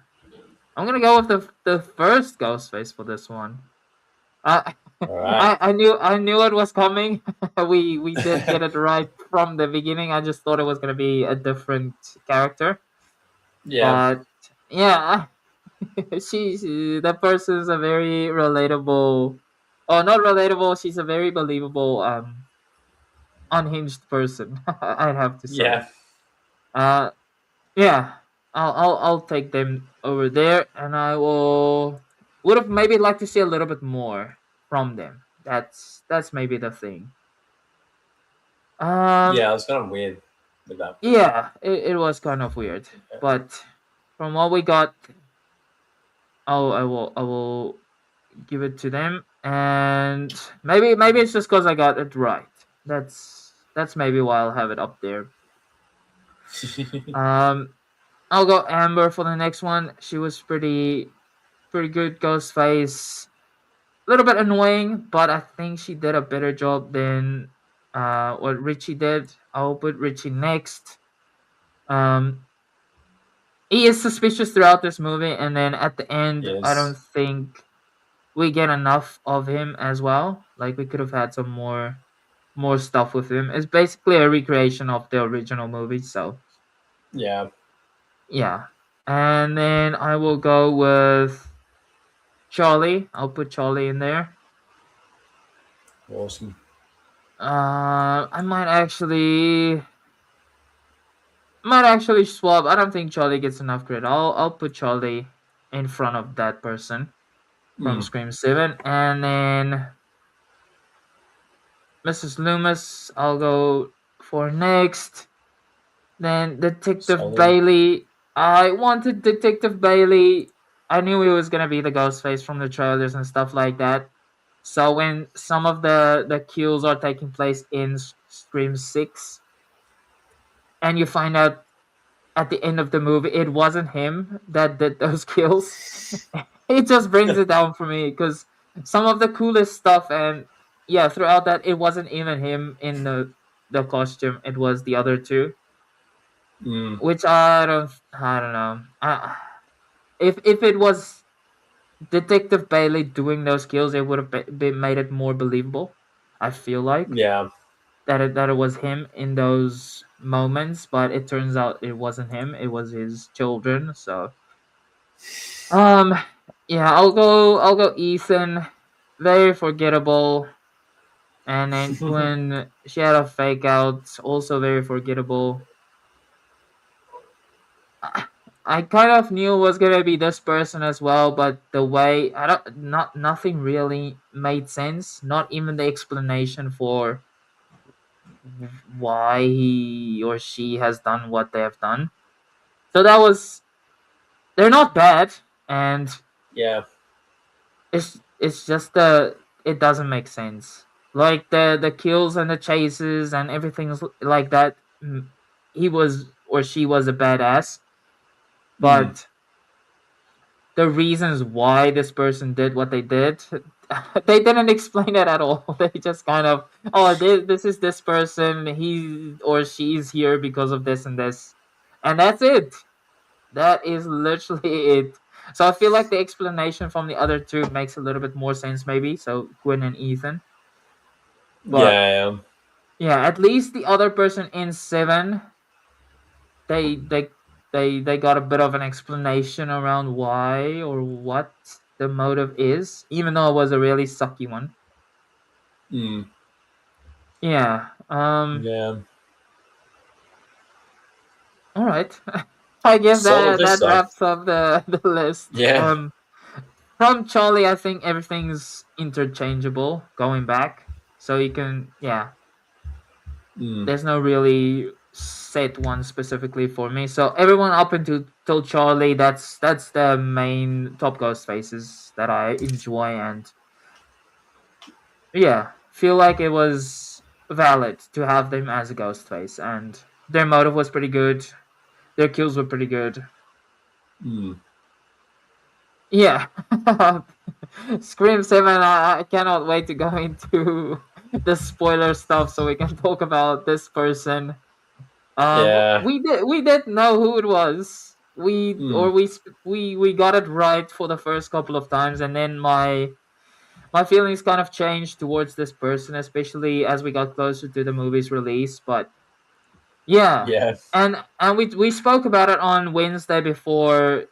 I'm gonna go with the first Ghostface for this one. I All right. I knew it was coming. We did get it right from the beginning. I just thought it was gonna be a different character. Yeah, But yeah, the person's a very relatable. Oh, not relatable. She's a very believable, unhinged person. I'd have to say. yeah, Uh, yeah, I'll take them over there, and I will would have maybe liked to see a little bit more from them. That's maybe the thing. yeah. Um, It was kind of weird with that. yeah, it was kind of weird, but from what we got, I will give it to them, and maybe it's just because I got it right. That's maybe why I'll have it up there. Um, I'll go Amber for the next one. She was pretty good. Ghostface, a little bit annoying, but I think she did a better job than what Richie did. I'll put Richie next. Um, he is suspicious throughout this movie, and then at the end, I don't Yes. think we get enough of him as well. Like we could have had some more stuff with him. It's basically a recreation of the original movie, so Yeah. yeah. And then I will go with Charlie. I'll put Charlie in there. Awesome. I might actually swap. I don't think Charlie gets enough credit. I'll put Charlie in front of that person from Mm. Scream 7, and then Mrs. Loomis. I'll go for next. Then Detective Solid. Bailey. I wanted Detective Bailey. I knew he was gonna be the Ghostface from the trailers and stuff like that. So when some of the kills are taking place in Scream 6, and you find out at the end of the movie it wasn't him that did those kills, it just brings it down for me because some of the coolest stuff, and yeah, throughout that it wasn't even him in the costume. It was the other two. Mm. which I don't know. If it was Detective Bailey doing those kills, it would have made it more believable. I feel like Yeah. that it was him in those moments, but it turns out it wasn't him. It was his children. So um, yeah, I'll go Ethan. Very forgettable. And then when she had a fake out, also very forgettable. I kind of knew it was gonna be this person as well, but the way I don't not nothing really made sense. Not even the explanation for why he or she has done what they have done. So that was they're not bad, and Yeah. it's just the it doesn't make sense. Like the kills and the chases and everything's like that. He was or she was a badass, Mm. but the reasons why this person did what they did, they didn't explain it at all. They just kind of, oh, this is this person, he or she's here because of this and this, and that's it. That is literally it. So I feel like the explanation from the other two makes a little bit more sense, maybe. So Gwen and Ethan, but Yeah. yeah, at least the other person in Seven, they they they got a bit of an explanation around why or what the motive is, even though it was a really sucky one. Mm. Yeah. Yeah. All right. I guess Solid that list, wraps up the list. Yeah. From Charlie, I think everything's interchangeable going back, so you can yeah. Mm. There's no really set one specifically for me. So everyone up until till Charlie, that's the main top ghost faces that I enjoy, and yeah, feel like it was valid to have them as a ghost face, and their motive was pretty good. Their kills were pretty good. Mm. Yeah. Scream 7, I cannot wait to go into the spoiler stuff so we can talk about this person. Yeah. We did know who it was. We Mm. or we got it right for the first couple of times, and then my feelings kind of changed towards this person, especially as we got closer to the movie's release. But yeah, Yeah. and we spoke about it on Wednesday before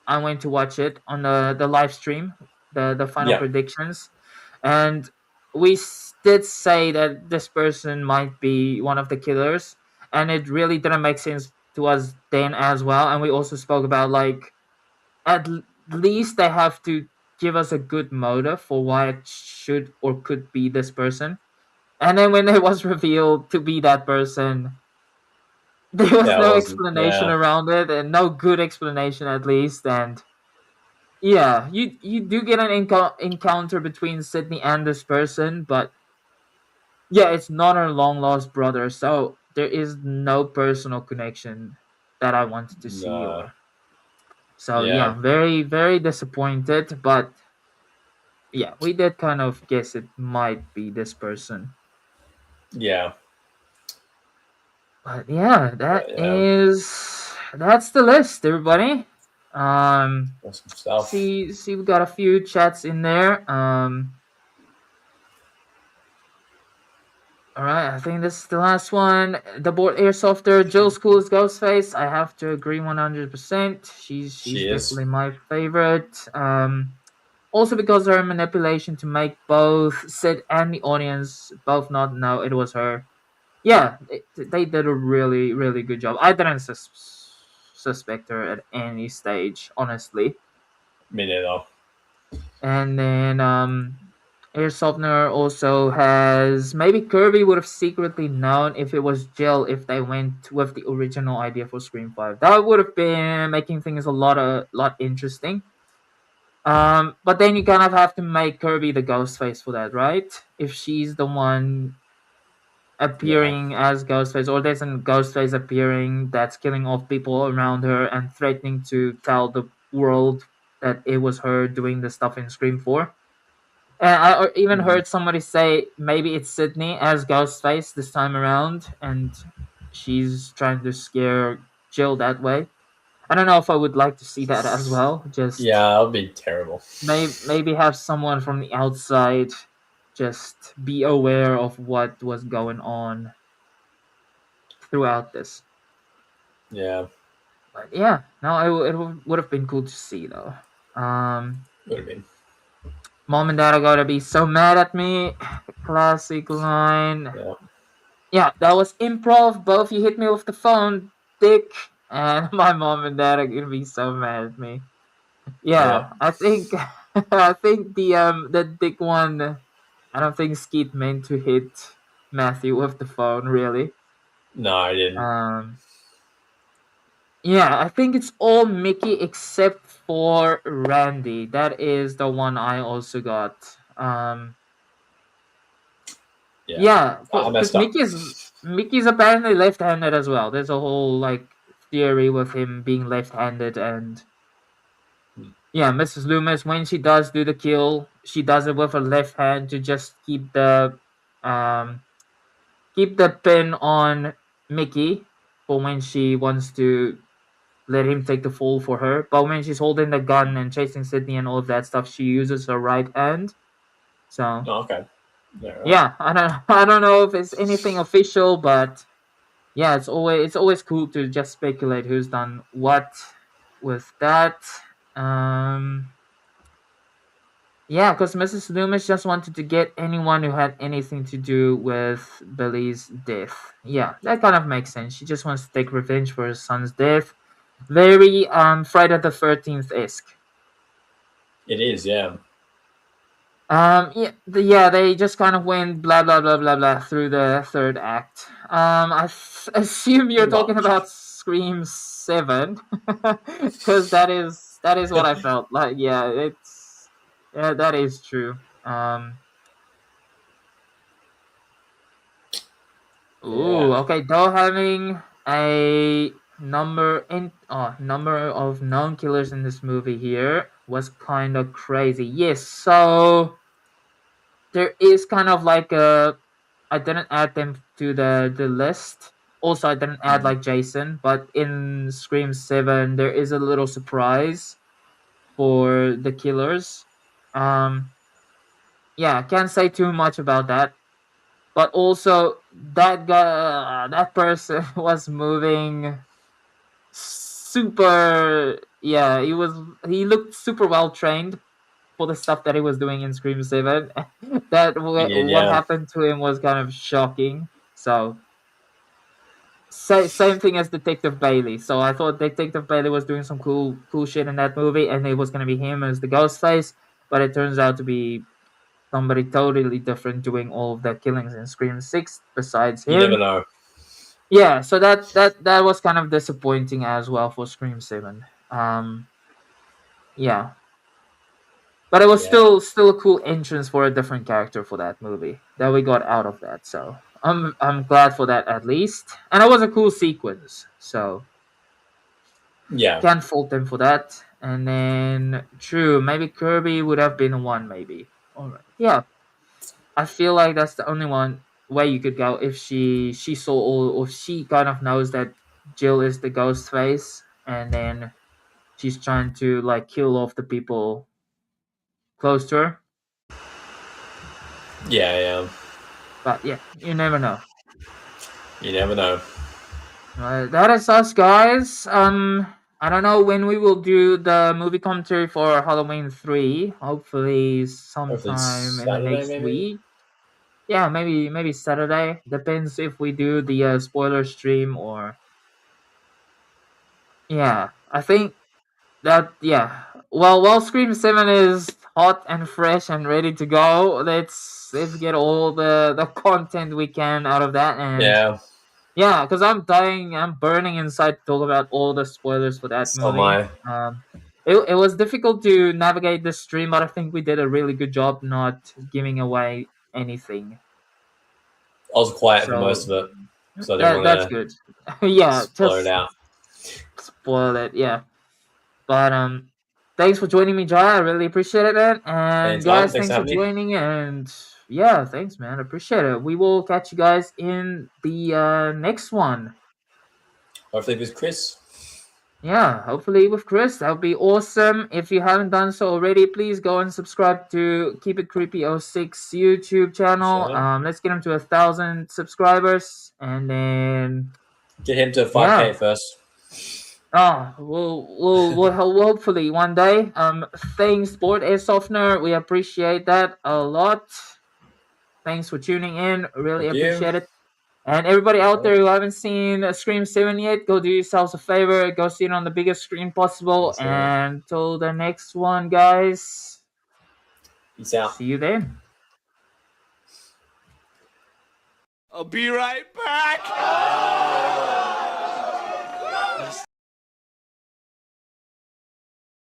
I went to watch it on the live stream, the final Yeah. predictions, and we did say that this person might be one of the killers, and it really didn't make sense to us then as well. And we also spoke about like least they have to give us a good motive for why it should or could be this person. And then when it was revealed to be that person, there was Yeah. It no wasn't. explanation Yeah. around it, and no good explanation at least. And yeah, you do get an encounter between Sydney and this person, but yeah, it's not her long lost brother, so there is no personal connection that I wanted to see. No. Or so Yeah. yeah, very very disappointed. But yeah, we did kind of guess it might be this person. Yeah. But yeah, But yeah. that's the list, everybody. Um, Awesome stuff. see, we got a few chats in there. All right, I think this is the last one. The board airsofter, Jill School's Ghostface. I have to agree 100%. She's She is. definitely my favorite. Also because her manipulation to make both Sid and the audience both not know it was her. Yeah, they did a really really good job. I didn't suspect her at any stage, honestly. Me neither. And then Air Softener also has maybe Kirby would have secretly known if it was Jill if they went with the original idea for Scream 5. That would have been making things a lot interesting. But then you kind of have to make Kirby the ghost face for that, right? If she's the one Yeah. appearing as Ghostface, or there's a Ghostface appearing that's killing off people around her and threatening to tell the world that it was her doing the stuff in Scream 4. And I even Mm. heard somebody say maybe it's Sydney as Ghostface this time around, and she's trying to scare. Jill that way. I don't know if I would like to see that as well. Yeah, Just that would be terrible. maybe have someone from the outside just be aware of what was going on throughout this. Yeah, But yeah, no, would have been cool to see though. Um, would have been. Mom and dad are gonna be so mad at me. Classic line. Yeah, Yeah, that was improv. Both you hit me with the phone, dick. And my mom and dad are gonna be so mad at me. yeah. Yeah, I think I think the dick one. I don't think Skeet meant to hit Matthew with the phone really. No, I didn't. Um, yeah, I think it's all Mickey except for Randy. That is the one I also got. Um, Yeah, yeah, I because messed up. Mickey's apparently left-handed as well. There's a whole like theory with him being left-handed, and Hmm. yeah, Mrs. Loomis when she does do the kill, she does it with her left hand to just um keep the pin on Mickey for when she wants to let him take the fall for her. But when she's holding the gun and chasing Sydney and all of that stuff, she uses her right hand. So Oh, okay. Yeah, right. yeah, I don't know if it's anything official, but yeah, it's always cool to just speculate who's done what with that. Um, yeah, because Mrs. Loomis just wanted to get anyone who had anything to do with Billy's death. Yeah, that kind of makes sense. She just wants to take revenge for her son's death. Very Friday the 13th esque. It is. Yeah, Yeah, yeah, they just kind of went blah blah blah blah blah through the third act. Assume you're pretty talking much. about Scream 7, because that is what I felt like. Yeah, it's yeah, that is true. Yeah. Ooh, okay. Though having a number of known killers in this movie here was kind of crazy. Yes, so there is kind of like a I didn't add them to the list. Also, I didn't add Mm. like Jason, but in Scream 7 there is a little surprise for the killers. Um yeah, can't say too much about that. But also that guy that person was moving super yeah, he looked super well trained for the stuff that he was doing in Scream 7. He did. What Yeah. happened to him was kind of shocking. So same thing as Detective Bailey. So I thought Detective Bailey was doing some cool shit in that movie, and it was gonna be him as the Ghostface, but it turns out to be somebody totally different doing all of the killings in Scream 6 besides You never him. know. Yeah, so that was kind of disappointing as well for Scream 7. Yeah, but it was Yeah. still a cool entrance for a different character for that movie that we got out of that. So I'm glad for that at least, and it was a cool sequence. So Yeah. can't fault them for that. And then true, maybe Kirby would have been one. Maybe all right. Yeah, I feel like that's the only one way you could go if she saw or she kind of knows that Jill is the ghost face, and then she's trying to like kill off the people close to her. Yeah. Yeah. But yeah, you never know. You never know. That is us, guys. I don't know when we will do the movie commentary for Halloween 3. Hopefully, Hopefully sometime in the Saturday, next maybe. week. Yeah, maybe Saturday. Depends if we do the spoiler stream or yeah. I think that yeah. Well, while Scream 7 is hot and fresh and ready to go, let's get all the content we can out of that and Yeah. yeah, because I'm dying, I'm burning inside to talk about all the spoilers for that So movie. my It was difficult to navigate the stream, but I think we did a really good job not giving away anything. I was quiet for most So of it because I didn't want that's to good. Yeah, spoil it just out. spoil it. Yeah, but thanks for joining me, Jai. I really appreciate it, man. And Anytime. guys, Thanks for thanks for having me. joining. And yeah, thanks, man. I appreciate it. We will catch you guys in the next one. Hopefully with Chris. Yeah, hopefully with Chris. That would be awesome. If you haven't done so already, please go and subscribe to KeepItCreepy06 YouTube channel. Sure. Let's get him to 1,000 subscribers, and then Get him to 5K yeah. first. Oh, we'll hopefully one day. Thanks, Sport Air Softener. We appreciate that a lot. Thanks for tuning in. Really Thank you. appreciate it. And everybody out there who haven't seen Scream 7 yet, go do yourselves a favor. Go see it on the biggest screen possible. That's right. And till the next one, guys. Peace out. See you then. I'll be right back.